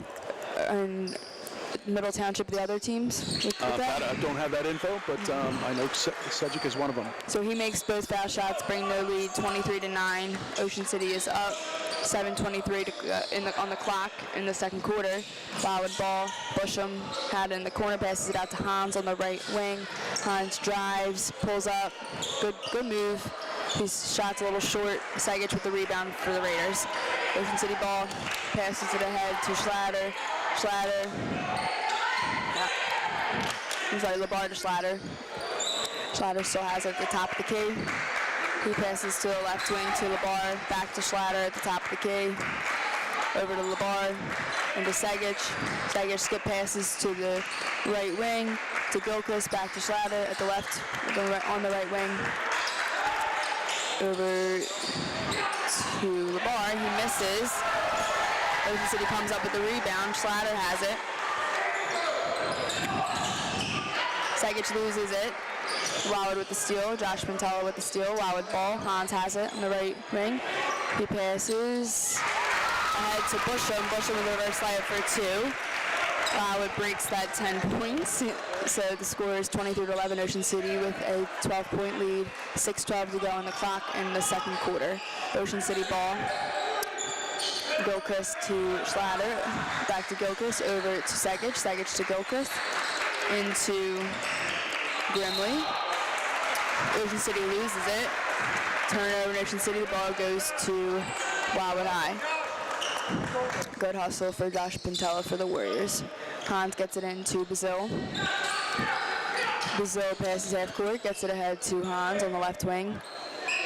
And Middle Township, the other teams? With that? I don't have that info, but I know Segic is one of them. So he makes both foul shots, bring their lead 23-9. Ocean City is up. 7:23 on the clock in the second quarter. Wildwood ball. Busham had in the corner, passes it out to Hans on the right wing. Hans drives, pulls up. Good move. His shot's a little short. Segic with the rebound for the Raiders. Ocean City ball. Passes it ahead to Schlatter. Schlatter. I'm sorry, Labar to Schlatter. Schlatter still has it at the top of the key. He passes to the left wing to Labar, back to Schlatter at the top of the key. over to Labar, into Segic. Segic skip passes to the right wing, to Gilchrist, back to Schlatter at the left, on the right wing. Over to Labar, he misses. Ocean City comes up with the rebound, Schlatter has it. Segic loses it. Woward with the steal, Josh Pintella with the steal, Woward ball, Hans has it on the right wing. He passes ahead to Busham, Busham with a reverse layup for 2. Woward breaks that 10 points, so the score is 23-11 Ocean City with a 12-point lead, 6:12 to go on the clock in the second quarter. Ocean City ball. Gilchrist to Schlatter, back to Gilchrist, over to Segic, Segic to Gilchrist, into Grimley. Ocean City loses it. Turnover in Ocean City, the ball goes to Wildwood High. Good hustle for Josh Pintella for the Warriors. Hans gets it into Bazil. Bazil passes half court, gets it ahead to Hans on the left wing.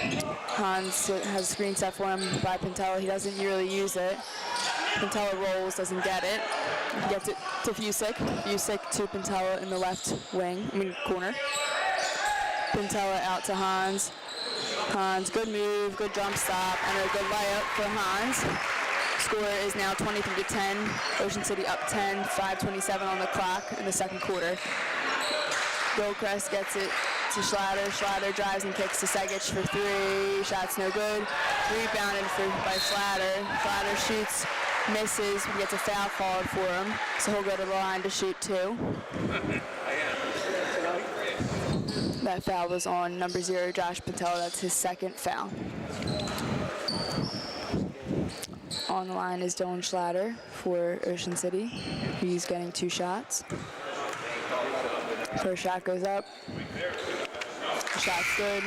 Hans has a screen set for him by Pintella. He doesn't really use it. Pintella rolls, doesn't get it. He gets it to Fusick. Fusick to Pintella in the left wing, corner. Pintella out to Hans. Hans, good move, good jump stop, and a good layup for Hans. Score is now 23-10. Ocean City up 10, 5:27 on the clock in the second quarter. Gilchrist gets it to Schlatter. Schlatter drives and kicks to Segic for 3. Shot's no good. Rebounded by Schlatter. Schlatter shoots, misses. He gets a foul called for him, so he'll go to the line to shoot 2. That foul was on number 0, Josh Pintella. That's his second foul. On the line is Dylan Schlatter for Ocean City. He's getting 2 shots. First shot goes up. The shot's good.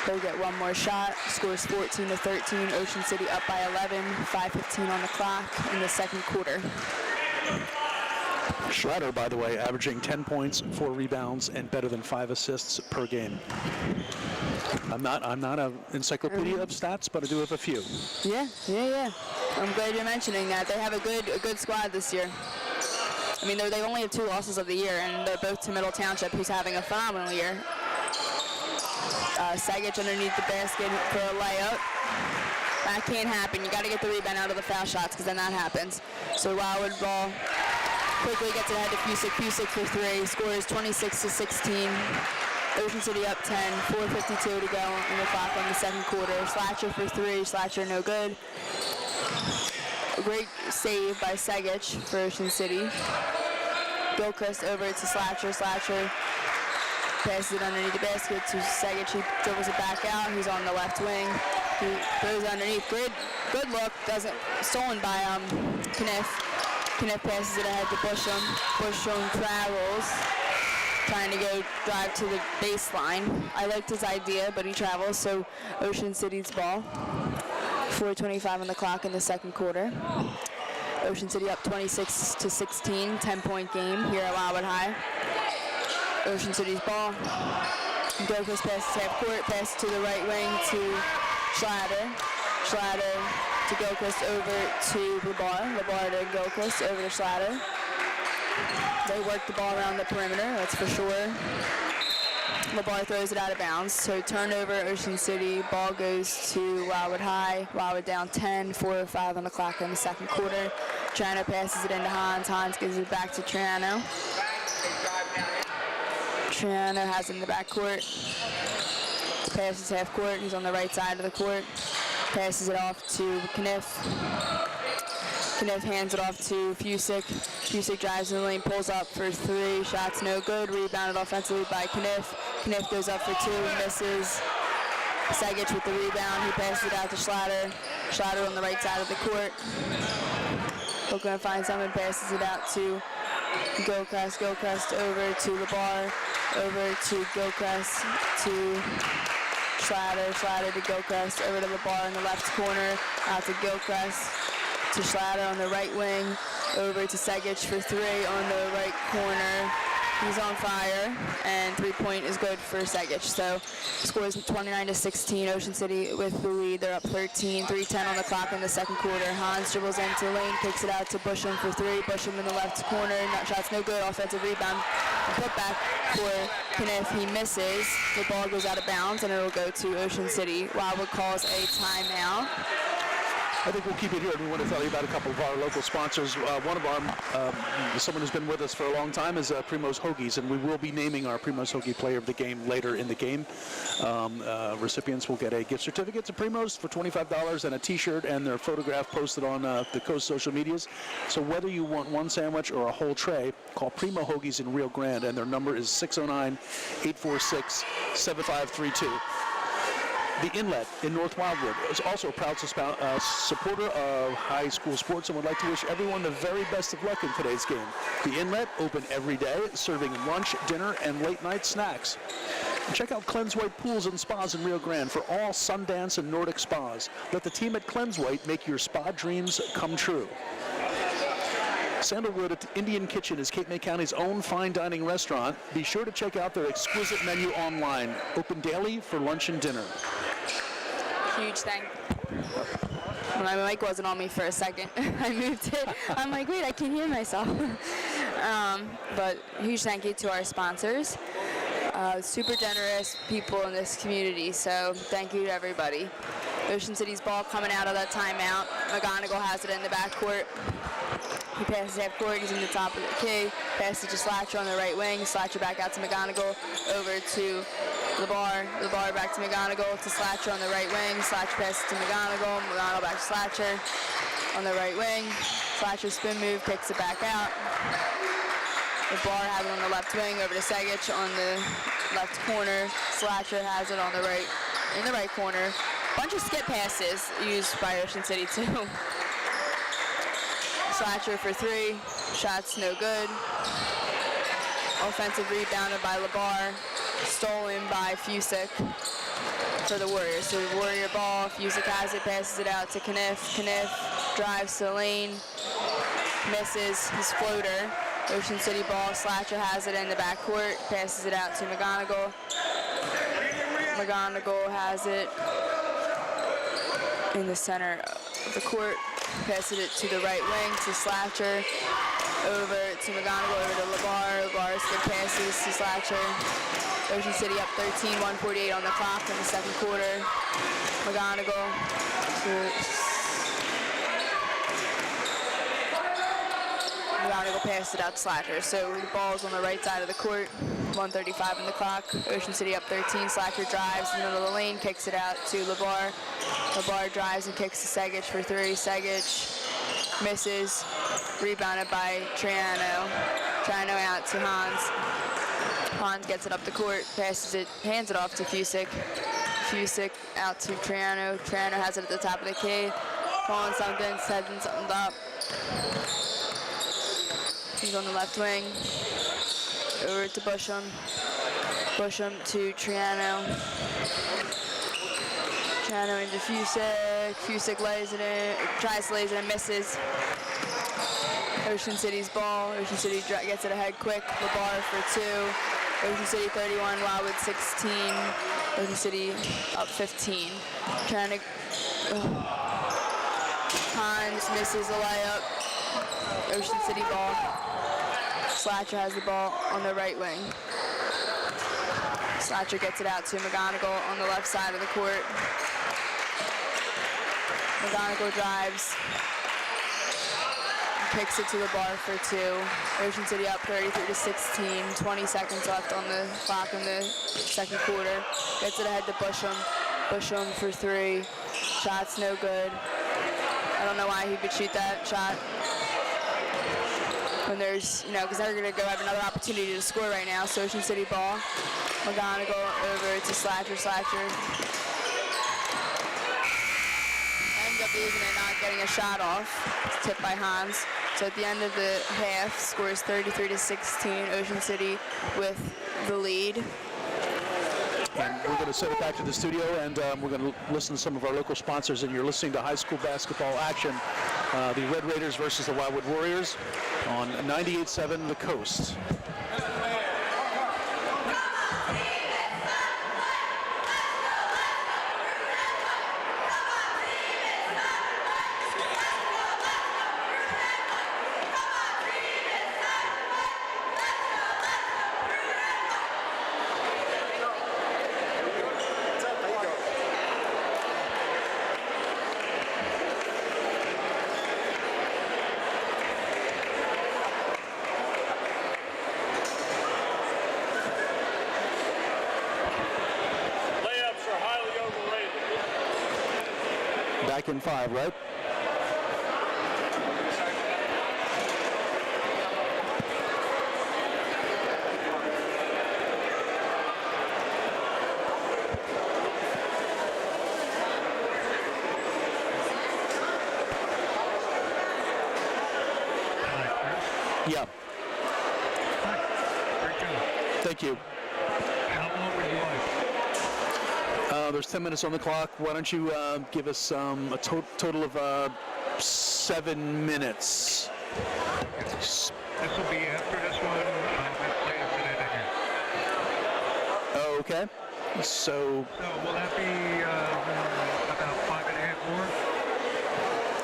He'll get one more shot. Scores 14-13. Ocean City up by 11. 5:15 on the clock in the second quarter. Schlatter, by the way, averaging 10 points, 4 rebounds, and better than 5 assists per game. I'm not an encyclopedia of stats, but I do have a few. Yeah. I'm glad you're mentioning that. They have a good squad this year. I mean, they only have 2 losses of the year, and they're both to Middle Township, who's having a phenomenal year. Segic underneath the basket for a layup. That can't happen. You got to get the rebound out of the foul shots, because then that happens. So Wildwood ball quickly gets it ahead to Fusick. Fusick for 3. Scores 26-16. Ocean City up 10. 4:52 to go in the clock on the second quarter. Slatcher for 3. Slatcher no good. A great save by Segic for Ocean City. Gilchrist over to Slatcher. Slatcher passes it underneath the basket to Segic. He dribbles it back out. He's on the left wing. He throws underneath. Good look. Stolen by Kniff. Kniff passes it ahead to Busham. Busham travels, trying to go drive to the baseline. I liked his idea, but he travels. So Ocean City's ball. 4:25 on the clock in the second quarter. Ocean City up 26-16, 10-point game here at Wildwood High. Ocean City's ball. Gilchrist passes half court, pass to the right wing to Schlatter. Schlatter to Gilchrist over to Labar. Labar to Gilchrist over to Schlatter. They work the ball around the perimeter, that's for sure. Labar throws it out of bounds. So turnover, Ocean City. Ball goes to Wildwood High. Wildwood down 10, 4:05 on the clock in the second quarter. Triano passes it into Hans. Hans gives it back to Triano. Triano has it in the backcourt. Passes half court. He's on the right side of the court. Passes it off to Kniff. Kniff hands it off to Fusick. Fusick drives in the lane, pulls up for 3. Shots no good. Rebounded offensively by Kniff. Kniff goes up for 2, misses. Segic with the rebound. He passes it out to Schlatter. Schlatter on the right side of the court. Looking to find someone, passes it out to Gilchrist. Gilchrist over to Labar. Over to Gilchrist to Schlatter. Schlatter to Gilchrist. Over to Labar in the left corner. Out to Gilchrist. To Schlatter on the right wing. Over to Segic for 3 on the right corner. He's on fire, and 3-point is good for Segich. So score is 29-16. Ocean City with the lead. They're up 13. 3:10 on the clock in the second quarter. Hans dribbles into the lane, kicks it out to Busham for three. Busham in the left corner. Shot's no good. Offensive rebound. Put back for Kniff. He misses. The ball goes out of bounds, and it'll go to Ocean City. Wildwood calls a timeout. I think we'll keep it here. We want to tell you about a couple of our local sponsors. One of our, someone who's been with us for a long time is Primo's Hoagies, and we will be naming our Primo's Hoagie player of the game later in the game. Recipients will get a gift certificate to Primo's for $25 and a T-shirt and their photograph posted on the Coast social medias. So whether you want one sandwich or a whole tray, call Primo Hoagies in Rio Grande, and their number is 609-846-7532. The Inlet in North Wildwood is also a proud supporter of high school sports and would like to wish everyone the very best of luck in today's game. The Inlet, open every day, serving lunch, dinner, and late-night snacks. And check out Cleanse White Pools and Spas in Rio Grande for all Sundance and Nordic spas. Let the team at Cleanse White make your spa dreams come true. Sandalwood at Indian Kitchen is Cape May County's own fine dining restaurant. Be sure to check out their exquisite menu online. Open daily for lunch and dinner. Huge thank. My mic wasn't on me for a second. I moved it. I'm like, wait, I can't hear myself. But huge thank you to our sponsors. Super generous people in this community, so thank you to everybody. Ocean City's ball coming out of that timeout. McGonigal has it in the backcourt. He passes half court, he's in the top of the key, passes to Slatcher on the right wing, Slatcher back out to McGonigal, over to LeBar back to McGonigal, to Slatcher on the right wing, Slatcher passes to McGonigal, McGonigal back to Slatcher on the right wing, Slatcher spin move, kicks it back out. LeBar has it on the left wing, over to Segich on the left corner, Slatcher has it on the right, in the right corner. Bunch of skip passes used by Ocean City too. Slatcher for three, shots no good. Offensive rebounded by LeBar, stolen by Fusick for the Warriors. So the Warrior ball, Fusick has it, passes it out to Kniff. Kniff drives to the lane, misses his floater. Ocean City ball, Slatcher has it in the backcourt, passes it out to McGonigal. McGonigal has it in the center of the court. Passes it to the right wing to Slatcher, over to McGonigal, over to LeBar. LeBar skip passes to Slatcher. Ocean City up 13, 1:48 on the clock in the second quarter. McGonigal passed it out to Slatcher. So the ball's on the right side of the court. 1:35 on the clock. Ocean City up 13. Slatcher drives in the middle of the lane, kicks it out to LeBar. LeBar drives and kicks to Segich for three. Segich misses. Rebounded by Triano. Triano out to Hans. Hans gets it up the court, passes it, hands it off to Fusick. Fusick out to Triano. Triano has it at the top of the key. Calling something, setting something up. He's on the left wing. Over to Busham. Busham to Triano. Triano into Fusick. Fusick lays it in, tries to lay it in, misses. Ocean City's ball. Ocean City gets it ahead quick. LeBar for two. Ocean City 31, Wildwood 16. Ocean City up 15. Trying to. Hans misses a layup. Ocean City ball. Slatcher has the ball on the right wing. Slatcher gets it out to McGonigal on the left side of the court. McGonigal drives. Kicks it to LeBar for two. Ocean City up 33-16. 20 seconds left on the clock in the second quarter. Gets it ahead to Busham. Busham for three. Shot's no good. I don't know why he would shoot that shot. When there's, because they're going to go have another opportunity to score right now. So Ocean City ball. McGonigal over to Slatcher. Slatcher ends up losing it, not getting a shot off. It's tipped by Hans. So at the end of the half, scores 33-16. Ocean City with the lead. And we're going to send it back to the studio, and we're going to listen to some of our local sponsors. And you're listening to high school basketball action, the Red Raiders versus the Wildwood Warriors on 98.7 The Coast. second 5, right? Yeah. Great job. Thank you. How long would you like? There's 10 minutes on the clock. Why don't you give us a total of 7 minutes? This will be after this one. I'll play a minute and a half. Okay. So, So will that be about 5.5 more?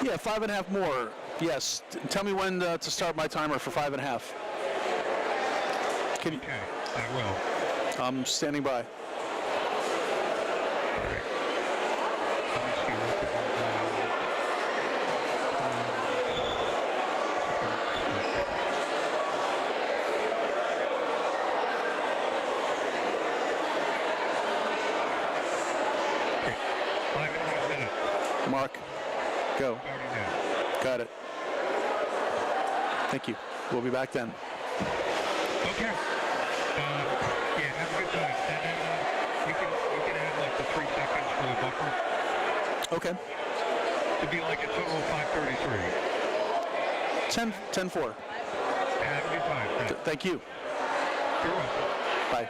yeah, 5.5 more. Yes. Tell me when to start my timer for 5.5. Can you? Okay, I will. I'm standing by. All right. Let me see what the Okay, 5.5 minutes. Mark, go. Starting now. Got it. Thank you. We'll be back then. Okay. Yeah, have a good time. And then you can add like the 3 seconds for the buffer Okay. to be like a total of 5:33. 10-4. Have a good time. Thanks. Thank you. You're welcome. Bye.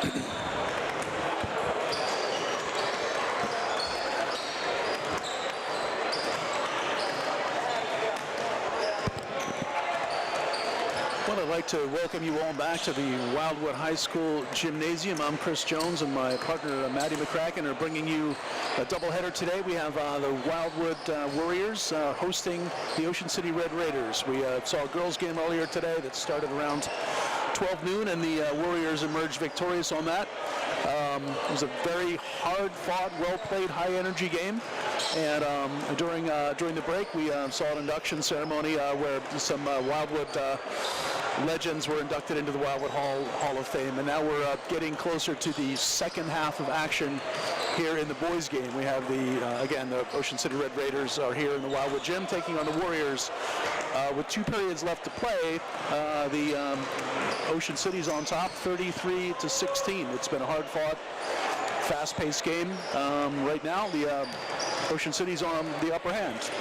Well, I'd like to welcome you all back to the Wildwood High School Gymnasium. I'm Chris Jones, and my partner Maddie McCracken are bringing you a doubleheader today. We have the Wildwood Warriors hosting the Ocean City Red Raiders. We saw a girls' game earlier today that started around 12 noon, and the Warriors emerged victorious on that. It was a very hard-fought, well-played, high-energy game. And during the break, we saw an induction ceremony where some Wildwood legends were inducted into the Wildwood Hall of Fame. And now we're getting closer to the second half of action here in the boys' game. We have again, the Ocean City Red Raiders are here in the Wildwood Gym taking on the Warriors. With 2 periods left to play, the Ocean City's on top, 33-16. It's been a hard-fought, fast-paced game. Right now, the Ocean City's on the upper hand.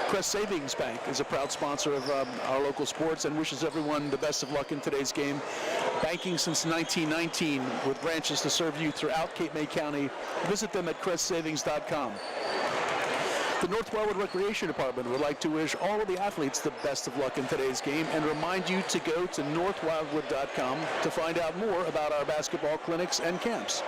Crest Savings Bank is a proud sponsor of our local sports and wishes everyone the best of luck in today's game. Banking since 1919 with branches to serve you throughout Cape May County. Visit them at crestsavings.com. The North Wildwood Recreation Department would like to wish all of the athletes the best of luck in today's game and remind you to go to northwildwood.com to find out more about our basketball clinics and camps.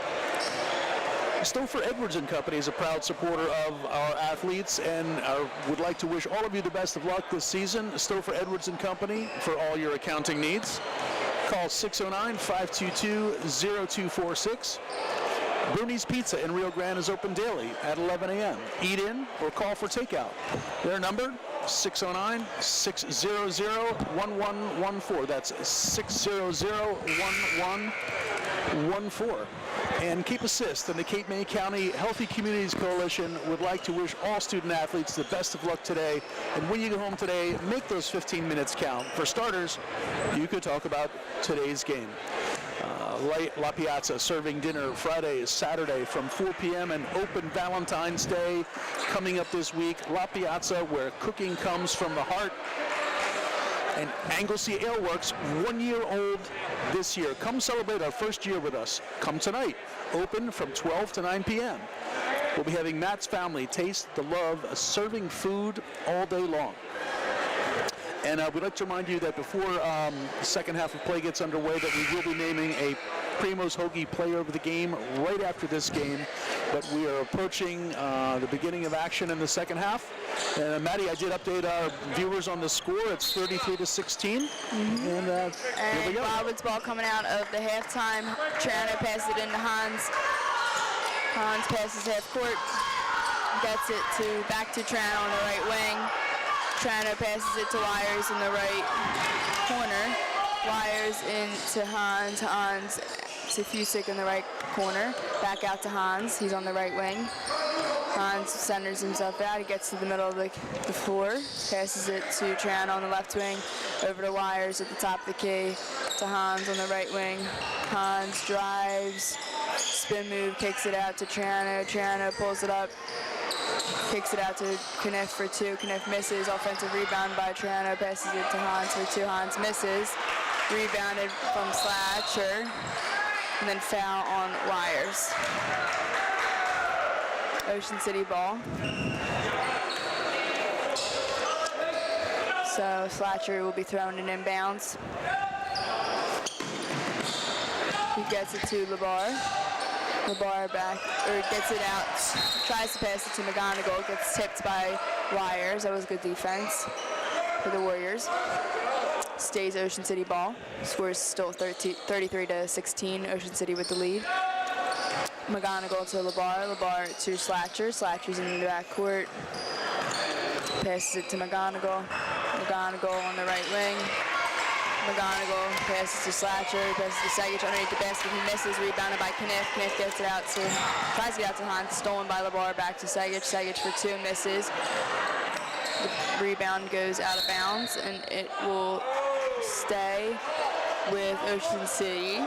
Stouffer Edwards & Company is a proud supporter of our athletes and would like to wish all of you the best of luck this season. Stouffer Edwards & Company for all your accounting needs. Call 609-522-0246. Bruni's Pizza in Rio Grande is open daily at 11 a.m. Eat in or call for takeout. Their number, 609-600-1114. That's 600-1114. And Cape Assist and the Cape May County Healthy Communities Coalition would like to wish all student athletes the best of luck today. And when you get home today, make those 15 minutes count. For starters, you could talk about today's game. La Piazza serving dinner Friday, Saturday from 4 p.m. and open Valentine's Day coming up this week. La Piazza, where cooking comes from the heart. And Anglesey Ale Works, 1 year old this year. Come celebrate our first year with us. Come tonight. Open from 12 to 9 p.m. We'll be having Matt's Family taste the love of serving food all day long. And we'd like to remind you that before the second half of play gets underway, that we will be naming a Primo's Hoagie player of the game right after this game. But we are approaching the beginning of action in the second half. Maddie, I did update our viewers on the score. It's 33-16. And here we go. Wildwood's ball coming out of the halftime. Triano passes it into Hans. Hans passes half court. Gets it back to Triano on the right wing. Triano passes it to Wires in the right corner. Wires into Hans. Hans to Fusik in the right corner. Back out to Hans. He's on the right wing. Hans centers himself out. He gets to the middle of the floor. Passes it to Triano on the left wing. Over to Wires at the top of the key. To Hans on the right wing. Hans drives. Spin move. Kicks it out to Triano. Triano pulls it up. Kicks it out to Kniff for 2. Kniff misses. Offensive rebound by Triano. Passes it to Hans for 2. Hans misses. Rebounded from Slatcher. And then foul on Wires. Ocean City ball. So Slatcher will be thrown in inbounds. He gets it to LeBar. LeBar back, or gets it out, tries to pass it to McGonigal, gets tipped by Wires. That was good defense for the Warriors. Stays Ocean City ball. Scores still 33-16, Ocean City with the lead. McGonigal to LeBar, LeBar to Slatcher. Slatcher's in the backcourt. Passes it to McGonigal. McGonigal on the right wing. McGonigal passes to Slatcher, passes to Segic underneath the basket. He misses, rebounded by Kniff. Kniff gets it out tries to get out to Hans, stolen by LeBar, back to Segic. Segic for 2, misses. The rebound goes out of bounds, and it will stay with Ocean City.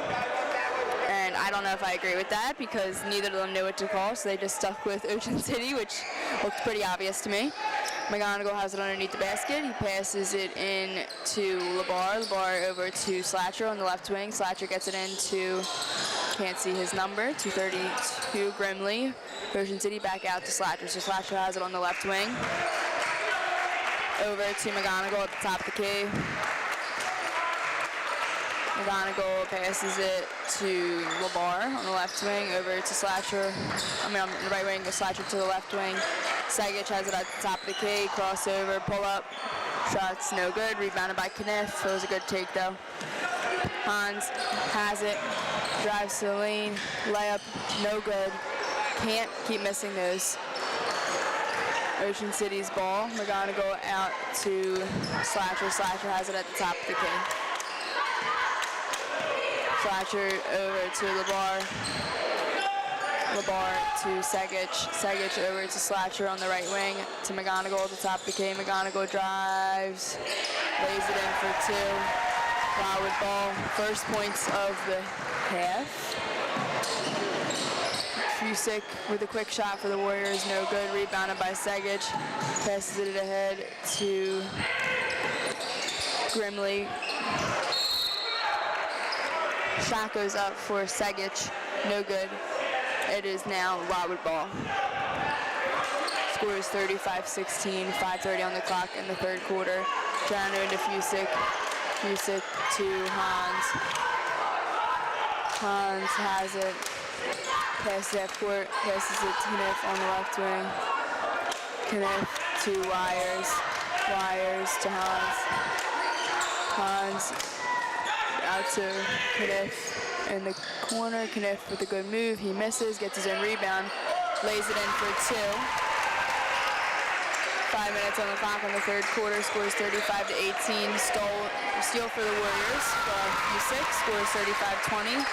And I don't know if I agree with that because neither of them knew what to call, so they just stuck with Ocean City, which looked pretty obvious to me. McGonigal has it underneath the basket. He passes it in to LeBar. LeBar over to Slatcher on the left wing. Slatcher gets it into Can't see his number. 232 Grimley. Ocean City back out to Slatcher. So Slatcher has it on the left wing. Over to McGonigal at the top of the key. McGonigal passes it to LeBar on the left wing. Over to Slatcher. On the right wing, to Slatcher to the left wing. Sagic has it at the top of the key. Crossover, pull up. Shots no good. Rebounded by Kniff. It was a good take though. Hans has it. Drives to the lane. Layup, no good. Can't keep missing those. Ocean City's ball. McGonigal out to Slatcher. Slatcher has it at the top of the key. Slatcher over to LeBar. LeBar to Sagic. Sagic over to Slatcher on the right wing. To McGonigal at the top of the key. McGonigal drives. Lays it in for two. Wildwood ball. First points of the half. Fusick with a quick shot for the Warriors, no good. Rebounded by Sagic. Passes it ahead to Grimley. Shot goes up for Sagic, no good. It is now Wildwood ball. Score is 35-16, 5:30 on the clock in the third quarter. Trano into Fusick. Fusick to Hans. Hans has it. Passes it half court. Passes it to Kniff on the left wing. Kniff to Wires. Wires to Hans. Hans out to Kniff in the corner. Kniff with a good move. He misses. Gets his own rebound. Lays it in for two. 5 minutes on the clock in the third quarter. Scores 35-18. Steal for the Warriors. Fusick scores 35-20.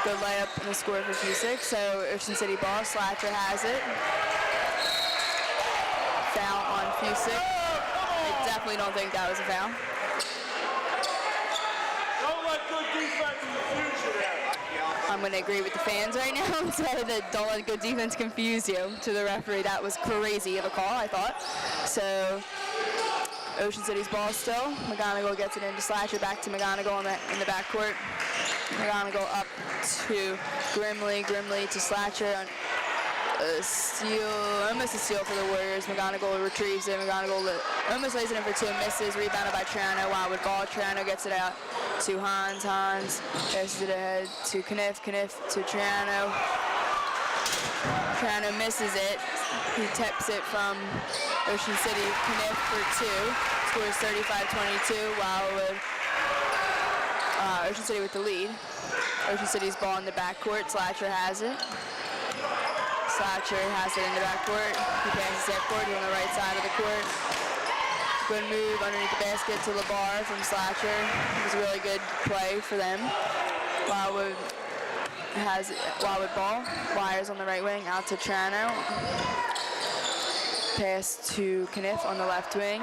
Good layup and a score for Fusick. So Ocean City ball. Slatcher has it. Foul on Fusick. I definitely don't think that was a foul. Don't let good defense confuse you there. I'm going to agree with the fans right now and say that don't let good defense confuse you to the referee. That was crazy of a call, I thought. So Ocean City's ball still. McGonigal gets it into Slatcher. Back to McGonigal in the backcourt. McGonigal up to Grimley. Grimley to Slatcher. A steal, almost a steal for the Warriors. McGonigal retrieves it. McGonigal almost lays it in for two. Misses. Rebounded by Trano. Wildwood ball. Trano gets it out to Hans. Hans passes it ahead to Kniff. Kniff to Trano. Trano misses it. He tips it from Ocean City. Kniff for two. Scores 35-22. Wildwood. Ocean City with the lead. Ocean City's ball in the backcourt. Slatcher has it. Slatcher has it in the backcourt. He passes it forward on the right side of the court. Good move underneath the basket to LeBar from Slatcher. It was a really good play for them. Wildwood has Wildwood ball. Wires on the right wing out to Trano. Pass to Kniff on the left wing.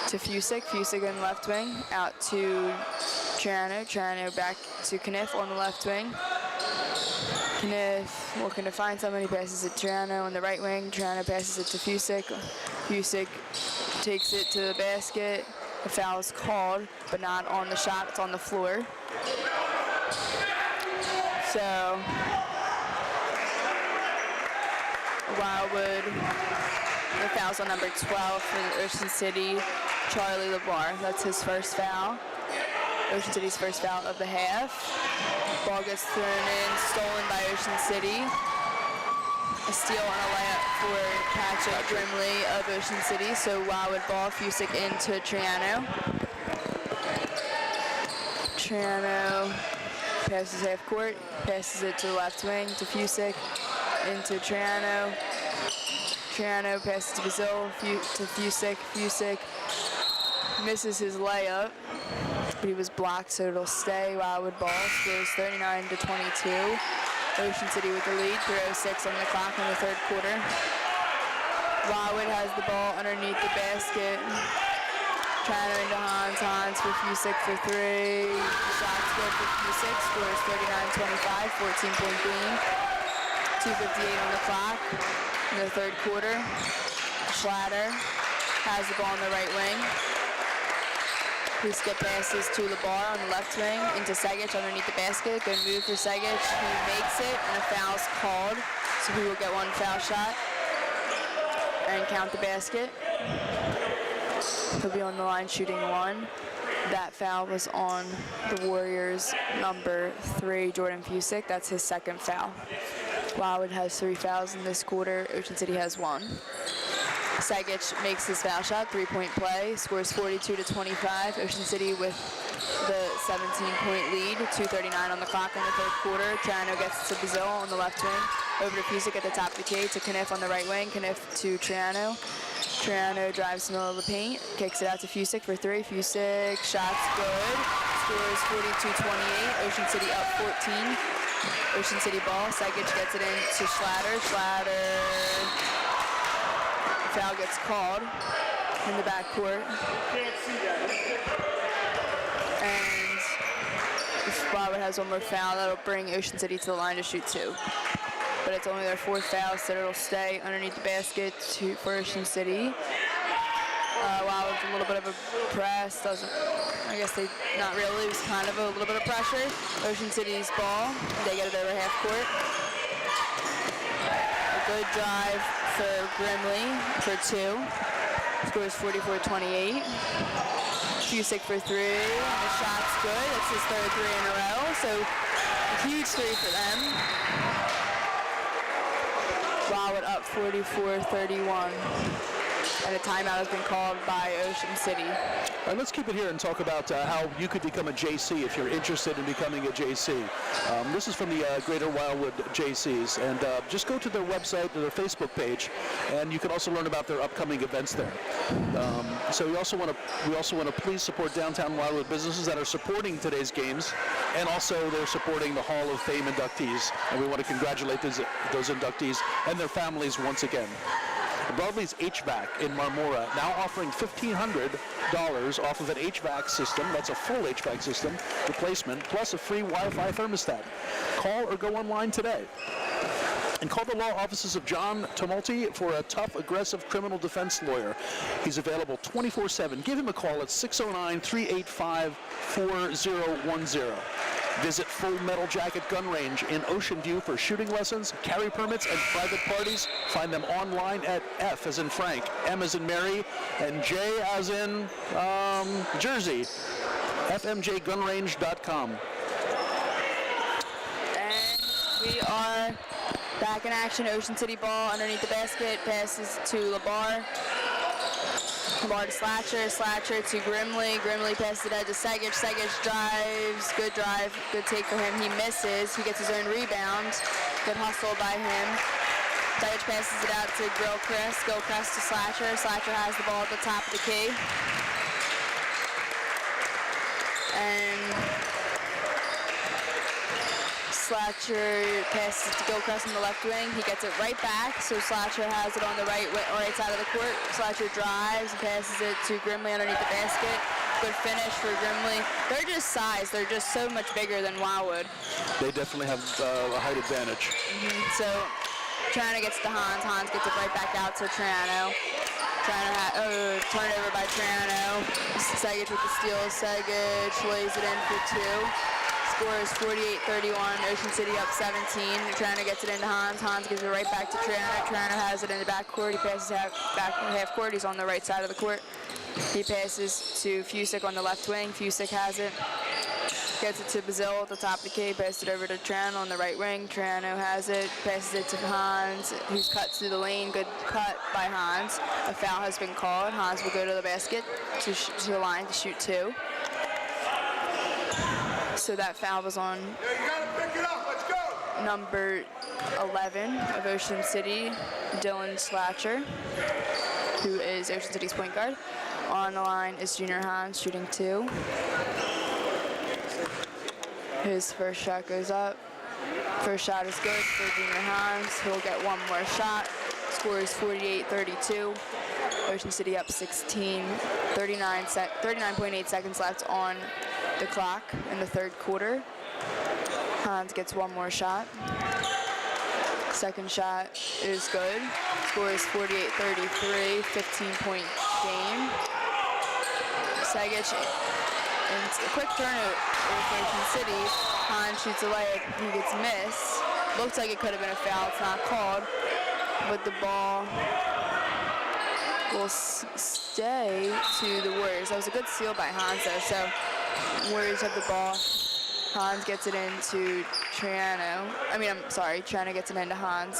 To Fusick. Fusick on the left wing. Out to Trano. Trano back to Kniff on the left wing. Kniff looking to find somebody. Passes it to Trano on the right wing. Trano passes it to Fusick. Fusick takes it to the basket. The foul is called, but not on the shot. It's on the floor. So Wildwood, the foul's on number 12 for the Ocean City, Charlie LeBar. That's his first foul. Ocean City's first foul of the half. Ball gets thrown in, stolen by Ocean City. A steal and a layup for Patrick Grimley of Ocean City. So Wildwood ball, Fusick into Trano. Trano passes half court, passes it to the left wing to Fusick, into Trano. Trano passes to Brazil, to Fusick. Fusick misses his layup, but he was blocked, so it'll stay. Wildwood ball scores 39-22. Ocean City with the lead, 3:06 on the clock in the third quarter. Wildwood has the ball underneath the basket. Trano into Hans. Hans for Fusick for three. Shots good for Fusick, scores 39-25, 14-point game. 2:58 on the clock in the third quarter. Schlatter has the ball on the right wing. He skip passes to Labar on the left wing into Segic underneath the basket. Good move for Segic. He makes it, and a foul's called. So he will get one foul shot and count the basket. He'll be on the line shooting one. That foul was on the Warriors' number 3, Jordan Fusick. That's his second foul. Wildwood has 3 fouls in this quarter. Ocean City has 1. Segic makes his foul shot, 3-point play, scores 42-25. Ocean City with the 17-point lead, 2:39 on the clock in the third quarter. Triano gets to Brazil on the left wing, over to Fusick at the top of the key, to Kniff on the right wing, Kniff to Triano. Triano drives in the middle of the paint, kicks it out to Fusick for 3. Fusick, shot's good, scores 42-28. Ocean City up 14. Ocean City ball, Segic gets it in to Schlatter. Schlatter. Foul gets called in the backcourt. Can't see that. And if Wildwood has one more foul, that'll bring Ocean City to the line to shoot 2. But it's only their 4th foul, so it'll stay underneath the basket for Ocean City. Wildwood's a little bit of a press. I guess not really. It was kind of a little bit of pressure. Ocean City's ball. They get it over half court. Good drive for Grimley for 2. Scores 44-28. Fusick for 3, and the shot's good. That's his 3rd 3 in a row, so a huge 3 for them. Wildwood up 44-31. And a timeout has been called by Ocean City. All right, let's keep it here and talk about how you could become a JC if you're interested in becoming a JC. This is from the Greater Wildwood JCs, and just go to their website, to their Facebook page, and you can also learn about their upcoming events there. So we also want to please support downtown Wildwood businesses that are supporting today's games, and also they're supporting the Hall of Fame inductees, and we want to congratulate those inductees and their families once again. Broadley's HVAC in Marmora now offering $1,500 off of an HVAC system. That's a full HVAC system replacement, plus a free Wi-Fi thermostat. Call or go online today. And call the law offices of John Tumulty for a tough, aggressive criminal defense lawyer. He's available 24/7. Give him a call at 609-385-4010. Visit Full Metal Jacket Gun Range in Ocean View for shooting lessons, carry permits, and private parties. Find them online at F as in Frank, M as in Mary, and J as in Jersey. FMJGunrange.com. And we are back in action. Ocean City ball underneath the basket. Passes to Labar. Labar to Slatcher. Slatcher to Grimley. Grimley passes it out to Segic. Segic drives. Good drive. Good take for him. He misses. He gets his own rebound. Good hustle by him. Segic passes it out to Gilchrist. Gilchrist to Slatcher. Slatcher has the ball at the top of the key. And Slatcher passes to Gilchrist on the left wing. He gets it right back, so Slatcher has it on the right side of the court. Slatcher drives and passes it to Grimley underneath the basket. Good finish for Grimley. They're just size. They're just so much bigger than Wildwood. They definitely have a height advantage. So Triano gets to Hans. Hans gets it right back out to Triano. Turnover by Triano. Segic with the steal. Segic lays it in for 2. Scores 48-31. Ocean City up 17. Triano gets it into Hans. Hans gives it right back to Triano. Triano has it in the backcourt. He passes back half court. He's on the right side of the court. He passes to Fusick on the left wing. Fusick has it. Gets it to Bazil at the top of the key. Passes it over to Triano on the right wing. Triano has it. Passes it to Hans, who's cut through the lane. Good cut by Hans. A foul has been called. Hans will go to the basket to the line to shoot 2. So that foul was on number 11 of Ocean City, Dylan Slatcher, who is Ocean City's point guard. On the line is Junior Hans shooting 2. His first shot goes up. First shot is good for Junior Hans. He'll get one more shot. Scores 48-32. Ocean City up 16. 39.8 seconds left on the clock in the third quarter. Hans gets one more shot. Second shot is good. Scores 48-33, 15-point game. Segic And it's a quick turnover for Ocean City. Hahn shoots a layup. He gets missed. Looks like it could have been a foul. It's not called. But the ball will stay to the Warriors. That was a good steal by Hans, though. So Warriors have the ball. Hans gets it into Triano. Triano gets it into Hans.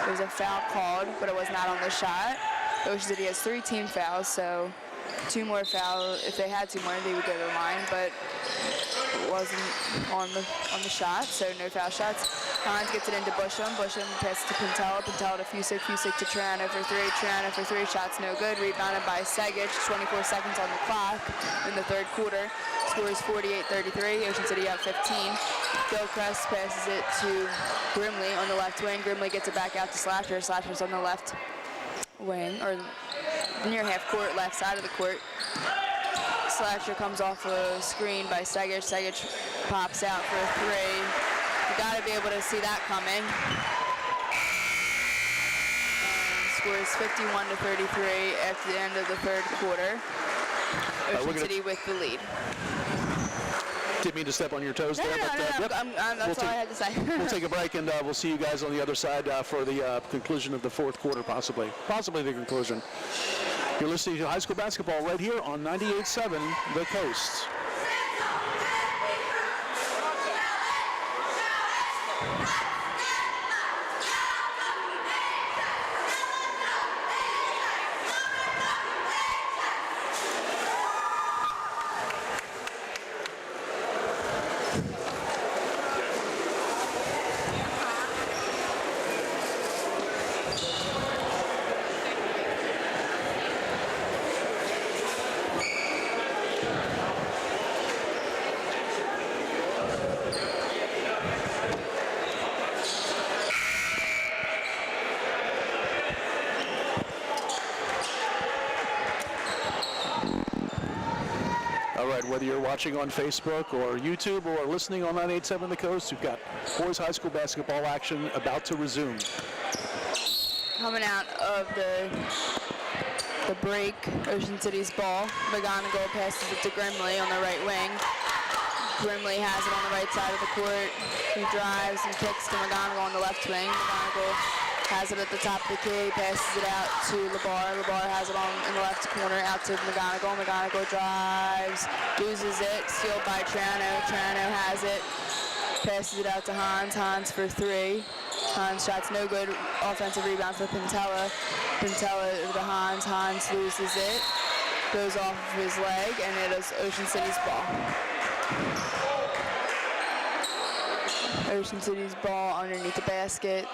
There's a foul called, but it was not on the shot. Ocean City has 3 team fouls, so 2 more fouls. If they had 2 more, they would go to the line, but it wasn't on the shot, so no foul shots. Hans gets it into Busham. Busham passes to Pintella. Pintella to Fusick. Fusick to Triano for 3. Triano for 3. Shots no good. Rebounded by Segic. 24 seconds on the clock in the third quarter. Scores 48-33. Ocean City up 15. Gilchrist passes it to Grimley on the left wing. Grimley gets it back out to Slasher. Slasher's on the left wing, or near half court, left side of the court. Slasher comes off a screen by Segic. Segic pops out for a 3. You gotta be able to see that coming. And scores 51-33 at the end of the third quarter. Ocean City with the lead. Didn't mean to step on your toes there, but yep. That's all I had to say. We'll take a break, and we'll see you guys on the other side for the conclusion of the fourth quarter, possibly the conclusion. You're listening to high school basketball right here on 98.7 The Coast. Whether you're watching on Facebook or YouTube or listening on 98.7 The Coast, you've got boys high school basketball action about to resume. Coming out of the break, Ocean City's ball. McGonigal passes it to Grimley on the right wing. Grimley has it on the right side of the court. He drives and kicks to McGonigal on the left wing. McGonigal has it at the top of the key, passes it out to LeBar. LeBar has it in the left corner, out to McGonigal. McGonigal drives, loses it, stealed by Triano. Triano has it, passes it out to Hans. Hans for 3. Hans shots no good. Offensive rebound for Pintella. Pintella to Hans. Hans loses it, goes off of his leg, and it is Ocean City's ball. Ocean City's ball underneath the basket.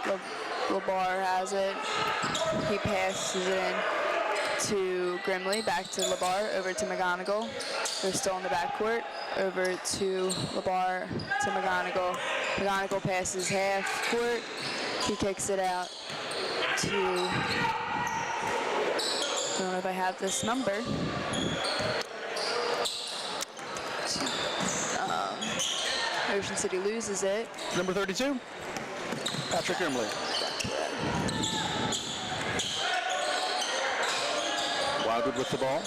LeBar has it. He passes it in to Grimley, back to LeBar, over to McGonigal. They're still in the backcourt. Over to LeBar, to McGonigal. McGonigal passes half court. He kicks it out to, I don't know if I have this number. Ocean City loses it. Number 32, Patrick Grimley. Wildwood with the ball.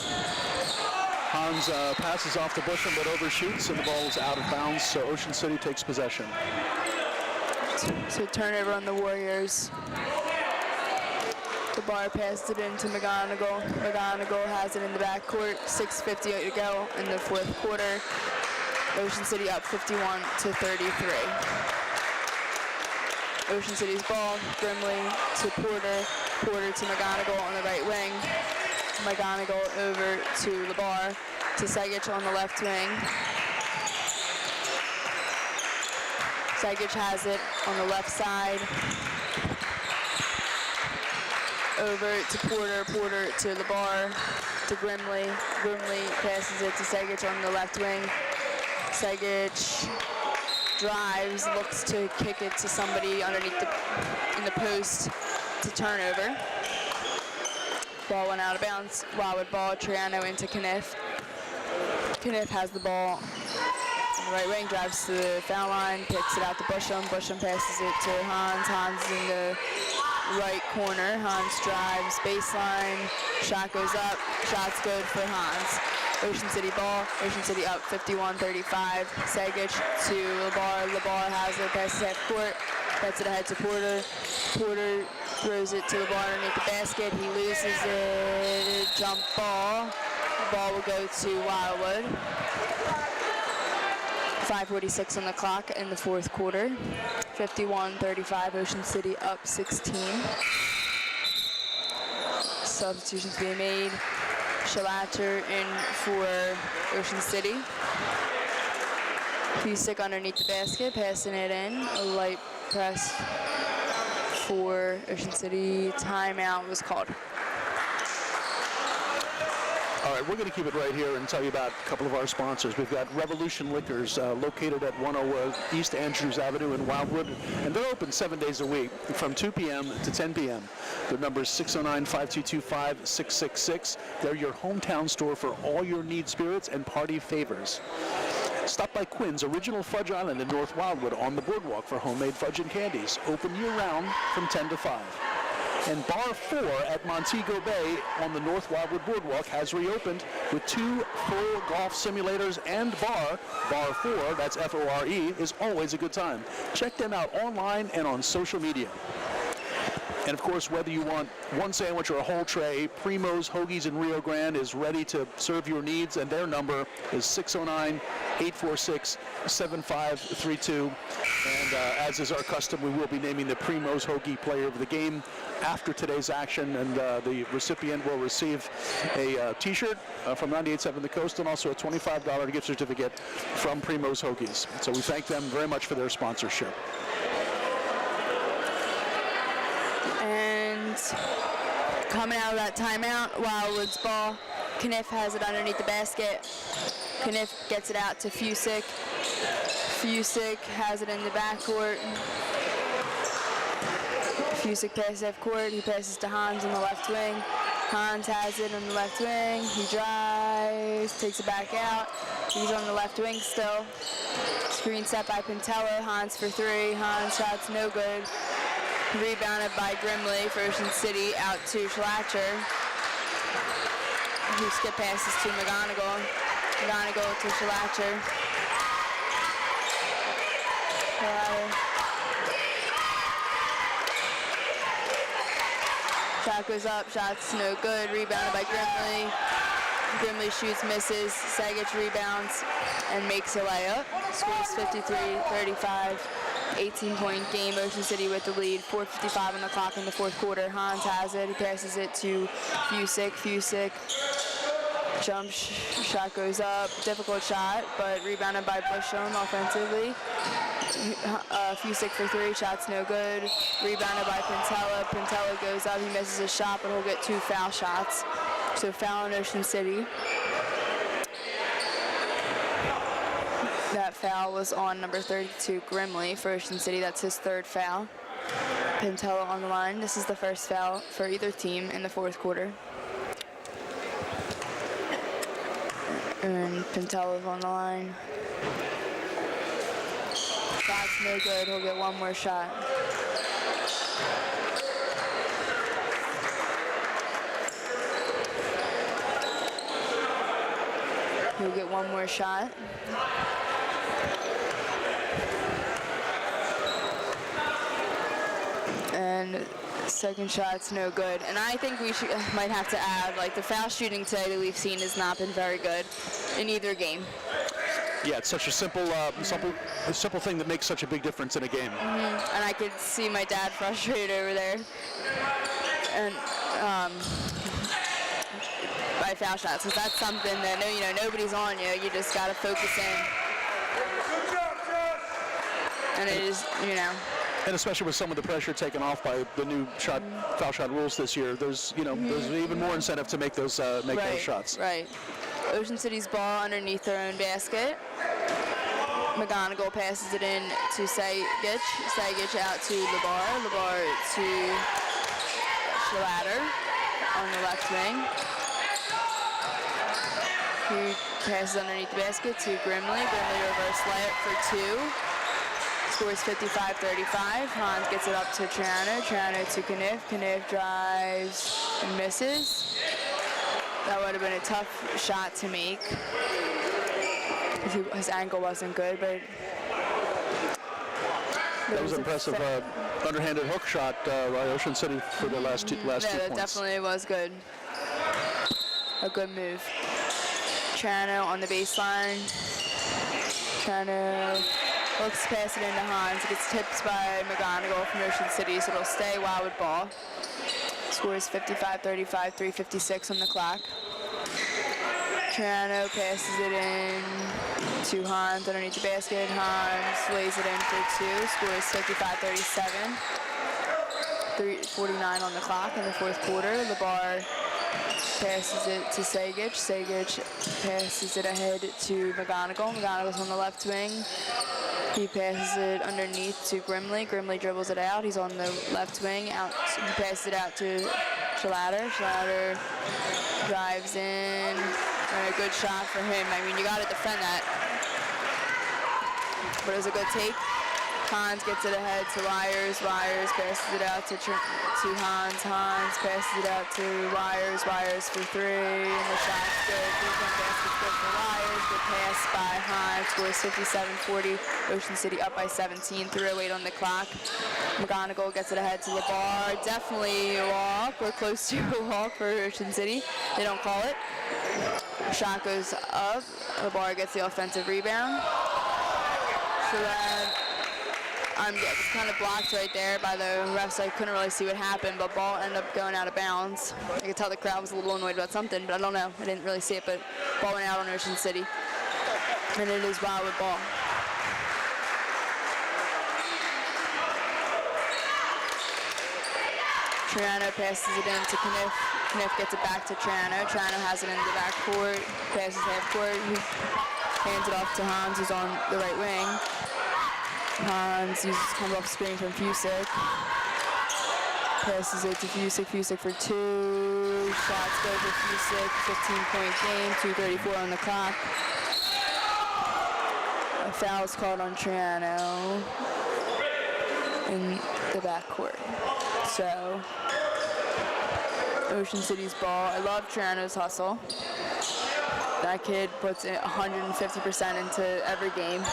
Hans passes off to Busham but overshoots, and the ball is out of bounds, so Ocean City takes possession. So turnover on the Warriors. The bar passed it into McGonigal. McGonigal has it in the backcourt. 6:50 to go in the fourth quarter. Ocean City up 51-33. Ocean City's ball. Grimley to Porter. Porter to McGonigal on the right wing. McGonigal over to LeBar, to Segic on the left wing. Segic has it on the left side. Over to Porter, Porter to LeBar, to Grimley. Grimley passes it to Segic on the left wing. Segic drives, looks to kick it to somebody underneath in the post to turnover. Ball went out of bounds. Wildwood ball, Triano into Kniff. Kniff has the ball on the right wing, drives to the foul line, kicks it out to Busham. Busham passes it to Hans. Hans in the right corner. Hans drives baseline. Shot goes up. Shot's good for Hans. Ocean City ball. Ocean City up 51-35. Sagic to LeBar. LeBar has it, passes half court, gets it ahead to Porter. Porter throws it to LeBar underneath the basket. He loses it. Jump ball. The ball will go to Wildwood. 5:46 on the clock in the fourth quarter. 51-35. Ocean City up 16. Substitutions being made. Schlatter in for Ocean City. Fusick underneath the basket, passing it in. A light press for Ocean City. Timeout was called. All right, we're going to keep it right here and tell you about a couple of our sponsors. We've got Revolution Liquors located at 101 East Andrews Avenue in Wildwood, and they're open 7 days a week from 2 p.m. to 10 p.m. Their number is 609-5225-666. They're your hometown store for all your need spirits and party favors. Stop by Quinn's Original Fudge Island in North Wildwood on the boardwalk for homemade fudge and candies. Open year-round from 10 to 5. And Bar 4 at Montego Bay on the North Wildwood Boardwalk has reopened with 2 full golf simulators and bar. Bar 4, that's F-O-R-E, is always a good time. Check them out online and on social media. And of course, whether you want one sandwich or a whole tray, Primo's Hoagies in Rio Grande is ready to serve your needs, and their number is 609-846-7532. And as is our custom, we will be naming the Primo's Hoagie Player of the Game after today's action, and the recipient will receive a T-shirt from 98.7 The Coast and also a $25 gift certificate from Primo's Hoagies. So we thank them very much for their sponsorship. And coming out of that timeout, Wildwood's ball. Kniff has it underneath the basket. Kniff gets it out to Fusick. Fusick has it in the backcourt. Fusick passes half court. He passes to Hans on the left wing. Hans has it on the left wing. He drives, takes it back out. He's on the left wing still. Screen set by Pintello. Hans for 3. Hans shot's no good. Rebounded by Grimley for Ocean City, out to Schlatter, who skip passes to McGonigal. McGonigal to Schlatter. Shot goes up, shot's no good, rebounded by Grimley. Grimley shoots, misses, Sagic rebounds and makes a layup. Scores 53-35. 18-point game, Ocean City with the lead, 4:55 on the clock in the fourth quarter. Hans has it, he passes it to Fusick. Fusick, jump shot goes up, difficult shot, but rebounded by Busham offensively. Fusick for 3, shot's no good, rebounded by Pintello. Pintello goes up, he misses a shot, but he'll get 2 foul shots. So foul on Ocean City. That foul was on number 32, Grimley, for Ocean City. That's his 3rd foul. Pintello on the line. This is the first foul for either team in the fourth quarter. And Pintello's on the line. Shot's no good. He'll get 1 more shot. He'll get 1 more shot. And second shot's no good. And I think we might have to add, like, the foul shooting today that we've seen has not been very good in either game. Yeah, it's such a simple thing that makes such a big difference in a game. Mm-hmm. And I could see my dad frustrated over there. And by foul shots, because that's something that nobody's on you. You just gotta focus in. And it is, And especially with some of the pressure taken off by the new foul shot rules this year, there's even more incentive to make those shots. Right. Ocean City's ball underneath their own basket. McGonigal passes it in to Sagic. Sagic out to LeBar. LeBar to Schlatter on the left wing. He passes underneath the basket to Grimley. Grimley reverse layup for 2. Scores 55-35. Hans gets it up to Triano. Triano to Kniff. Kniff drives and misses. That would have been a tough shot to make. His angle wasn't good, but That was impressive. Underhanded hook shot by Ocean City for the last two yeah, that points. definitely was good. A good move. Trano on the baseline. Trano looks to pass it into Hans. It gets tipped by McGonigal from Ocean City, so it'll stay Wildwood ball. Score is 55-35, 3:56 on the clock. Trano passes it in to Hans underneath the basket. Hans lays it in for two. Score is 55-37. 3:49 on the clock in the fourth quarter. LeBar passes it to Sagic. Sagic passes it ahead to McGonigal. McGonigal's on the left wing. He passes it underneath to Grimley. Grimley dribbles it out. He's on the left wing. Out. He passes it out to Schlatter. Schlatter drives in. And a good shot for him. I mean, you got to defend that. But it was a good take. Hans gets it ahead to Wires. Wires passes it out to Hans. Hans passes it out to Wires. Wires for three. And the shot's good. Three-point basket's good for Wires. Good pass by Hans. Scores 57-40. Ocean City up by 17. 3:08 on the clock. McGonigal gets it ahead to LeBar. Definitely a walk. We're close to a walk for Ocean City. They don't call it. Shot goes up. LeBar gets the offensive rebound. So that it's kind of blocked right there by the refs. I couldn't really see what happened, but ball ended up going out of bounds. I could tell the crowd was a little annoyed about something, but I don't know. I didn't really see it, but ball went out on Ocean City. And it is Wildwood ball. Trano passes it in to Kniff. Kniff gets it back to Trano. Trano has it in the back court. Passes half court. He hands it off to Hans, who's on the right wing. Hans comes off screen from Fusick. Passes it to Fusick. Fusick for two. Shots go for Fusick. 15-point game. 2:34 on the clock. A foul is called on Trano in the backcourt. So, Ocean City's ball. I love Trano's hustle. That kid puts 150% into every game.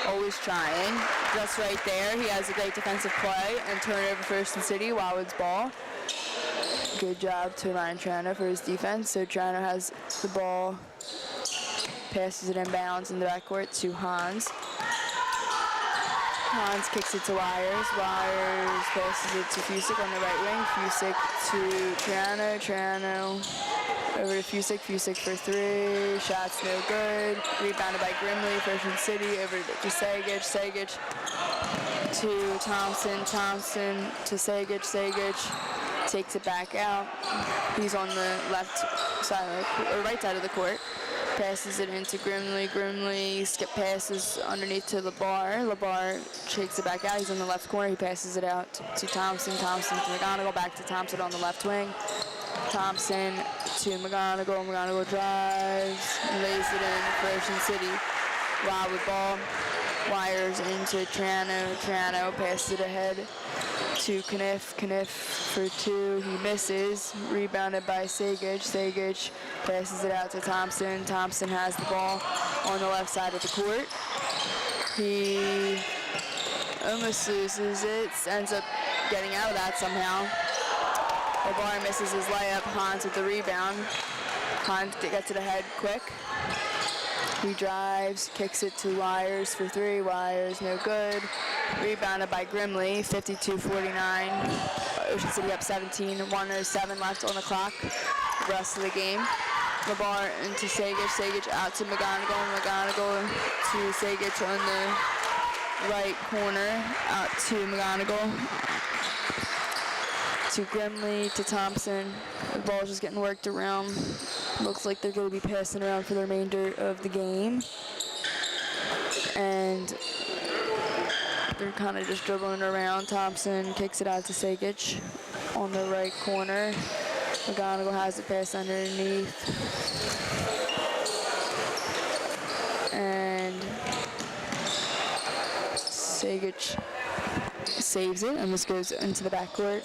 Always trying. Just right there, he has a great defensive play and turnover for Ocean City. Wildwood's ball. Good job to Ryan Trano for his defense. So Trano has the ball, passes it inbounds in the backcourt to Hans. Hans kicks it to Wires. Wires passes it to Fusick on the right wing. Fusick to Trano. Trano over to Fusick. Fusick for three. Shots no good. Rebounded by Grimley for Ocean City. Over to Sagic. Sagic to Thompson. Thompson to Sagic. Sagic takes it back out. He's on the left side or right side of the court. Passes it into Grimley. Grimley passes underneath to LeBar. LeBar shakes it back out. He's in the left corner. He passes it out to Thompson. Thompson to McGonigal. Back to Thompson on the left wing. Thompson to McGonigal. McGonigal drives. Lays it in for Ocean City. Wildwood ball. Wires into Trano. Trano passes it ahead to Kniff. Kniff for two. He misses. Rebounded by Sagic. Sagic passes it out to Thompson. Thompson has the ball on the left side of the court. He almost loses it. Ends up getting out of that somehow. LeBar misses his layup. Hans with the rebound. Hans gets it ahead quick. He drives, kicks it to Wires for three. Wires no good. Rebounded by Grimley. 52-49. Ocean City up 17. 1:07 left on the clock. The rest of the game. LeBar into Sagic. Sagic out to McGonigal. McGonigal to Sagic on the right corner. Out to McGonigal. To Grimley, to Thompson. The ball's just getting worked around. Looks like they're going to be passing around for the remainder of the game. And they're kind of just dribbling around. Thompson kicks it out to Sagic on the right corner. McGonigal has the pass underneath. And Sagic saves it, and this goes into the backcourt.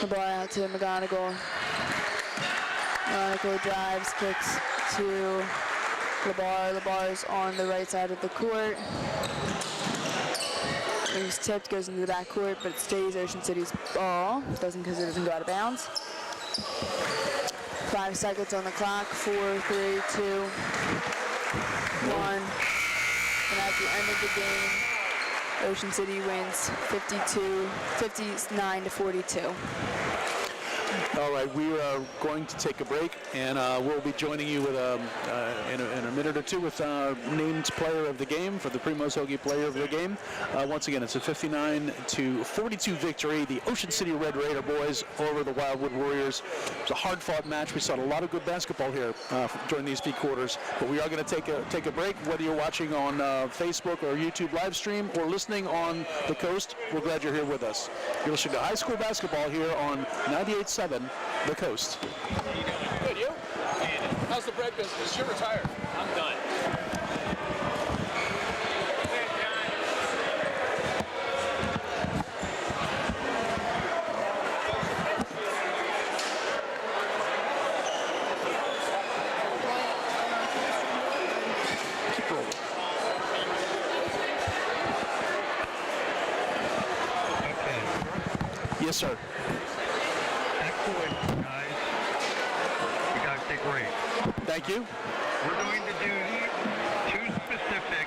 The ball out to McGonigal. Monaco drives, kicks to LeBar. LeBar's on the right side of the court. It was tipped, goes into the back court, but it stays Ocean City's ball. Doesn't, because it doesn't go out of bounds. 5 seconds on the clock. 4, 3, 2, 1. And at the end of the game, Ocean City wins 59 to 42. All right, we are going to take a break, and we'll be joining you with in a minute or two with named player of the game for the Primos Hoagie Player of the Game. Once again, it's a 59 to 42 victory. The Ocean City Red Raider boys over the Wildwood Warriors. It was a hard-fought match. We saw a lot of good basketball here during these few quarters. But we are going to take a break. Whether you're watching on Facebook or YouTube live stream or listening on the Coast, we're glad you're here with us. You're listening to high school basketball here on 98.7 The Coast. Good, you? How's the bread business? You're retired. I'm done. Yes, sir. Excellent, guys. You guys did great. Thank you. We're going to do 2 specific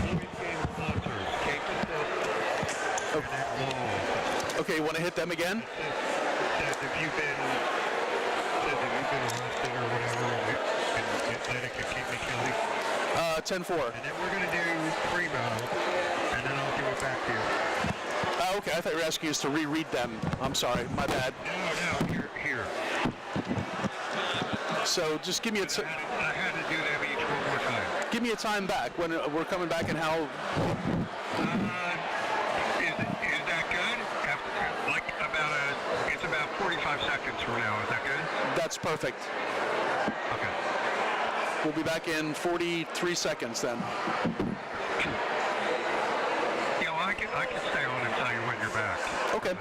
boys game sponsors. Cape Assist and at Wall. Okay, you want to hit them again? Says if you've been arrested or whatever in Atlantic and Cape County. 10-4. And then we're going to do Primo, and then I'll give it back to you. Okay, I thought you were asking us to reread them. I'm sorry, my bad. No, here. So just give me I had to do them each one more time. give me a time back when we're coming back and how. Is that good? It's about 45 seconds from now. Is that good? That's perfect. Okay. We'll be back in 43 seconds then. I can stay on and tell you when you're back. Okay.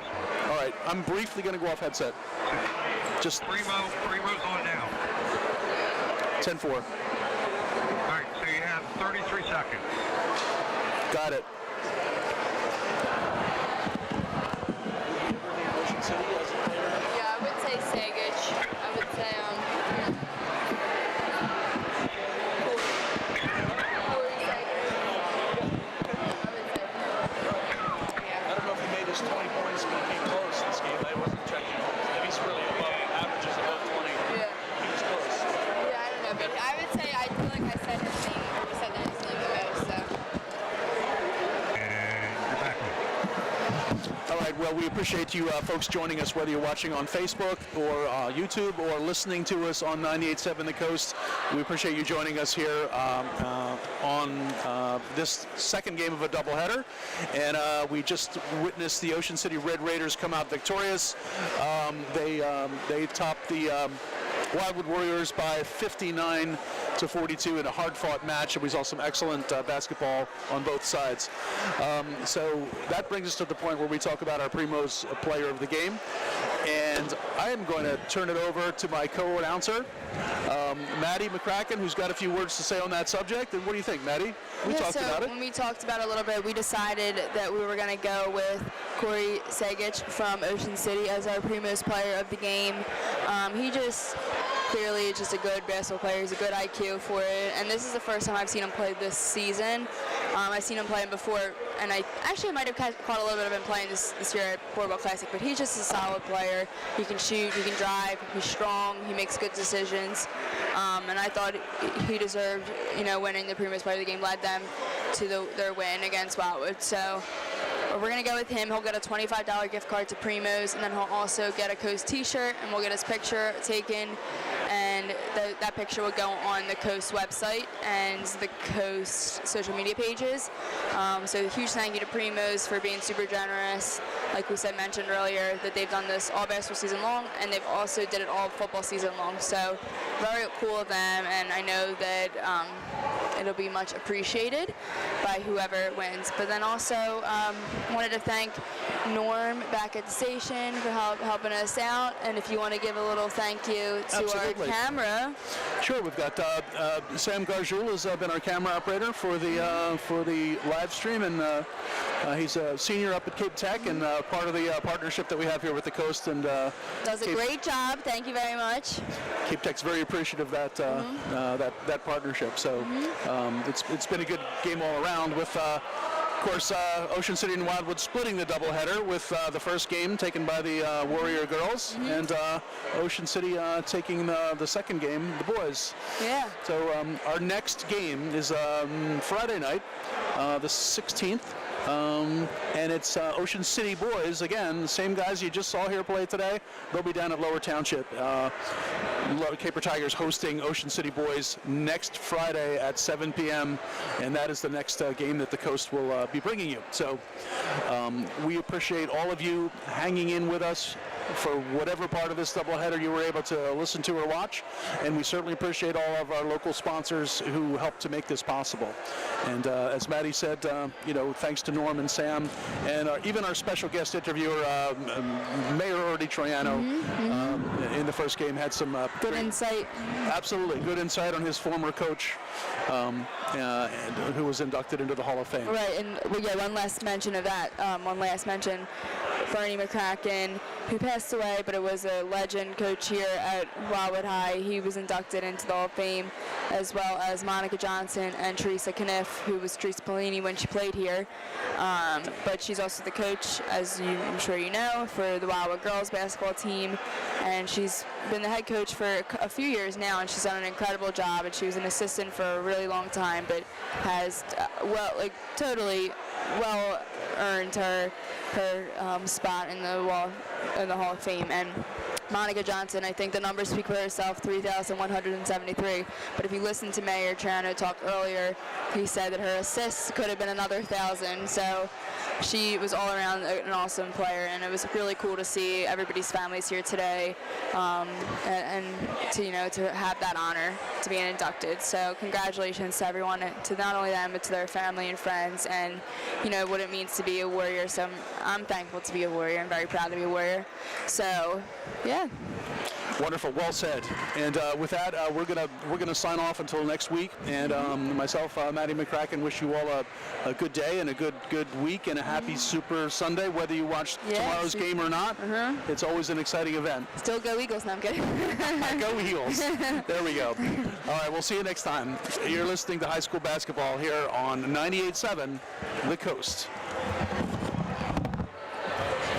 All right. I'm briefly going to go off headset. Just Primo's on now. 10-4. All right, so you have 33 seconds. Got it. Yeah, I would say Sagic. I would say Corey Sagic. I don't know if he made his 20 points, but he came close this game. I wasn't checking. If he's really above, averages above 20. Yeah. He was close. Yeah, I don't know, but I would say I feel like I said his name, or we said his name the most, so. And you're back on. All right. Well, we appreciate you folks joining us, whether you're watching on Facebook or YouTube or listening to us on 98.7 The Coast. We appreciate you joining us here on this second game of a doubleheader. And we just witnessed the Ocean City Red Raiders come out victorious. They topped the Wildwood Warriors by 59 to 42 in a hard-fought match, and we saw some excellent basketball on both sides. So that brings us to the point where we talk about our Primos Player of the Game, and I am going to turn it over to my co-announcer, Maddie McCracken, who's got a few words to say on that subject. And what do you think, Maddie? We talked about it. When we talked about it a little bit, we decided that we were going to go with Corey Sagic from Ocean City as our Primos Player of the Game. He just clearly is just a good basketball player. He's a good IQ for it, and this is the first time I've seen him play this season. I've seen him playing before, and I actually might have caught a little bit of him playing this year at Boardwalk Classic, but he's just a solid player. He can shoot, he can drive, he's strong, he makes good decisions, and I thought he deserved, winning the Primos Player of the Game, led them to their win against Wildwood. So we're going to go with him. He'll get a $25 gift card to Primos, and then he'll also get a Coast t-shirt, and we'll get his picture taken, and that picture will go on the Coast website and the Coast social media pages. So huge thank you to Primos for being super generous. Like we mentioned earlier, that they've done this all basketball season long, and they've also did it all football season long. So very cool of them, and I know that it'll be much appreciated by whoever wins. But then also wanted to thank Norm back at the station for helping us out. And if you want to give a little thank you to Absolutely. our camera. Sure, we've got Sam Garjoul has been our camera operator for the live stream, and he's a senior up at Cape Tech and part of the partnership that we have here with the Coast. And Does a great job. Thank you very much. Cape Tech's very appreciative of that partnership. So it's been a good game all around with. Of course, Ocean City and Wildwood splitting the doubleheader with the first game taken by the Warrior girls, and Ocean City taking the second game, the boys. Yeah. So our next game is Friday night, the 16th. And it's Ocean City boys again, the same guys you just saw here play today. They'll be down at Lower Township. Caper Tigers hosting Ocean City boys next Friday at 7 p.m. and that is the next game that the Coast will be bringing you. So we appreciate all of you hanging in with us for whatever part of this doubleheader you were able to listen to or watch, and we certainly appreciate all of our local sponsors who helped to make this possible. And as Maddie said, thanks to Norm and Sam, and even our special guest interviewer, Mayor Ernie Troiano, in the first game had some Good insight. Absolutely, good insight on his former coach, and who was inducted into the Hall of Fame. Right, and one last mention of that. Bernie McCracken, who passed away, but it was a legend coach here at Wildwood High. He was inducted into the Hall of Fame, as well as Monica Johnson and Teresa Kniff, who was Teresa Polini when she played here. But she's also the coach, as I'm sure you know, for the Wildwood girls basketball team. And she's been the head coach for a few years now, and she's done an incredible job. And she was an assistant for a really long time, but has totally well earned her spot in the Hall of Fame. And Monica Johnson, I think the numbers speak for herself, 3,173. But if you listen to Mayor Troiano talk earlier, he said that her assists could have been another 1,000. So she was all around an awesome player, and it was really cool to see everybody's families here today, and to have that honor to be inducted. So congratulations to everyone, to not only them but to their family and friends, and what it means to be a Warrior. So I'm thankful to be a Warrior. I'm very proud to be a Warrior. So yeah. Wonderful, well said. And with that, we're gonna sign off until next week. And myself, Maddie McCracken, wish you all a good day and a good week and a happy Super Sunday. Whether you watch tomorrow's game or not, it's always an exciting event. Still go Eagles! No, I'm kidding. Go Eagles! There we go. All right, we'll see you next time. You're listening to High School Basketball here on 98.7 The Coast.